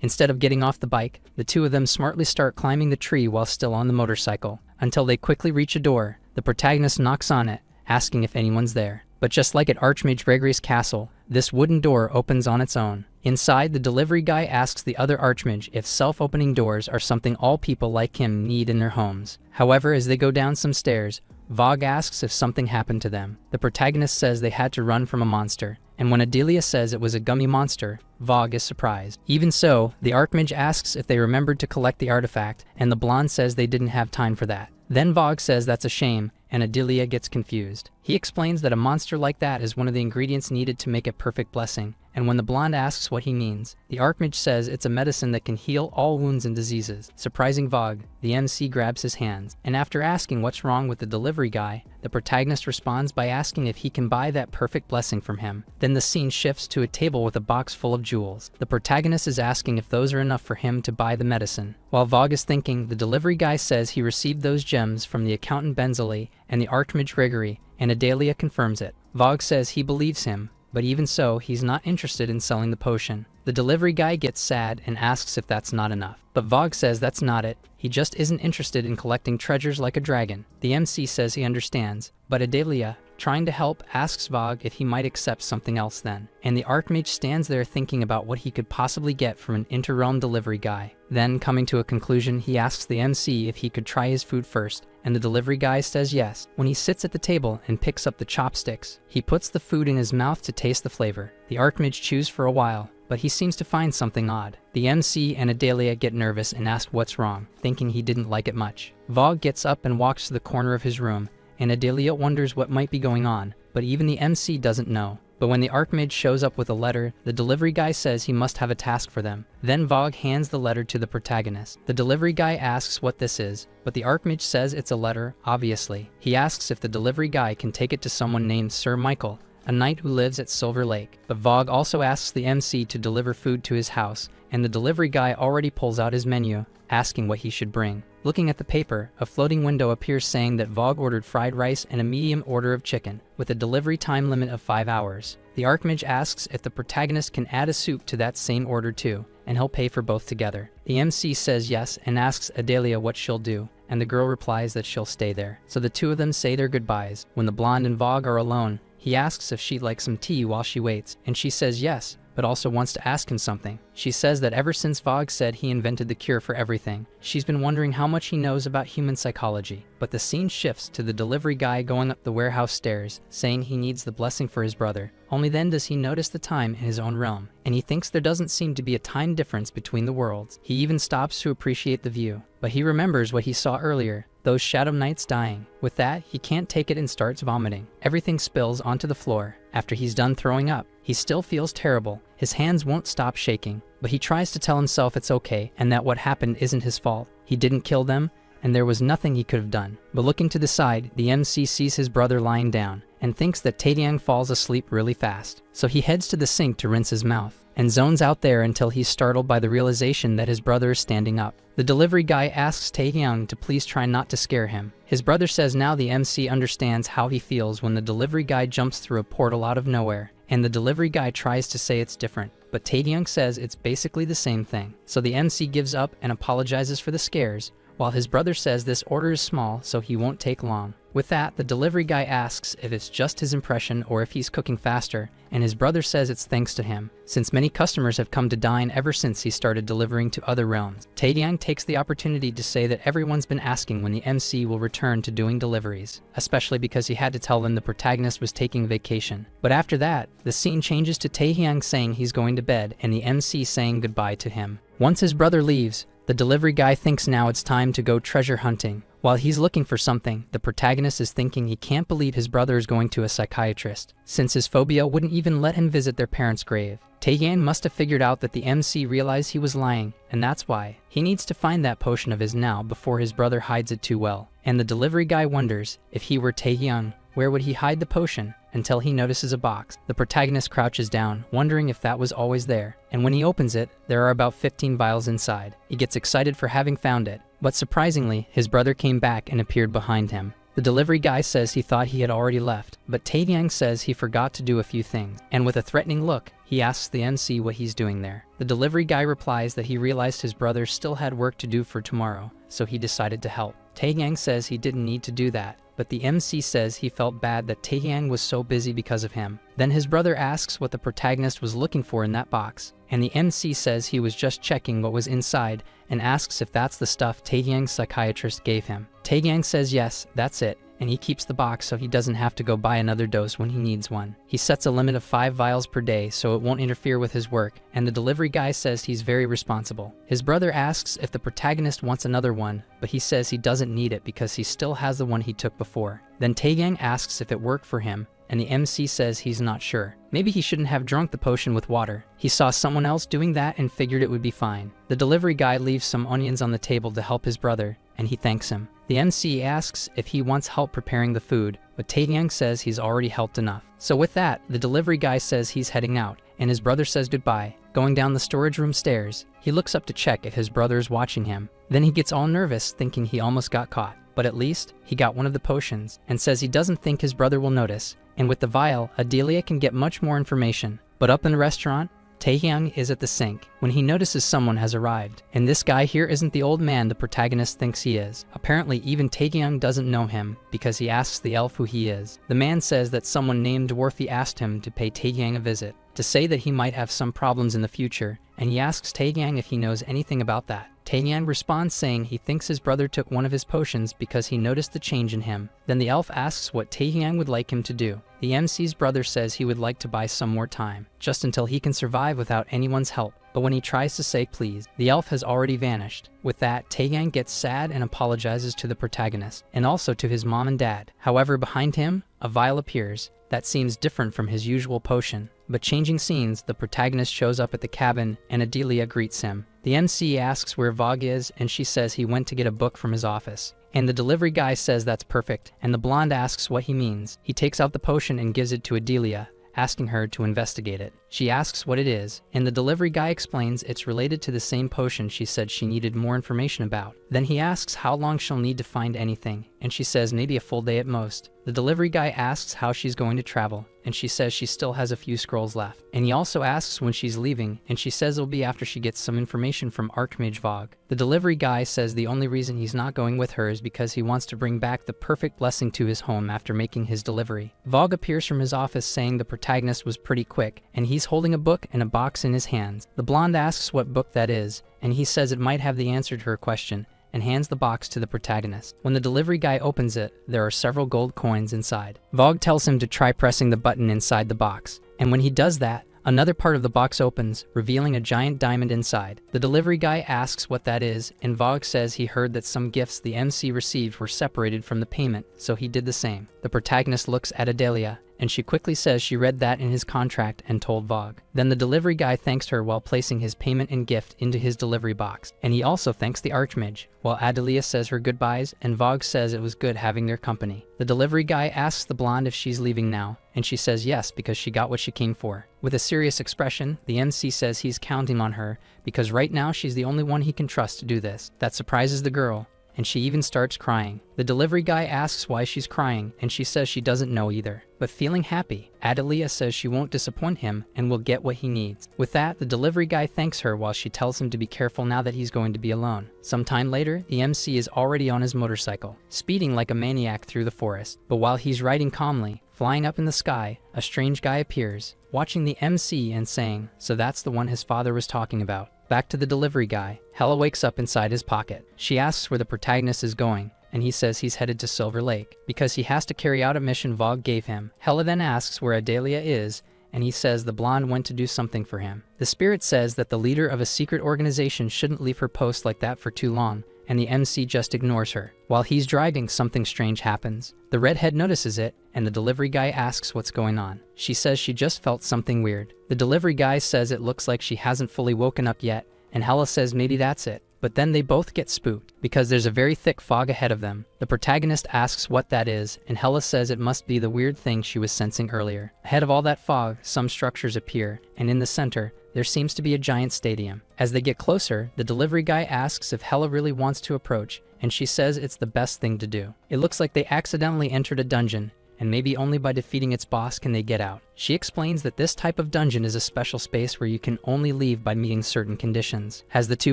Instead of getting off the bike, the two of them smartly start climbing the tree while still on the motorcycle, until they quickly reach a door. The protagonist knocks on it, asking if anyone's there. But just like at Archmage Gregory's castle, this wooden door opens on its own. Inside, the delivery guy asks the other Archmage if self-opening doors are something all people like him need in their homes. However, as they go down some stairs, Vogue asks if something happened to them. The protagonist says they had to run from a monster, and when Adelia says it was a gummy monster, Vogue is surprised. Even so, the Archmage asks if they remembered to collect the artifact, and the blonde says they didn't have time for that. Then Vogue says that's a shame, and Adelia gets confused. He explains that a monster like that is one of the ingredients needed to make a perfect blessing, and when the blonde asks what he means, the Archmage says it's a medicine that can heal all wounds and diseases. Surprising Vogue, the MC grabs his hands, and after asking what's wrong with the delivery guy, the protagonist responds by asking if he can buy that perfect blessing from him. Then the scene shifts to a table with a box full of jewels. The protagonist is asking if those are enough for him to buy the medicine. While Vogue is thinking, the delivery guy says he received those gems from the accountant Benzeli and the Archmage Gregory, and Adelia confirms it. Vogue says he believes him, but even so, he's not interested in selling the potion. The delivery guy gets sad and asks if that's not enough. But Vogue says that's not it, he just isn't interested in collecting treasures like a dragon. The MC says he understands, but Adelia, trying to help, asks Vogue if he might accept something else then. And the Archmage stands there thinking about what he could possibly get from an interrealm delivery guy. Then, coming to a conclusion, he asks the MC if he could try his food first, and the delivery guy says yes. When he sits at the table and picks up the chopsticks, he puts the food in his mouth to taste the flavor. The Archmage chews for a while, but he seems to find something odd. The MC and Adelia get nervous and ask what's wrong, thinking he didn't like it much. Vogue gets up and walks to the corner of his room, and Adelia wonders what might be going on, but even the MC doesn't know. But when the Archmage shows up with a letter, the delivery guy says he must have a task for them. Then Vogue hands the letter to the protagonist. The delivery guy asks what this is, but the Archmage says it's a letter, obviously. He asks if the delivery guy can take it to someone named Sir Michael, a knight who lives at Silver Lake. But Vogue also asks the MC to deliver food to his house, and the delivery guy already pulls out his menu, asking what he should bring. Looking at the paper, a floating window appears saying that Vogue ordered fried rice and a medium order of chicken, with a delivery time limit of 5 hours. The Archmage asks if the protagonist can add a soup to that same order too, and he'll pay for both together. The MC says yes and asks Adelia what she'll do, and the girl replies that she'll stay there. So the two of them say their goodbyes. When the blonde and Vogue are alone, he asks if she'd like some tea while she waits, and she says yes, but but also wants to ask him something. She says that ever since Vogue said he invented the cure for everything, she's been wondering how much he knows about human psychology. But the scene shifts to the delivery guy going up the warehouse stairs, saying he needs the blessing for his brother. Only then does he notice the time in his own realm, and he thinks there doesn't seem to be a time difference between the worlds. He even stops to appreciate the view, but he remembers what he saw earlier, those shadow knights dying. With that, he can't take it and starts vomiting. Everything spills onto the floor. After he's done throwing up, he still feels terrible. His hands won't stop shaking, but he tries to tell himself it's okay and that what happened isn't his fault. He didn't kill them, and there was nothing he could have done. But looking to the side, the MC sees his brother lying down and thinks that Taeyang falls asleep really fast. So he heads to the sink to rinse his mouth and zones out there until he's startled by the realization that his brother is standing up. The delivery guy asks Taeyang to please try not to scare him. His brother says now the MC understands how he feels when the delivery guy jumps through a portal out of nowhere, and the delivery guy tries to say it's different, but Taeyang says it's basically the same thing. So the MC gives up and apologizes for the scares, while his brother says this order is small so he won't take long. With that, the delivery guy asks if it's just his impression or if he's cooking faster, and his brother says it's thanks to him, since many customers have come to dine ever since he started delivering to other realms. Taeyang takes the opportunity to say that everyone's been asking when the MC will return to doing deliveries, especially because he had to tell them the protagonist was taking vacation. But after that, the scene changes to Taeyang saying he's going to bed and the MC saying goodbye to him. Once his brother leaves, the delivery guy thinks now it's time to go treasure hunting. While he's looking for something, the protagonist is thinking he can't believe his brother is going to a psychiatrist, since his phobia wouldn't even let him visit their parents' grave. Taeyang must have figured out that the MC realized he was lying, and that's why he needs to find that potion of his now before his brother hides it too well. And the delivery guy wonders, if he were Taeyang, where would he hide the potion? Until he notices a box. The protagonist crouches down, wondering if that was always there. And when he opens it, there are about 15 vials inside. He gets excited for having found it. But surprisingly, his brother came back and appeared behind him. The delivery guy says he thought he had already left, but Taeyang says he forgot to do a few things. And with a threatening look, he asks the MC what he's doing there. The delivery guy replies that he realized his brother still had work to do for tomorrow, so he decided to help. Taeyang says he didn't need to do that, but the MC says he felt bad that Taeyang was so busy because of him. Then his brother asks what the protagonist was looking for in that box, and the MC says he was just checking what was inside and asks if that's the stuff Taeyang's psychiatrist gave him. Taeyang says yes, that's it, and he keeps the box so he doesn't have to go buy another dose when he needs one. He sets a limit of 5 vials per day so it won't interfere with his work, and the delivery guy says he's very responsible. His brother asks if the protagonist wants another one, but he says he doesn't need it because he still has the one he took before. Then Taeyang asks if it worked for him, and the MC says he's not sure. Maybe he shouldn't have drunk the potion with water. He saw someone else doing that and figured it would be fine. The delivery guy leaves some onions on the table to help his brother, and he thanks him. The MC asks if he wants help preparing the food, but Taeyang says he's already helped enough. So with that, the delivery guy says he's heading out, and his brother says goodbye. Going down the storage room stairs, he looks up to check if his brother is watching him. Then he gets all nervous, thinking he almost got caught. But at least, he got one of the potions, and says he doesn't think his brother will notice. And with the vial, Adelia can get much more information. But up in the restaurant, Taeyang is at the sink when he notices someone has arrived. And this guy here isn't the old man the protagonist thinks he is. Apparently, even Taeyang doesn't know him because he asks the elf who he is. The man says that someone named Dwarfy asked him to pay Taeyang a visit, to say that he might have some problems in the future, and he asks Taeyang if he knows anything about that. Taeyang responds saying he thinks his brother took one of his potions because he noticed the change in him. Then the elf asks what Taeyang would like him to do. The MC's brother says he would like to buy some more time, just until he can survive without anyone's help. But when he tries to say please, the elf has already vanished. With that, Taeyang gets sad and apologizes to the protagonist, and also to his mom and dad. However, behind him, a vial appears that seems different from his usual potion. But changing scenes, the protagonist shows up at the cabin and Adelia greets him. The MC asks where Vogue is, and she says he went to get a book from his office. And the delivery guy says that's perfect, and the blonde asks what he means. He takes out the potion and gives it to Adelia, asking her to investigate it. She asks what it is, and the delivery guy explains it's related to the same potion she said she needed more information about. Then he asks how long she'll need to find anything, and she says maybe a full day at most. The The delivery guy asks how she's going to travel, and she says she still has a few scrolls left. And he also asks when she's leaving, and she says it'll be after she gets some information from Archmage Vogue. The delivery guy says the only reason he's not going with her is because he wants to bring back the perfect blessing to his home after making his delivery. Vogue appears from his office saying the protagonist was pretty quick, and he's holding a book and a box in his hands. The blonde asks what book that is, and he says it might have the answer to her question, and hands the box to the protagonist. When the delivery guy opens it, there are several gold coins inside. Vogue tells him to try pressing the button inside the box, and when he does that, another part of the box opens, revealing a giant diamond inside. The delivery guy asks what that is, and Vogue says he heard that some gifts the MC received were separated from the payment, so he did the same. The protagonist looks at Adelia, and she quickly says she read that in his contract and told Vogue. Then the delivery guy thanks her while placing his payment and gift into his delivery box, and he also thanks the Archmage, while Adelia says her goodbyes and Vogue says it was good having their company. The delivery guy asks the blonde if she's leaving now, and she says yes because she got what she came for. With a serious expression, the MC says he's counting on her because right now she's the only one he can trust to do this. That surprises the girl, and she even starts crying. The delivery guy asks why she's crying, and she says she doesn't know either. But feeling happy, Adelia says she won't disappoint him and will get what he needs. With that, the delivery guy thanks her while she tells him to be careful now that he's going to be alone. Sometime later, the MC is already on his motorcycle, speeding like a maniac through the forest. But while he's riding calmly, flying up in the sky, a strange guy appears, watching the MC and saying, "So that's the one his father was talking about." Back to the delivery guy, Hella wakes up inside his pocket. She asks where the protagonist is going, and he says he's headed to Silver Lake, because he has to carry out a mission Vogue gave him. Hella then asks where Adelia is, and he says the blonde went to do something for him. The spirit says that the leader of a secret organization shouldn't leave her post like that for too long, and the MC just ignores her. While he's driving, something strange happens. The redhead notices it, and the delivery guy asks what's going on. She says she just felt something weird. The delivery guy says it looks like she hasn't fully woken up yet, and Hella says maybe that's it. But then they both get spooked, because there's a very thick fog ahead of them. The protagonist asks what that is, and Hella says it must be the weird thing she was sensing earlier. Ahead of all that fog, some structures appear, and in the center, there seems to be a giant stadium. As they get closer, the delivery guy asks if Hella really wants to approach, and she says it's the best thing to do. It looks like they accidentally entered a dungeon, and maybe only by defeating its boss can they get out. She explains that this type of dungeon is a special space where you can only leave by meeting certain conditions. As the two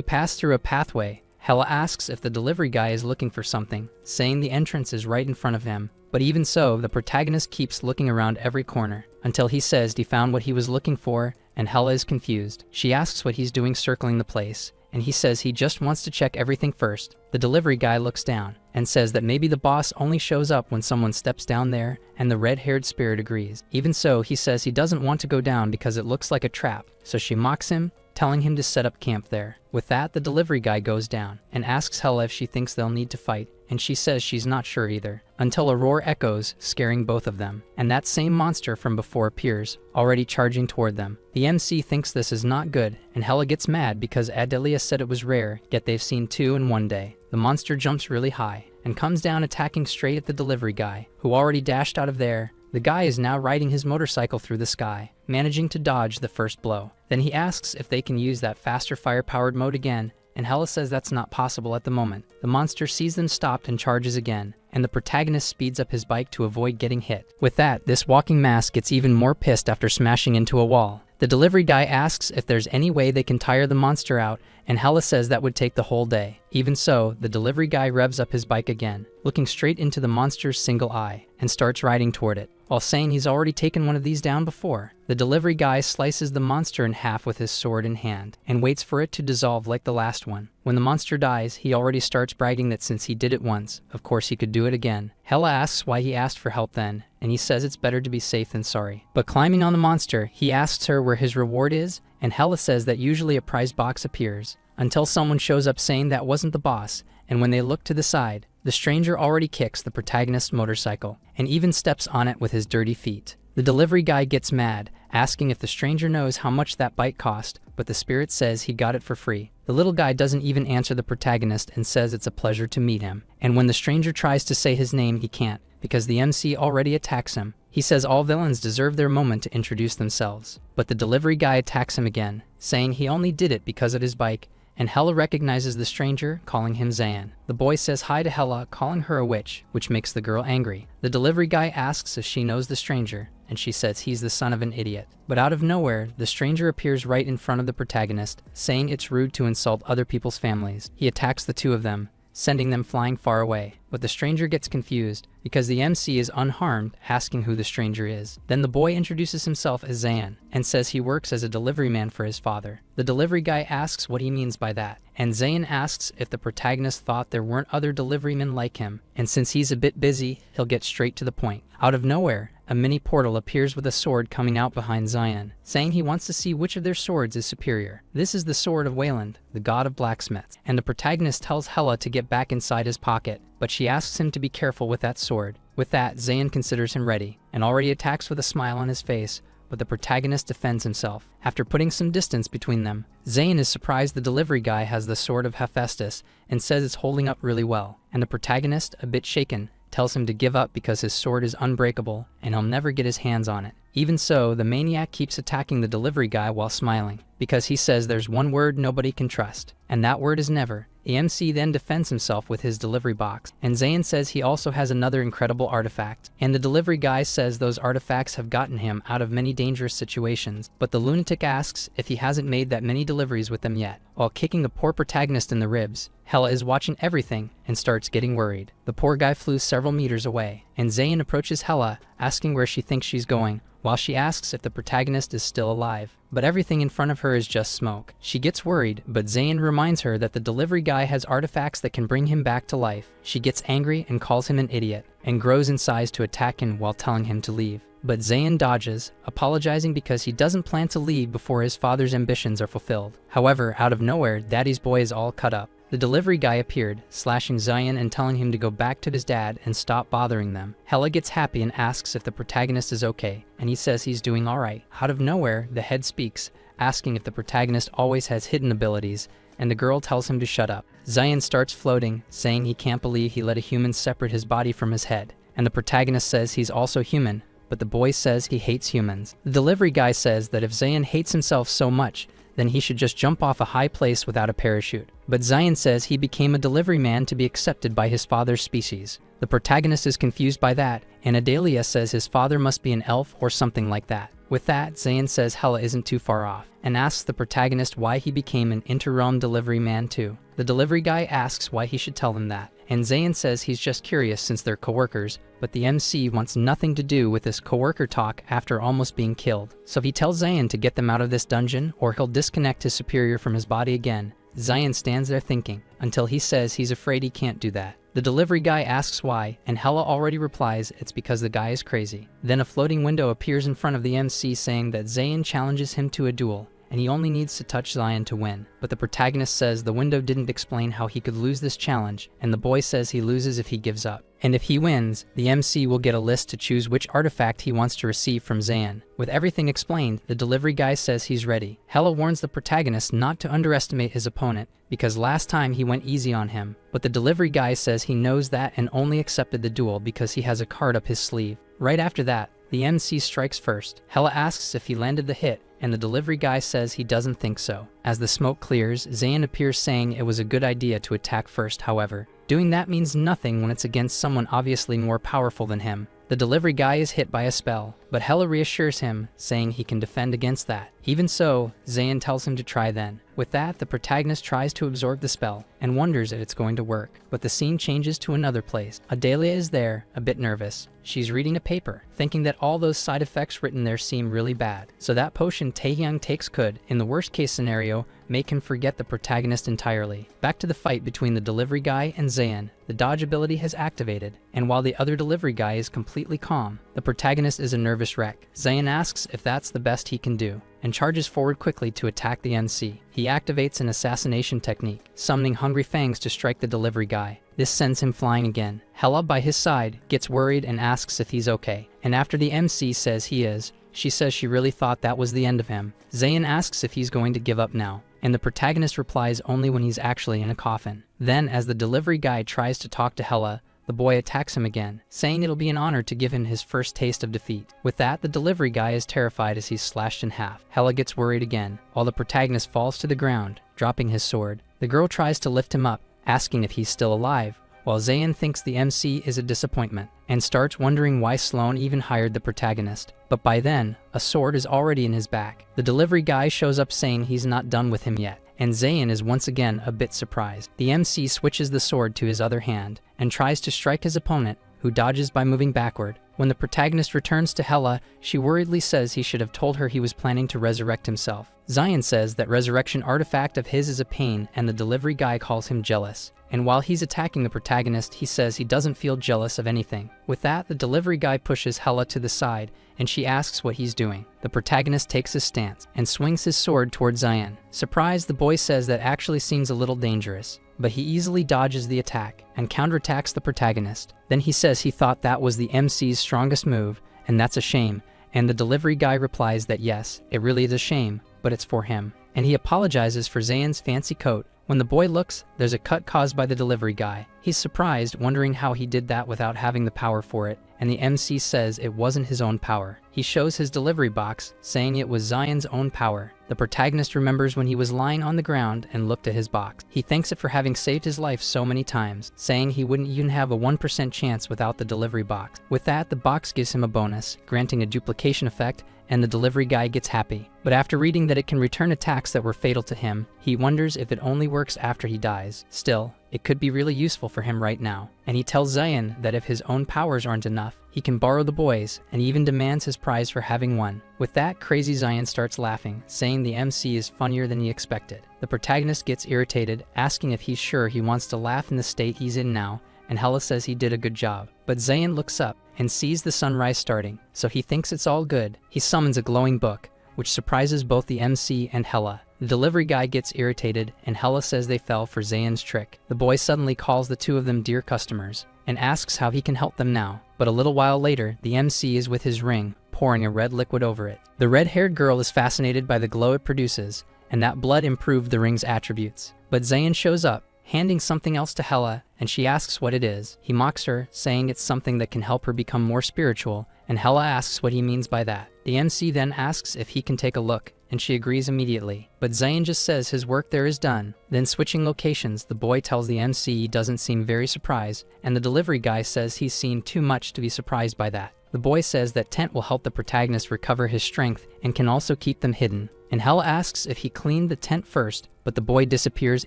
pass through a pathway, Hella asks if the delivery guy is looking for something, saying the entrance is right in front of him. But even so, the protagonist keeps looking around every corner, until he says he found what he was looking for, and Hella is confused. She asks what he's doing circling the place, and he says he just wants to check everything first. The delivery guy looks down and says that maybe the boss only shows up when someone steps down there, and the red-haired spirit agrees. Even so, he says he doesn't want to go down because it looks like a trap, so she mocks him, telling him to set up camp there. With that, the delivery guy goes down and asks Hella if she thinks they'll need to fight, and she says she's not sure either, until a roar echoes, scaring both of them, and that same monster from before appears, already charging toward them. The MC thinks this is not good, and Hella gets mad because Adelia said it was rare, yet they've seen two in one day. The monster jumps really high, and comes down attacking straight at the delivery guy, who already dashed out of there. The guy is now riding his motorcycle through the sky, managing to dodge the first blow. Then he asks if they can use that faster fire-powered mode again, and Hella says that's not possible at the moment. The monster sees them stopped and charges again, and the protagonist speeds up his bike to avoid getting hit. With that, this walking mass gets even more pissed after smashing into a wall. The delivery guy asks if there's any way they can tire the monster out, and Hella says that would take the whole day. Even so, the delivery guy revs up his bike again, looking straight into the monster's single eye, and starts riding toward it, while saying he's already taken one of these down before. The delivery guy slices the monster in half with his sword in hand, and waits for it to dissolve like the last one. When the monster dies, he already starts bragging that since he did it once, of course he could do it again. Hella asks why he asked for help then, and he says it's better to be safe than sorry. But climbing on the monster, he asks her where his reward is, and Hella says that usually a prize box appears, until someone shows up saying that wasn't the boss, and when they look to the side, the stranger already kicks the protagonist's motorcycle, and even steps on it with his dirty feet. The delivery guy gets mad, asking if the stranger knows how much that bike cost, but the spirit says he got it for free. The little guy doesn't even answer the protagonist and says it's a pleasure to meet him. And when the stranger tries to say his name, he can't, because the MC already attacks him. He says all villains deserve their moment to introduce themselves. But the delivery guy attacks him again, saying he only did it because of his bike, and Hella recognizes the stranger, calling him Zayn. The boy says hi to Hella, calling her a witch, which makes the girl angry. The delivery guy asks if she knows the stranger, and she says he's the son of an idiot. But out of nowhere, the stranger appears right in front of the protagonist, saying it's rude to insult other people's families. He attacks the two of them, sending them flying far away. But the stranger gets confused because the MC is unharmed, asking who the stranger is. Then the boy introduces himself as Zayn and says he works as a delivery man for his father. The delivery guy asks what he means by that, and Zayn asks if the protagonist thought there weren't other deliverymen like him, and since he's a bit busy, he'll get straight to the point. Out of nowhere, a mini portal appears with a sword coming out behind Zayn, saying he wants to see which of their swords is superior. This is the sword of Wayland, the god of blacksmiths, and the protagonist tells Hella to get back inside his pocket, but she asks him to be careful with that sword. With that, Zayn considers him ready, and already attacks with a smile on his face, but the protagonist defends himself. After putting some distance between them, Zayn is surprised the delivery guy has the sword of Hephaestus and says it's holding up really well, and the protagonist, a bit shaken, tells him to give up because his sword is unbreakable and he'll never get his hands on it. Even so, the maniac keeps attacking the delivery guy while smiling, because he says there's one word nobody can trust, and that word is never. The MC then defends himself with his delivery box, and Zayn says he also has another incredible artifact, and the delivery guy says those artifacts have gotten him out of many dangerous situations, but the lunatic asks if he hasn't made that many deliveries with them yet. While kicking the poor protagonist in the ribs, Hella is watching everything and starts getting worried. The poor guy flew several meters away, and Zayn approaches Hella, asking where she thinks she's going, while she asks if the protagonist is still alive. But everything in front of her is just smoke. She gets worried, but Zayn reminds her that the delivery guy has artifacts that can bring him back to life. She gets angry and calls him an idiot, and grows in size to attack him while telling him to leave. But Zayn dodges, apologizing because he doesn't plan to leave before his father's ambitions are fulfilled. However, out of nowhere, Daddy's boy is all cut up. The delivery guy appeared, slashing Zayn and telling him to go back to his dad and stop bothering them. Hella gets happy and asks if the protagonist is okay, and he says he's doing alright. Out of nowhere, the head speaks, asking if the protagonist always has hidden abilities, and the girl tells him to shut up. Zayn starts floating, saying he can't believe he let a human separate his body from his head, and the protagonist says he's also human, but the boy says he hates humans. The delivery guy says that if Zayn hates himself so much, then he should just jump off a high place without a parachute. But Zayn says he became a delivery man to be accepted by his father's species. The protagonist is confused by that, and Adalia says his father must be an elf or something like that. With that, Zayn says Hella isn't too far off, and asks the protagonist why he became an inter-realm delivery man too. The delivery guy asks why he should tell them that, and Zayn says he's just curious since they're co-workers, but the MC wants nothing to do with this co-worker talk after almost being killed. So he tells Zayn to get them out of this dungeon or he'll disconnect his superior from his body again. Zayn stands there thinking, until he says he's afraid he can't do that. The delivery guy asks why, and Hella already replies it's because the guy is crazy. Then a floating window appears in front of the MC saying that Zayn challenges him to a duel, and he only needs to touch Zayn to win. But the protagonist says the window didn't explain how he could lose this challenge, and the boy says he loses if he gives up. And if he wins, the MC will get a list to choose which artifact he wants to receive from Zayn. With everything explained, the delivery guy says he's ready. Hella warns the protagonist not to underestimate his opponent, because last time he went easy on him, but the delivery guy says he knows that and only accepted the duel because he has a card up his sleeve. Right after that, the MC strikes first. Hella asks if he landed the hit, and the delivery guy says he doesn't think so. As the smoke clears, Zayn appears saying it was a good idea to attack first, however. Doing that means nothing when it's against someone obviously more powerful than him. The delivery guy is hit by a spell, but Hella reassures him, saying he can defend against that. Even so, Zayn tells him to try then. With that, the protagonist tries to absorb the spell, and wonders if it's going to work. But the scene changes to another place. Adalia is there, a bit nervous. She's reading a paper, thinking that all those side effects written there seem really bad. So that potion Taehyung takes could, in the worst case scenario, make him forget the protagonist entirely. Back to the fight between the delivery guy and Zayn. The dodge ability has activated, and while the other delivery guy is completely calm, the protagonist is a nervous wreck. Zayn asks if that's the best he can do, and charges forward quickly to attack the MC. He activates an assassination technique, summoning Hungry Fangs to strike the delivery guy. This sends him flying again. Hella, by his side, gets worried and asks if he's okay, and after the MC says he is, she says she really thought that was the end of him. Zayn asks if he's going to give up now, and the protagonist replies only when he's actually in a coffin. Then, as the delivery guy tries to talk to Hella, the boy attacks him again, saying it'll be an honor to give him his first taste of defeat. With that, the delivery guy is terrified as he's slashed in half. Hella gets worried again, while the protagonist falls to the ground, dropping his sword. The girl tries to lift him up, asking if he's still alive, while Zayn thinks the MC is a disappointment and starts wondering why Sloan even hired the protagonist. But by then, a sword is already in his back. The delivery guy shows up saying he's not done with him yet, and Zayn is once again a bit surprised. The MC switches the sword to his other hand and tries to strike his opponent, who dodges by moving backward. When the protagonist returns to Hela, she worriedly says he should have told her he was planning to resurrect himself. Zion says that resurrection artifact of his is a pain, and the delivery guy calls him jealous. And while he's attacking the protagonist, he says he doesn't feel jealous of anything. With that, the delivery guy pushes Hela to the side, and she asks what he's doing. The protagonist takes his stance and swings his sword towards Zion. Surprised, the boy says that actually seems a little dangerous, but he easily dodges the attack and counterattacks the protagonist. Then he says he thought that was the MC's strongest move, and that's a shame. And the delivery guy replies that yes, it really is a shame, but it's for him. And he apologizes for Zayn's fancy coat. When the boy looks, there's a cut caused by the delivery guy. He's surprised, wondering how he did that without having the power for it, and the MC says it wasn't his own power. He shows his delivery box, saying it was Zion's own power. The protagonist remembers when he was lying on the ground and looked at his box. He thanks it for having saved his life so many times, saying he wouldn't even have a 1% chance without the delivery box. With that, the box gives him a bonus, granting a duplication effect, and the delivery guy gets happy. But after reading that it can return attacks that were fatal to him, he wonders if it only works after he dies. Still, it could be really useful for him right now. And he tells Zion that if his own powers aren't enough, he can borrow the boy's, and even demands his prize for having won. With that, crazy Zion starts laughing, saying the MC is funnier than he expected. The protagonist gets irritated, asking if he's sure he wants to laugh in the state he's in now, and Hela says he did a good job. But Zayn looks up and sees the sunrise starting, so he thinks it's all good. He summons a glowing book, which surprises both the MC and Hela. The delivery guy gets irritated, and Hela says they fell for Zayn's trick. The boy suddenly calls the two of them dear customers, and asks how he can help them now. But a little while later, the MC is with his ring, pouring a red liquid over it. The red-haired girl is fascinated by the glow it produces, and that blood improved the ring's attributes. But Zayn shows up, handing something else to Hela, and she asks what it is. He mocks her, saying it's something that can help her become more spiritual, and Hela asks what he means by that. The MC then asks if he can take a look, and she agrees immediately. But Zayn just says his work there is done. Then switching locations, the boy tells the MC he doesn't seem very surprised, and the delivery guy says he's seen too much to be surprised by that. The boy says that tent will help the protagonist recover his strength and can also keep them hidden. And Hela asks if he cleaned the tent first, but the boy disappears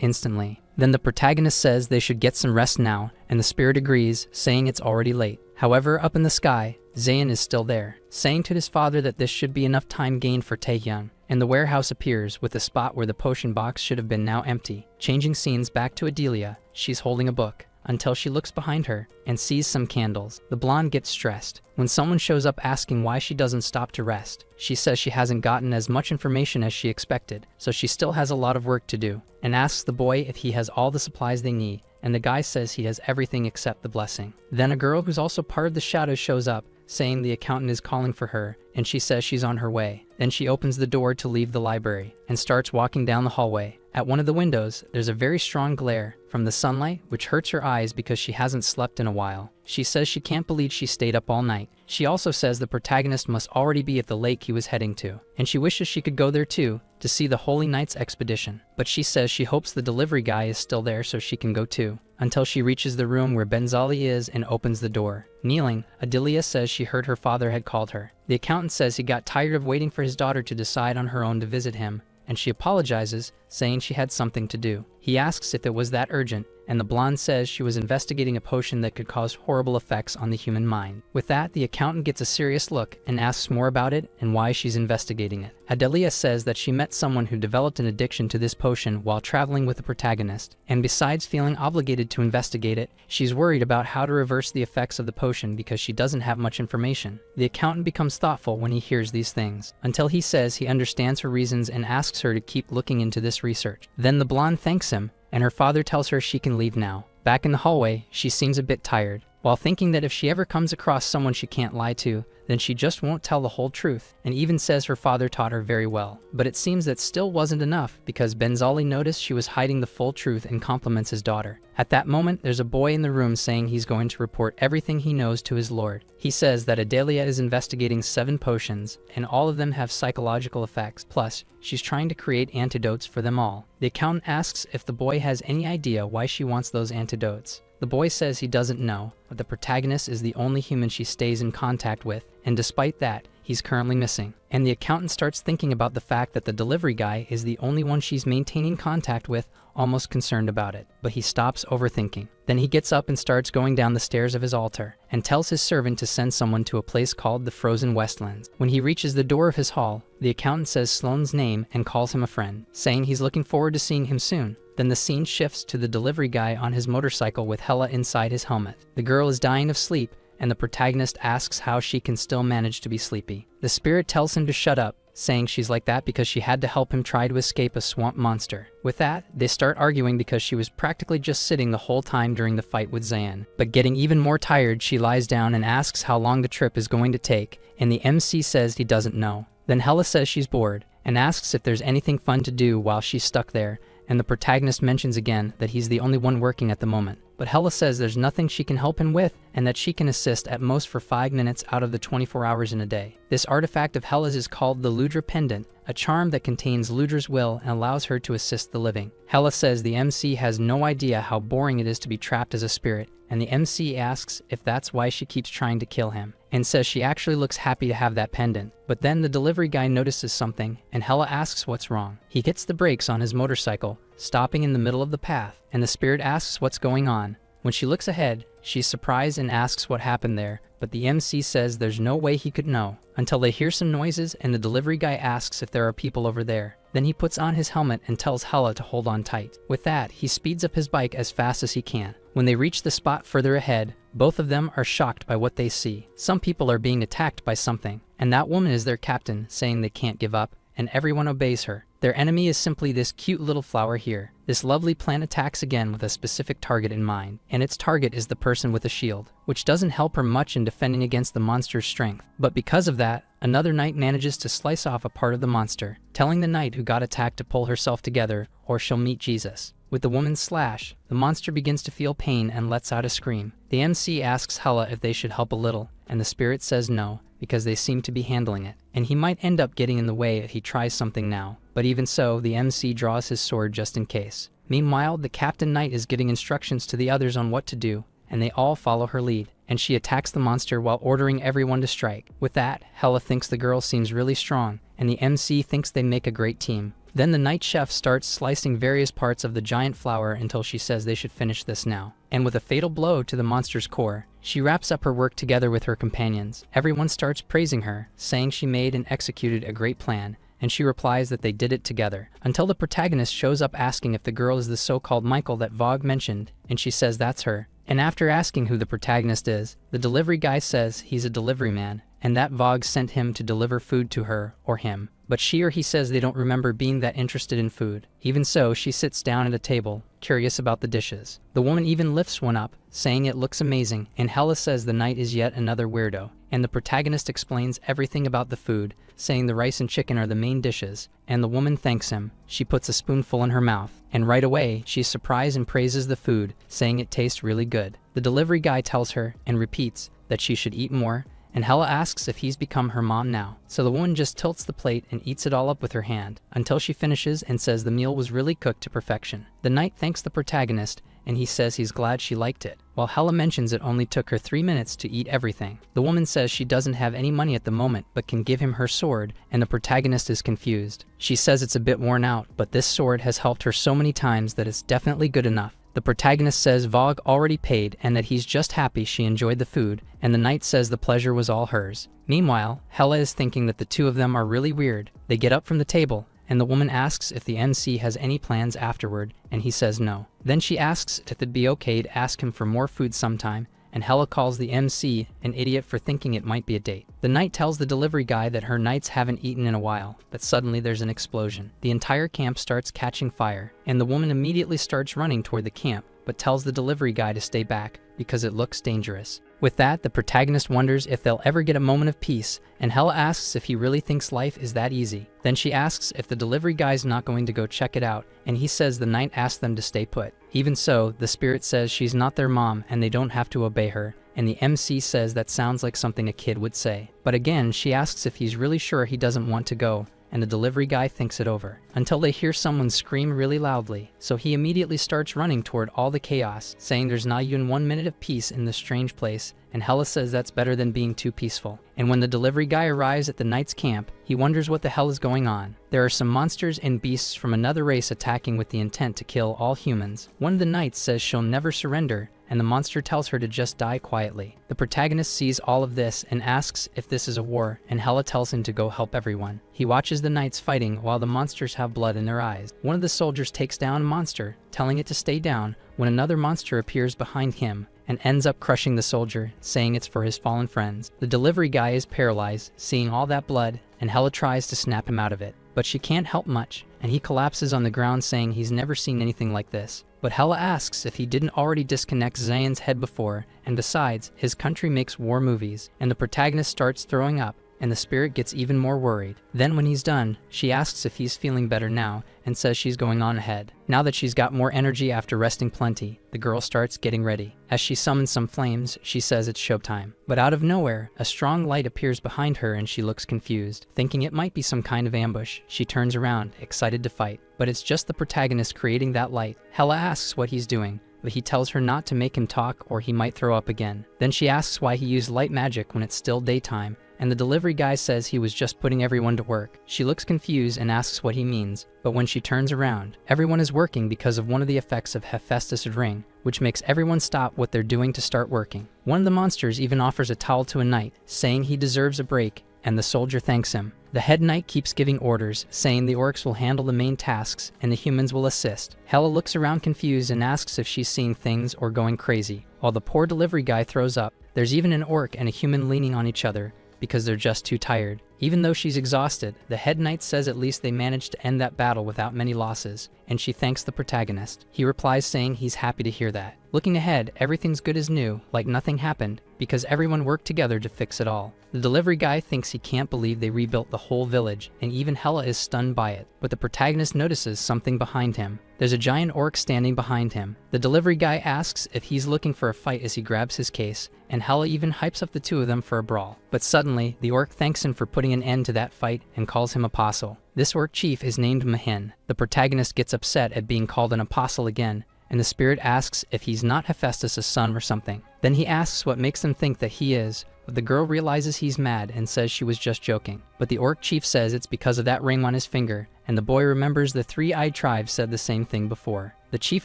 instantly. Then the protagonist says they should get some rest now, and the spirit agrees, saying it's already late. However, up in the sky, Zayn is still there, saying to his father that this should be enough time gained for Taehyung. And the warehouse appears, with the spot where the potion box should have been now empty. Changing scenes back to Adelia, she's holding a book, until she looks behind her and sees some candles. The blonde gets stressed when someone shows up asking why she doesn't stop to rest. She says she hasn't gotten as much information as she expected, so she still has a lot of work to do, and asks the boy if he has all the supplies they need, and the guy says he has everything except the blessing. Then a girl who's also part of the shadows shows up, saying the accountant is calling for her, and she says she's on her way. Then she opens the door to leave the library and starts walking down the hallway. At one of the windows, there's a very strong glare from the sunlight, which hurts her eyes because she hasn't slept in a while. She says she can't believe she stayed up all night. She also says the protagonist must already be at the lake he was heading to, and she wishes she could go there too, to see the Holy Knights expedition. But she says she hopes the delivery guy is still there so she can go too, until she reaches the room where Benzali is and opens the door. Kneeling, Adelia says she heard her father had called her. The accountant says he got tired of waiting for his daughter to decide on her own to visit him, and she apologizes, saying she had something to do. He asks if it was that urgent, and the blonde says she was investigating a potion that could cause horrible effects on the human mind. With that, the accountant gets a serious look and asks more about it and why she's investigating it. Adelia says that she met someone who developed an addiction to this potion while traveling with the protagonist, and besides feeling obligated to investigate it, she's worried about how to reverse the effects of the potion because she doesn't have much information. The accountant becomes thoughtful when he hears these things, until he says he understands her reasons and asks her to keep looking into this research. Then the blonde thanks him, and her father tells her she can leave now. Back in the hallway, she seems a bit tired, while thinking that if she ever comes across someone she can't lie to, then she just won't tell the whole truth, and even says her father taught her very well. But it seems that still wasn't enough, because Benzali noticed she was hiding the full truth and compliments his daughter. At that moment, there's a boy in the room saying he's going to report everything he knows to his lord. He says that Adelia is investigating 7 potions, and all of them have psychological effects. Plus, she's trying to create antidotes for them all. The accountant asks if the boy has any idea why she wants those antidotes. The boy says he doesn't know, but the protagonist is the only human she stays in contact with, and despite that, he's currently missing. And the accountant starts thinking about the fact that the delivery guy is the only one she's maintaining contact with, almost concerned about it. But he stops overthinking. Then he gets up and starts going down the stairs of his altar, and tells his servant to send someone to a place called the Frozen Westlands. When he reaches the door of his hall, the accountant says Sloane's name and calls him a friend, saying he's looking forward to seeing him soon. Then the scene shifts to the delivery guy on his motorcycle with Hella inside his helmet. The girl is dying of sleep, and the protagonist asks how she can still manage to be sleepy. The spirit tells him to shut up, saying she's like that because she had to help him try to escape a swamp monster. With that, they start arguing because she was practically just sitting the whole time during the fight with Zayn. But getting even more tired, she lies down and asks how long the trip is going to take, and the MC says he doesn't know. Then Hella says she's bored, and asks if there's anything fun to do while she's stuck there, and the protagonist mentions again that he's the only one working at the moment. But Hella says there's nothing she can help him with, and that she can assist at most for 5 minutes out of the 24 hours in a day. This artifact of Hella's is called the Ludra Pendant, a charm that contains Ludra's will and allows her to assist the living. Hella says the MC has no idea how boring it is to be trapped as a spirit, and the MC asks if that's why she keeps trying to kill him, and says she actually looks happy to have that pendant. But then the delivery guy notices something, and Hella asks what's wrong. He hits the brakes on his motorcycle, stopping in the middle of the path, and the spirit asks what's going on. When she looks ahead, she's surprised and asks what happened there, but the MC says there's no way he could know, until they hear some noises and the delivery guy asks if there are people over there. Then he puts on his helmet and tells Hella to hold on tight. With that, he speeds up his bike as fast as he can. When they reach the spot further ahead, both of them are shocked by what they see. Some people are being attacked by something, and that woman is their captain, saying they can't give up, and everyone obeys her. Their enemy is simply this cute little flower here. This lovely plant attacks again with a specific target in mind, and its target is the person with a shield, which doesn't help her much in defending against the monster's strength. But because of that, another knight manages to slice off a part of the monster, telling the knight who got attacked to pull herself together, or she'll meet Jesus. With the woman's slash, the monster begins to feel pain and lets out a scream. The MC asks Hella if they should help a little, and the spirit says no, because they seem to be handling it, and he might end up getting in the way if he tries something now. But even so, the MC draws his sword just in case. Meanwhile, the captain knight is giving instructions to the others on what to do, and they all follow her lead, and she attacks the monster while ordering everyone to strike. With that, Hella thinks the girl seems really strong, and the MC thinks they make a great team. Then the night chef starts slicing various parts of the giant flower until she says they should finish this now. And with a fatal blow to the monster's core, she wraps up her work together with her companions. Everyone starts praising her, saying she made and executed a great plan, and she replies that they did it together, until the protagonist shows up asking if the girl is the so-called Michael that Vogue mentioned, and she says that's her. And after asking who the protagonist is, the delivery guy says he's a delivery man, and that Vogue sent him to deliver food to her, or him. But she or he says they don't remember being that interested in food. Even so, she sits down at a table, curious about the dishes. The woman even lifts one up, saying it looks amazing, and Hella says the knight is yet another weirdo. And the protagonist explains everything about the food, saying the rice and chicken are the main dishes, and the woman thanks him. She puts a spoonful in her mouth, and right away, she's surprised and praises the food, saying it tastes really good. The delivery guy tells her, and repeats, that she should eat more, and Hella asks if he's become her mom now. So the woman just tilts the plate and eats it all up with her hand, until she finishes and says the meal was really cooked to perfection. The knight thanks the protagonist, and he says he's glad she liked it, while Hella mentions it only took her 3 minutes to eat everything. The woman says she doesn't have any money at the moment, but can give him her sword, and the protagonist is confused. She says it's a bit worn out, but this sword has helped her so many times that it's definitely good enough. The protagonist says Vogue already paid and that he's just happy she enjoyed the food, and the knight says the pleasure was all hers. Meanwhile, Hella is thinking that the two of them are really weird. They get up from the table, and the woman asks if the MC has any plans afterward, and he says no. Then she asks if it'd be okay to ask him for more food sometime, and Hella calls the MC an idiot for thinking it might be a date. The knight tells the delivery guy that her knights haven't eaten in a while, but suddenly there's an explosion. The entire camp starts catching fire, and the woman immediately starts running toward the camp, but tells the delivery guy to stay back because it looks dangerous. With that, the protagonist wonders if they'll ever get a moment of peace, and Hella asks if he really thinks life is that easy. Then she asks if the delivery guy's not going to go check it out, and he says the knight asked them to stay put. Even so, the spirit says she's not their mom and they don't have to obey her, and the MC says that sounds like something a kid would say. But again, she asks if he's really sure he doesn't want to go, and the delivery guy thinks it over, until they hear someone scream really loudly. So he immediately starts running toward all the chaos, saying there's not even 1 minute of peace in this strange place, and Hella says that's better than being too peaceful. And when the delivery guy arrives at the knight's camp, he wonders what the hell is going on. There are some monsters and beasts from another race attacking with the intent to kill all humans. One of the knights says she'll never surrender, and the monster tells her to just die quietly. The protagonist sees all of this and asks if this is a war, and Hella tells him to go help everyone. He watches the knights fighting while the monsters have blood in their eyes. One of the soldiers takes down a monster, telling it to stay down, when another monster appears behind him and ends up crushing the soldier, saying it's for his fallen friends. The delivery guy is paralyzed, seeing all that blood, and Hella tries to snap him out of it, but she can't help much, and he collapses on the ground saying he's never seen anything like this. But Hella asks if he didn't already disconnect Zayn's head before, and besides, his country makes war movies, and the protagonist starts throwing up, and the spirit gets even more worried. Then when he's done, she asks if he's feeling better now, and says she's going on ahead. Now that she's got more energy after resting plenty, the girl starts getting ready. As she summons some flames, she says it's showtime. But out of nowhere, a strong light appears behind her and she looks confused. Thinking it might be some kind of ambush, she turns around, excited to fight. But it's just the protagonist creating that light. Hella asks what he's doing, but he tells her not to make him talk or he might throw up again. Then she asks why he used light magic when it's still daytime, and the delivery guy says he was just putting everyone to work. She looks confused and asks what he means, but when she turns around, everyone is working because of one of the effects of Hephaestus' ring, which makes everyone stop what they're doing to start working. One of the monsters even offers a towel to a knight, saying he deserves a break, and the soldier thanks him. The head knight keeps giving orders, saying the orcs will handle the main tasks and the humans will assist. Hella looks around confused and asks if she's seeing things or going crazy, while the poor delivery guy throws up. There's even an orc and a human leaning on each other, because they're just too tired. Even though she's exhausted, the head knight says at least they managed to end that battle without many losses, and she thanks the protagonist. He replies saying he's happy to hear that. Looking ahead, everything's good as new, like nothing happened, because everyone worked together to fix it all. The delivery guy thinks he can't believe they rebuilt the whole village, and even Hella is stunned by it. But the protagonist notices something behind him. There's a giant orc standing behind him. The delivery guy asks if he's looking for a fight as he grabs his case, and Hella even hypes up the two of them for a brawl. But suddenly, the orc thanks him for putting an end to that fight and calls him apostle. This orc chief is named Mahin. The protagonist gets upset at being called an apostle again, and the spirit asks if he's not Hephaestus' son or something. Then he asks what makes them think that he is, but the girl realizes he's mad and says she was just joking. But the orc chief says it's because of that ring on his finger, and the boy remembers the three-eyed tribe said the same thing before. The chief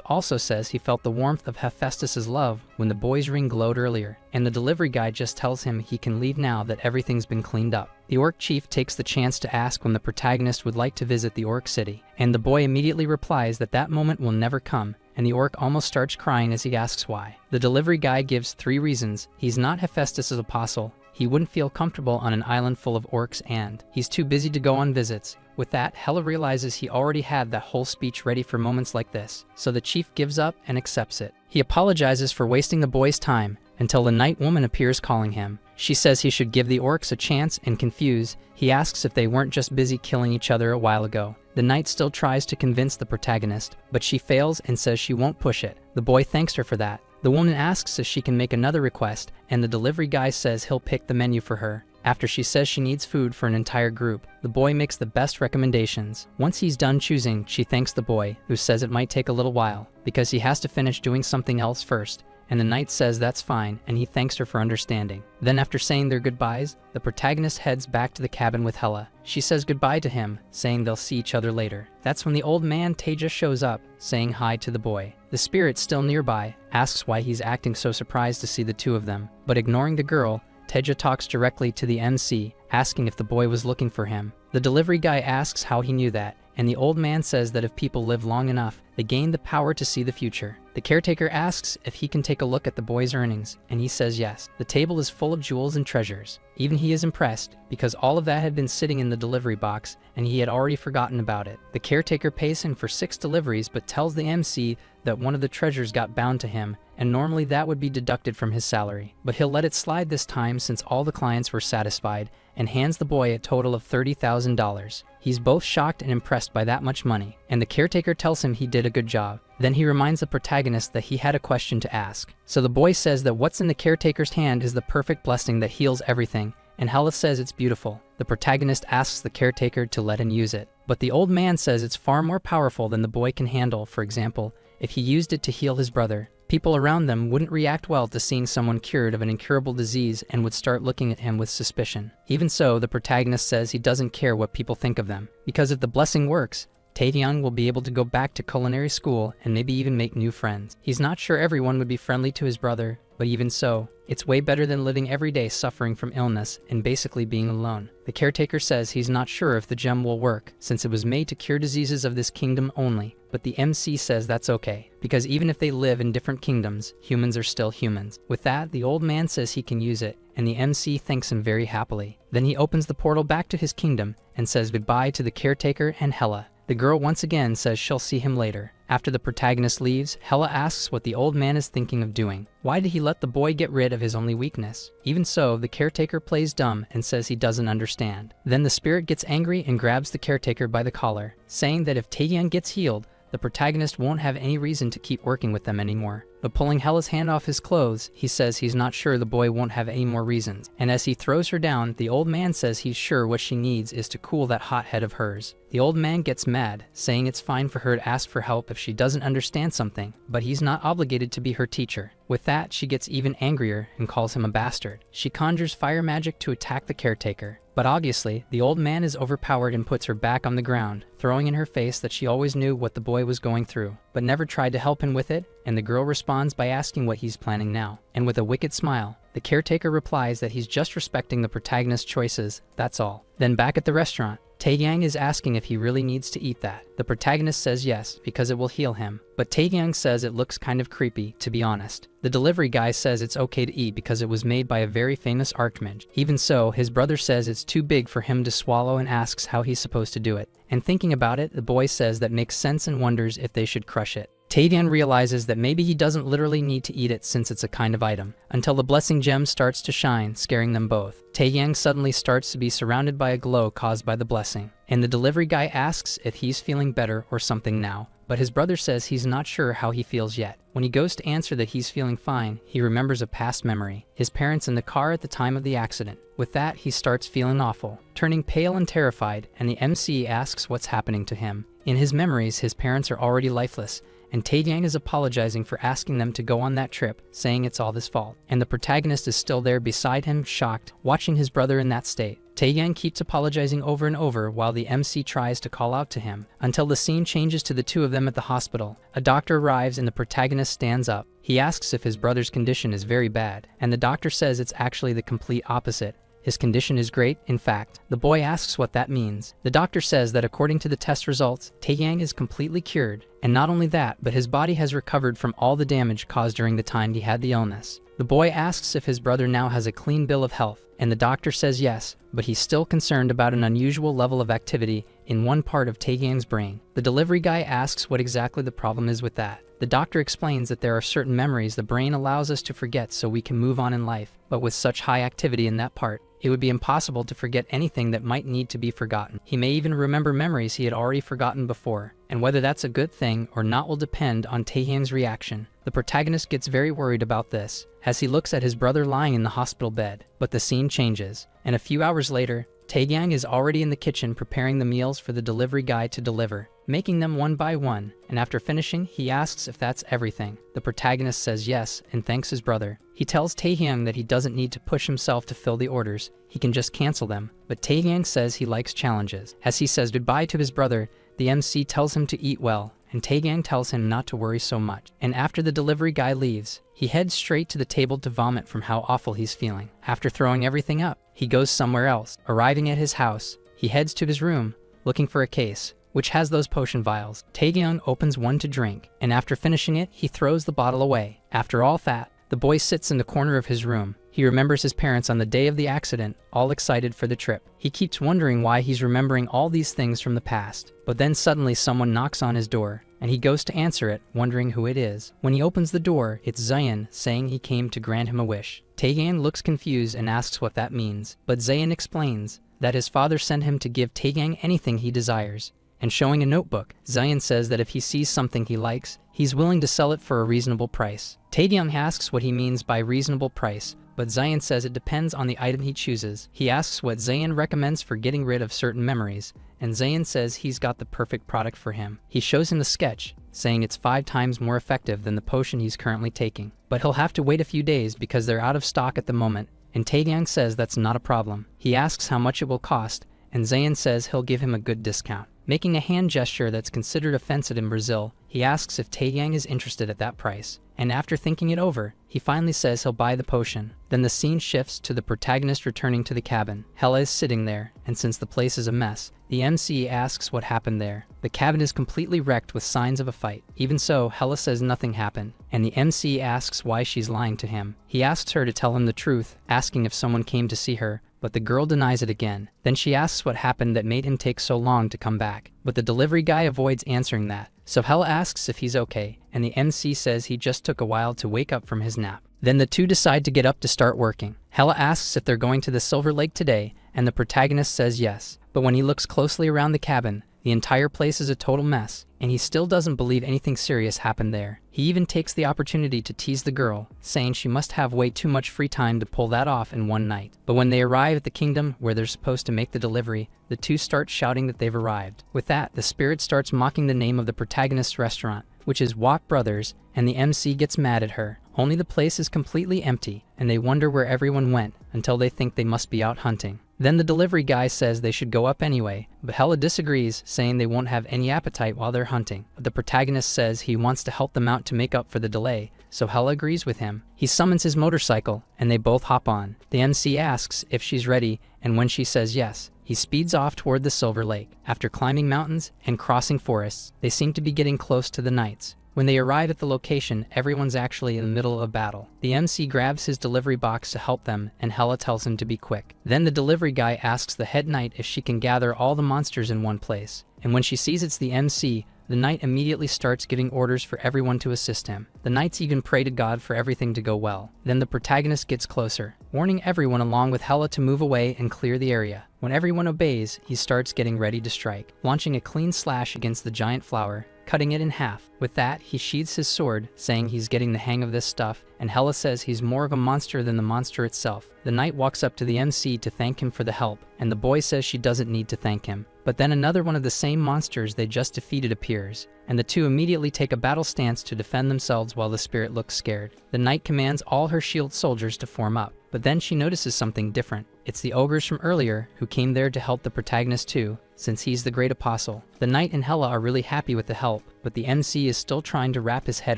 also says he felt the warmth of Hephaestus' love when the boy's ring glowed earlier, and the delivery guy just tells him he can leave now that everything's been cleaned up. The orc chief takes the chance to ask when the protagonist would like to visit the orc city, and the boy immediately replies that that moment will never come, and the orc almost starts crying as he asks why. The delivery guy gives 3 reasons. He's not Hephaestus' apostle, he wouldn't feel comfortable on an island full of orcs, and he's too busy to go on visits. With that, Hella realizes he already had that whole speech ready for moments like this, so the chief gives up and accepts it. He apologizes for wasting the boy's time, until the night woman appears calling him. She says he should give the orcs a chance, and confused, he asks if they weren't just busy killing each other a while ago. The knight still tries to convince the protagonist, but she fails and says she won't push it. The boy thanks her for that. The woman asks if she can make another request, and the delivery guy says he'll pick the menu for her. After she says she needs food for an entire group, the boy makes the best recommendations. Once he's done choosing, she thanks the boy, who says it might take a little while, because he has to finish doing something else first, and the knight says that's fine, and he thanks her for understanding. Then after saying their goodbyes, the protagonist heads back to the cabin with Hella. She says goodbye to him, saying they'll see each other later. That's when the old man Teja shows up, saying hi to the boy. The spirit, still nearby, asks why he's acting so surprised to see the two of them, but ignoring the girl, Teja talks directly to the MC, asking if the boy was looking for him. The delivery guy asks how he knew that, and the old man says that if people live long enough, they gain the power to see the future. The caretaker asks if he can take a look at the boy's earnings, and he says yes. The table is full of jewels and treasures. Even he is impressed, because all of that had been sitting in the delivery box, and he had already forgotten about it. The caretaker pays him for 6 deliveries, but tells the MC that one of the treasures got bound to him, and normally that would be deducted from his salary. But he'll let it slide this time since all the clients were satisfied, and hands the boy a total of $30,000. He's both shocked and impressed by that much money, and the caretaker tells him he did a good job. Then he reminds the protagonist that he had a question to ask. So the boy says that what's in the caretaker's hand is the perfect blessing that heals everything, and Hella says it's beautiful. The protagonist asks the caretaker to let him use it, but the old man says it's far more powerful than the boy can handle. For example, if he used it to heal his brother, people around them wouldn't react well to seeing someone cured of an incurable disease and would start looking at him with suspicion. Even so, the protagonist says he doesn't care what people think of them, because if the blessing works, Taehyung will be able to go back to culinary school and maybe even make new friends. He's not sure everyone would be friendly to his brother, but even so, it's way better than living every day suffering from illness and basically being alone. The caretaker says he's not sure if the gem will work, since it was made to cure diseases of this kingdom only, but the MC says that's okay, because even if they live in different kingdoms, humans are still humans. With that, the old man says he can use it, and the MC thanks him very happily. Then he opens the portal back to his kingdom and says goodbye to the caretaker and Hella. The girl once again says she'll see him later. After the protagonist leaves, Hella asks what the old man is thinking of doing. Why did he let the boy get rid of his only weakness? Even so, the caretaker plays dumb and says he doesn't understand. Then the spirit gets angry and grabs the caretaker by the collar, saying that if Taehyung gets healed, the protagonist won't have any reason to keep working with them anymore. But pulling Hella's hand off his clothes, he says he's not sure the boy won't have any more reasons. And as he throws her down, the old man says he's sure what she needs is to cool that hot head of hers. The old man gets mad, saying it's fine for her to ask for help if she doesn't understand something, but he's not obligated to be her teacher. With that, she gets even angrier and calls him a bastard. She conjures fire magic to attack the caretaker. But obviously, the old man is overpowered and puts her back on the ground, throwing in her face that she always knew what the boy was going through, but never tried to help him with it, and the girl responds by asking what he's planning now. And with a wicked smile, the caretaker replies that he's just respecting the protagonist's choices, that's all. Then back at the restaurant, Taehyung is asking if he really needs to eat that. The protagonist says yes, because it will heal him, but Taehyung says it looks kind of creepy, to be honest. The delivery guy says it's okay to eat because it was made by a very famous archmage. Even so, his brother says it's too big for him to swallow and asks how he's supposed to do it. And thinking about it, the boy says that makes sense and wonders if they should crush it. Taehyung realizes that maybe he doesn't literally need to eat it since it's a kind of item, until the blessing gem starts to shine, scaring them both. Taehyung suddenly starts to be surrounded by a glow caused by the blessing, and the delivery guy asks if he's feeling better or something now, but his brother says he's not sure how he feels yet. When he goes to answer that he's feeling fine, he remembers a past memory, his parents in the car at the time of the accident. With that, he starts feeling awful, turning pale and terrified, and the MC asks what's happening to him. In his memories, his parents are already lifeless, and Taehyung is apologizing for asking them to go on that trip, saying it's all his fault. And the protagonist is still there beside him, shocked, watching his brother in that state. Taehyung keeps apologizing over and over while the MC tries to call out to him, until the scene changes to the two of them at the hospital. A doctor arrives and the protagonist stands up. He asks if his brother's condition is very bad, and the doctor says it's actually the complete opposite. His condition is great, in fact. The boy asks what that means. The doctor says that according to the test results, Taehyung is completely cured. And not only that, but his body has recovered from all the damage caused during the time he had the illness. The boy asks if his brother now has a clean bill of health, and the doctor says yes, but he's still concerned about an unusual level of activity in one part of Taehyung's brain. The delivery guy asks what exactly the problem is with that. The doctor explains that there are certain memories the brain allows us to forget so we can move on in life, but with such high activity in that part, it would be impossible to forget anything that might need to be forgotten. He may even remember memories he had already forgotten before, and whether that's a good thing or not will depend on Taehyung's reaction. The protagonist gets very worried about this, as he looks at his brother lying in the hospital bed. But the scene changes, and a few hours later, Taehyung is already in the kitchen preparing the meals for the delivery guy to deliver, making them one by one, and after finishing, he asks if that's everything. The protagonist says yes and thanks his brother. He tells Taehyung that he doesn't need to push himself to fill the orders, he can just cancel them, but Taehyung says he likes challenges. As he says goodbye to his brother, the MC tells him to eat well, and Taehyung tells him not to worry so much. And after the delivery guy leaves, he heads straight to the table to vomit from how awful he's feeling. After throwing everything up, he goes somewhere else. Arriving at his house, he heads to his room, looking for a case, which has those potion vials. Taehyung opens one to drink, and after finishing it, he throws the bottle away. After all that, the boy sits in the corner of his room. He remembers his parents on the day of the accident, all excited for the trip. He keeps wondering why he's remembering all these things from the past. But then suddenly someone knocks on his door, and he goes to answer it, wondering who it is. When he opens the door, it's Zayn saying he came to grant him a wish. Taegang looks confused and asks what that means, but Zayn explains that his father sent him to give Taegang anything he desires. And showing a notebook, Zayn says that if he sees something he likes, he's willing to sell it for a reasonable price. Taegang asks what he means by reasonable price, but Zayn says it depends on the item he chooses. He asks what Zayn recommends for getting rid of certain memories, and Zayn says he's got the perfect product for him. He shows him the sketch, saying it's 5 times more effective than the potion he's currently taking. But he'll have to wait a few days because they're out of stock at the moment, and Taegang says that's not a problem. He asks how much it will cost, and Zayn says he'll give him a good discount. Making a hand gesture that's considered offensive in Brazil, he asks if Taegang is interested at that price. And after thinking it over, he finally says he'll buy the potion. Then the scene shifts to the protagonist returning to the cabin. Hela is sitting there, and since the place is a mess, the MC asks what happened there. The cabin is completely wrecked with signs of a fight. Even so, Hela says nothing happened, and the MC asks why she's lying to him. He asks her to tell him the truth, asking if someone came to see her, but the girl denies it again. Then she asks what happened that made him take so long to come back, but the delivery guy avoids answering that. So Hela asks if he's okay, and the MC says he just took a while to wake up from his nap. Then the two decide to get up to start working. Hela asks if they're going to the Silver Lake today, and the protagonist says yes. But when he looks closely around the cabin, the entire place is a total mess, and he still doesn't believe anything serious happened there. He even takes the opportunity to tease the girl, saying she must have way too much free time to pull that off in one night. But when they arrive at the kingdom where they're supposed to make the delivery, the two start shouting that they've arrived. With that, the spirit starts mocking the name of the protagonist's restaurant, which is Wok Brothers, and the MC gets mad at her. Only the place is completely empty, and they wonder where everyone went until they think they must be out hunting. Then the delivery guy says they should go up anyway, but Hela disagrees, saying they won't have any appetite while they're hunting. But the protagonist says he wants to help them out to make up for the delay, so Hela agrees with him. He summons his motorcycle, and they both hop on. The MC asks if she's ready, and when she says yes, he speeds off toward the Silver Lake. After climbing mountains and crossing forests, they seem to be getting close to the knights. When they arrive at the location, everyone's actually in the middle of battle. The MC grabs his delivery box to help them, and Hela tells him to be quick. Then the delivery guy asks the head knight if she can gather all the monsters in one place. And when she sees it's the MC, the knight immediately starts giving orders for everyone to assist him. The knights even pray to God for everything to go well. Then the protagonist gets closer, warning everyone along with Hela to move away and clear the area. When everyone obeys, he starts getting ready to strike, launching a clean slash against the giant flower, cutting it in half. With that, he sheathes his sword, saying he's getting the hang of this stuff, and Hela says he's more of a monster than the monster itself. The knight walks up to the MC to thank him for the help, and the boy says she doesn't need to thank him. But then another one of the same monsters they just defeated appears, and the two immediately take a battle stance to defend themselves while the spirit looks scared. The knight commands all her shield soldiers to form up, but then she notices something different. It's the ogres from earlier who came there to help the protagonist too, since he's the great apostle. The knight and Hela are really happy with the help, but the MC is still trying to wrap his head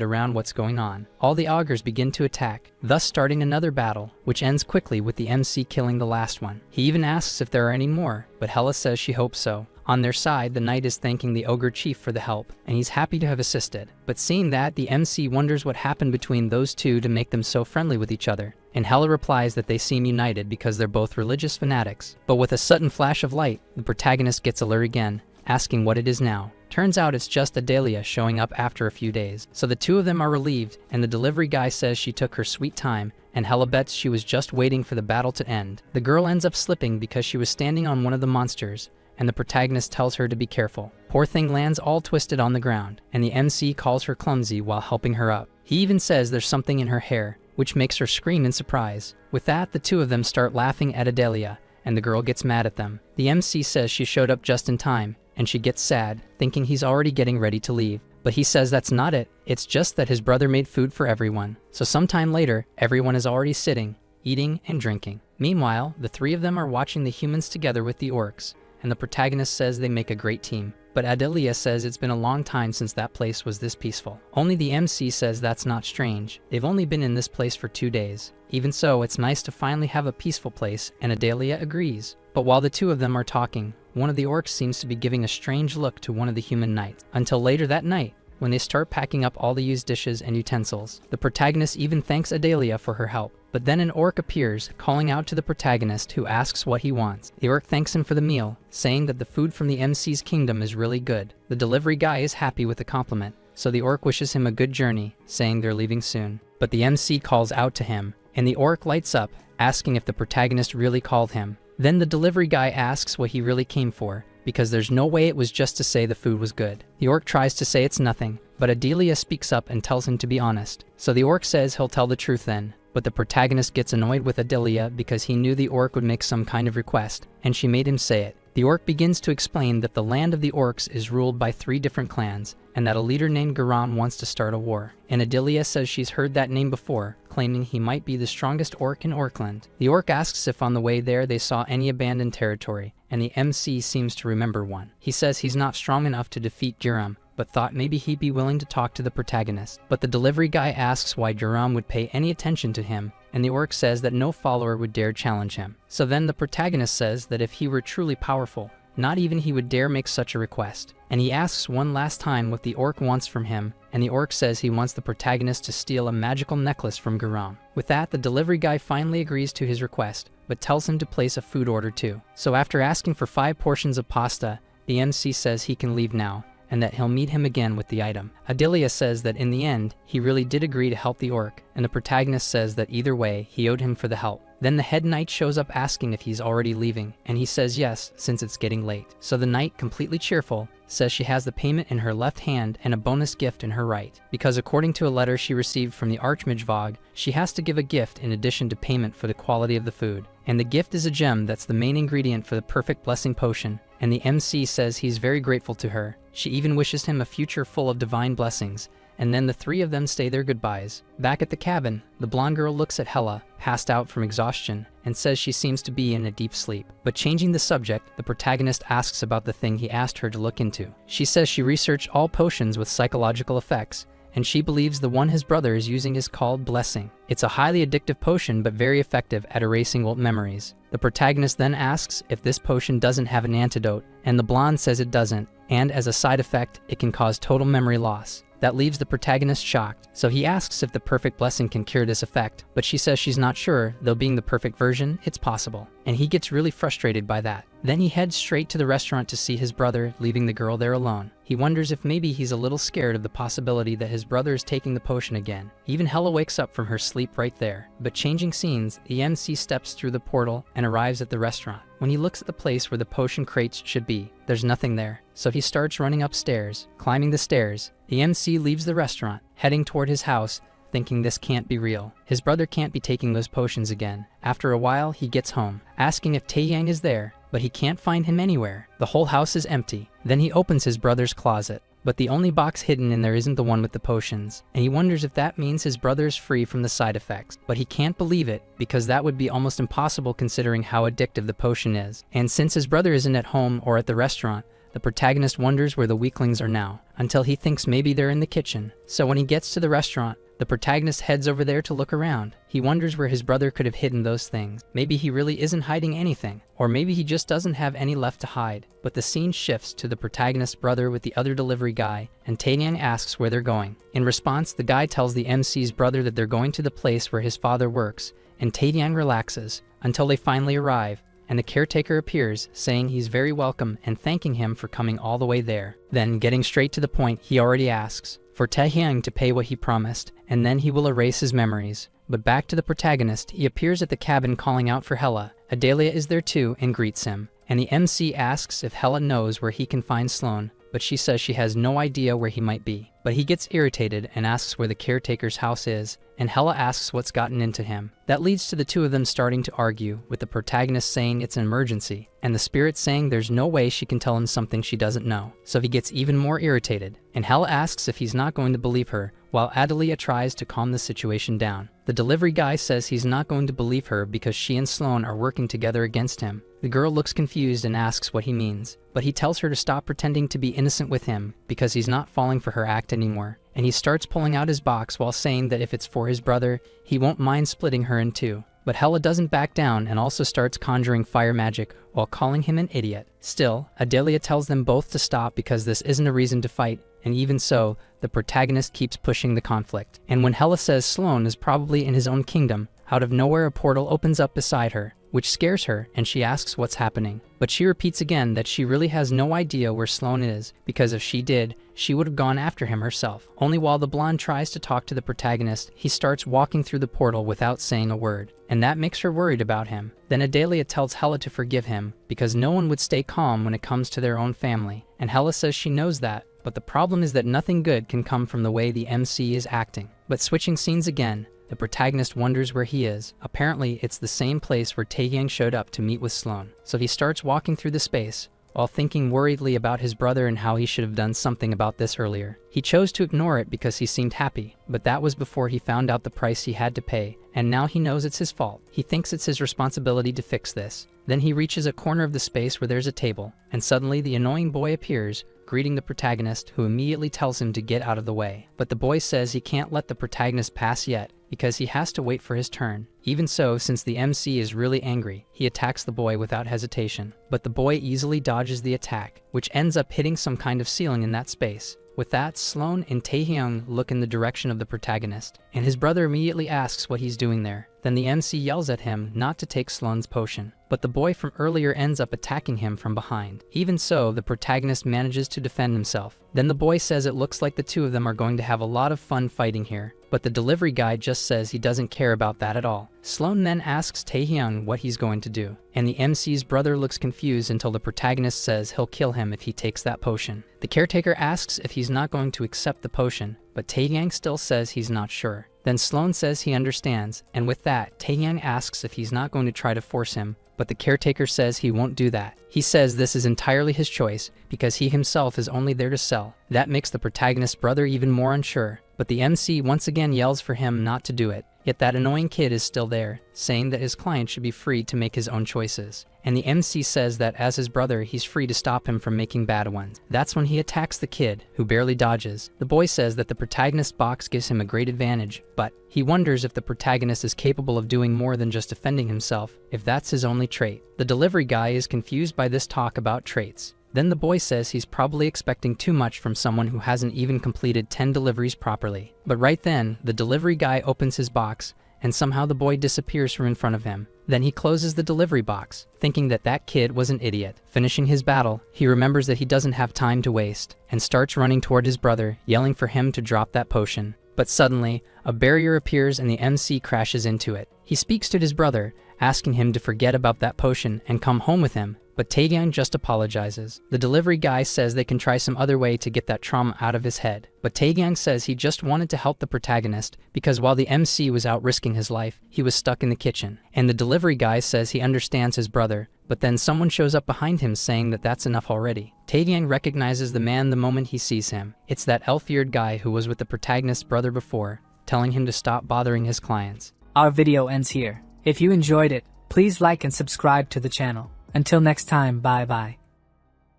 around what's going on. All the ogres begin to attack, thus starting another battle, which ends quickly with the MC killing the last one. He even asks if there are any more, but Hela says she hopes so. On their side, the knight is thanking the ogre chief for the help, and he's happy to have assisted. But seeing that, the MC wonders what happened between those two to make them so friendly with each other. And Hela replies that they seem united because they're both religious fanatics. But with a sudden flash of light, the protagonist gets alert again, asking what it is now. Turns out it's just Adelia showing up after a few days. So the two of them are relieved, and the delivery guy says she took her sweet time, and Hela bets she was just waiting for the battle to end. The girl ends up slipping because she was standing on one of the monsters, and the protagonist tells her to be careful. Poor thing lands all twisted on the ground, and the MC calls her clumsy while helping her up. He even says there's something in her hair, which makes her scream in surprise. With that, the two of them start laughing at Adelia, and the girl gets mad at them. The MC says she showed up just in time, and she gets sad, thinking he's already getting ready to leave. But he says that's not it, it's just that his brother made food for everyone. So sometime later, everyone is already sitting, eating, and drinking. Meanwhile, the three of them are watching the humans together with the orcs, and the protagonist says they make a great team. But Adelia says it's been a long time since that place was this peaceful. Only the MC says that's not strange. They've only been in this place for 2 days. Even so, it's nice to finally have a peaceful place, and Adelia agrees. But while the two of them are talking, one of the orcs seems to be giving a strange look to one of the human knights. Until later that night, when they start packing up all the used dishes and utensils. The protagonist even thanks Adelia for her help. But then an orc appears, calling out to the protagonist, who asks what he wants. The orc thanks him for the meal, saying that the food from the MC's kingdom is really good. The delivery guy is happy with the compliment, so the orc wishes him a good journey, saying they're leaving soon. But the MC calls out to him, and the orc lights up, asking if the protagonist really called him. Then the delivery guy asks what he really came for, because there's no way it was just to say the food was good. The orc tries to say it's nothing, but Adelia speaks up and tells him to be honest. So the orc says he'll tell the truth then. But the protagonist gets annoyed with Adelia because he knew the orc would make some kind of request, and she made him say it. The orc begins to explain that the land of the orcs is ruled by 3 different clans, and that a leader named Garam wants to start a war. And Adelia says she's heard that name before, claiming he might be the strongest orc in Orkland. The orc asks if on the way there they saw any abandoned territory, and the MC seems to remember one. He says he's not strong enough to defeat Garam, but thought maybe he'd be willing to talk to the protagonist. But the delivery guy asks why Garam would pay any attention to him, and the orc says that no follower would dare challenge him. So then the protagonist says that if he were truly powerful, not even he would dare make such a request. And he asks one last time what the orc wants from him, and the orc says he wants the protagonist to steal a magical necklace from Garam. With that, the delivery guy finally agrees to his request, but tells him to place a food order too. So after asking for 5 portions of pasta, the MC says he can leave now, and that he'll meet him again with the item. Adelia says that in the end, he really did agree to help the orc, and the protagonist says that either way, he owed him for the help. Then the head knight shows up asking if he's already leaving, and he says yes, since it's getting late. So the knight, completely cheerful, says she has the payment in her left hand and a bonus gift in her right, because according to a letter she received from the Archmage Vogue, she has to give a gift in addition to payment for the quality of the food. And the gift is a gem that's the main ingredient for the perfect blessing potion, and the MC says he's very grateful to her. She even wishes him a future full of divine blessings, and then the 3 of them say their goodbyes. Back at the cabin, the blonde girl looks at Hela, passed out from exhaustion, and says she seems to be in a deep sleep. But changing the subject, the protagonist asks about the thing he asked her to look into. She says she researched all potions with psychological effects, and she believes the one his brother is using is called Blessing. It's a highly addictive potion but very effective at erasing old memories. The protagonist then asks if this potion doesn't have an antidote, and the blonde says it doesn't, and as a side effect, it can cause total memory loss. That leaves the protagonist shocked, so he asks if the perfect blessing can cure this effect, but she says she's not sure, though being the perfect version, it's possible. And he gets really frustrated by that. Then he heads straight to the restaurant to see his brother, leaving the girl there alone. He wonders if maybe he's a little scared of the possibility that his brother is taking the potion again. Even Hela wakes up from her sleep right there. But changing scenes, the MC steps through the portal and arrives at the restaurant. When he looks at the place where the potion crates should be, there's nothing there. So he starts running upstairs. Climbing the stairs, the MC leaves the restaurant, heading toward his house, thinking this can't be real. His brother can't be taking those potions again. After a while, he gets home, asking if Taeyang is there, but he can't find him anywhere. The whole house is empty. Then he opens his brother's closet, but the only box hidden in there isn't the one with the potions, and he wonders if that means his brother is free from the side effects. But he can't believe it, because that would be almost impossible considering how addictive the potion is. And since his brother isn't at home or at the restaurant, the protagonist wonders where the weaklings are now, until he thinks maybe they're in the kitchen. So when he gets to the restaurant, the protagonist heads over there to look around. He wonders where his brother could have hidden those things. Maybe he really isn't hiding anything, or maybe he just doesn't have any left to hide. But the scene shifts to the protagonist's brother with the other delivery guy, and Taeyang asks where they're going. In response, the guy tells the MC's brother that they're going to the place where his father works, and Taeyang relaxes, until they finally arrive, and the caretaker appears, saying he's very welcome and thanking him for coming all the way there. Then, getting straight to the point, he already asks for Taehyung to pay what he promised, and then he will erase his memories. But back to the protagonist, he appears at the cabin calling out for Hela. Adelia is there too and greets him, and the MC asks if Hela knows where he can find Sloan, but she says she has no idea where he might be. But he gets irritated and asks where the caretaker's house is, and Hela asks what's gotten into him. That leads to the two of them starting to argue, with the protagonist saying it's an emergency, and the spirit saying there's no way she can tell him something she doesn't know. So he gets even more irritated, and Hela asks if he's not going to believe her, while Adelia tries to calm the situation down. The delivery guy says he's not going to believe her because she and Sloan are working together against him. The girl looks confused and asks what he means, but he tells her to stop pretending to be innocent with him because he's not falling for her act anymore. And he starts pulling out his box while saying that if it's for his brother, he won't mind splitting her in two. But Hela doesn't back down and also starts conjuring fire magic while calling him an idiot. Still, Adelia tells them both to stop because this isn't a reason to fight, and even so, the protagonist keeps pushing the conflict. And when Hella says Sloane is probably in his own kingdom, out of nowhere a portal opens up beside her, which scares her, and she asks what's happening. But she repeats again that she really has no idea where Sloane is, because if she did, she would have gone after him herself. Only while the blonde tries to talk to the protagonist, he starts walking through the portal without saying a word, and that makes her worried about him. Then Adalia tells Hella to forgive him, because no one would stay calm when it comes to their own family, and Hella says she knows that, but the problem is that nothing good can come from the way the MC is acting. But switching scenes again, the protagonist wonders where he is. Apparently, it's the same place where Taehyung showed up to meet with Sloane. So he starts walking through the space, while thinking worriedly about his brother and how he should have done something about this earlier. He chose to ignore it because he seemed happy, but that was before he found out the price he had to pay, and now he knows it's his fault. He thinks it's his responsibility to fix this. Then he reaches a corner of the space where there's a table, and suddenly the annoying boy appears, greeting the protagonist, who immediately tells him to get out of the way. But the boy says he can't let the protagonist pass yet, because he has to wait for his turn. Even so, since the MC is really angry, he attacks the boy without hesitation. But the boy easily dodges the attack, which ends up hitting some kind of ceiling in that space. With that, Sloane and Taehyung look in the direction of the protagonist, and his brother immediately asks what he's doing there. Then the MC yells at him not to take Sloane's potion, but the boy from earlier ends up attacking him from behind. Even so, the protagonist manages to defend himself. Then the boy says it looks like the two of them are going to have a lot of fun fighting here, but the delivery guy just says he doesn't care about that at all. Sloane then asks Taehyung what he's going to do, and the MC's brother looks confused until the protagonist says he'll kill him if he takes that potion. The caretaker asks if he's not going to accept the potion, but Taehyung still says he's not sure. Then Sloane says he understands, and with that, Taehyung asks if he's not going to try to force him, but the caretaker says he won't do that. He says this is entirely his choice, because he himself is only there to sell. That makes the protagonist's brother even more unsure, but the MC once again yells for him not to do it. Yet that annoying kid is still there, saying that his client should be free to make his own choices. And the MC says that as his brother, he's free to stop him from making bad ones. That's when he attacks the kid, who barely dodges. The boy says that the protagonist's box gives him a great advantage, but he wonders if the protagonist is capable of doing more than just defending himself, if that's his only trait. The delivery guy is confused by this talk about traits. Then the boy says he's probably expecting too much from someone who hasn't even completed 10 deliveries properly. But right then, the delivery guy opens his box, and somehow the boy disappears from in front of him. Then he closes the delivery box, thinking that that kid was an idiot. Finishing his battle, he remembers that he doesn't have time to waste, and starts running toward his brother, yelling for him to drop that potion. But suddenly, a barrier appears and the MC crashes into it. He speaks to his brother, asking him to forget about that potion and come home with him, but Taehyung just apologizes. The delivery guy says they can try some other way to get that trauma out of his head, but Taehyung says he just wanted to help the protagonist because while the MC was out risking his life, he was stuck in the kitchen. And the delivery guy says he understands his brother, but then someone shows up behind him saying that that's enough already. Taehyung recognizes the man the moment he sees him. It's that elf-eared guy who was with the protagonist's brother before, telling him to stop bothering his clients. Our video ends here. If you enjoyed it, please like and subscribe to the channel. Until next time, bye bye.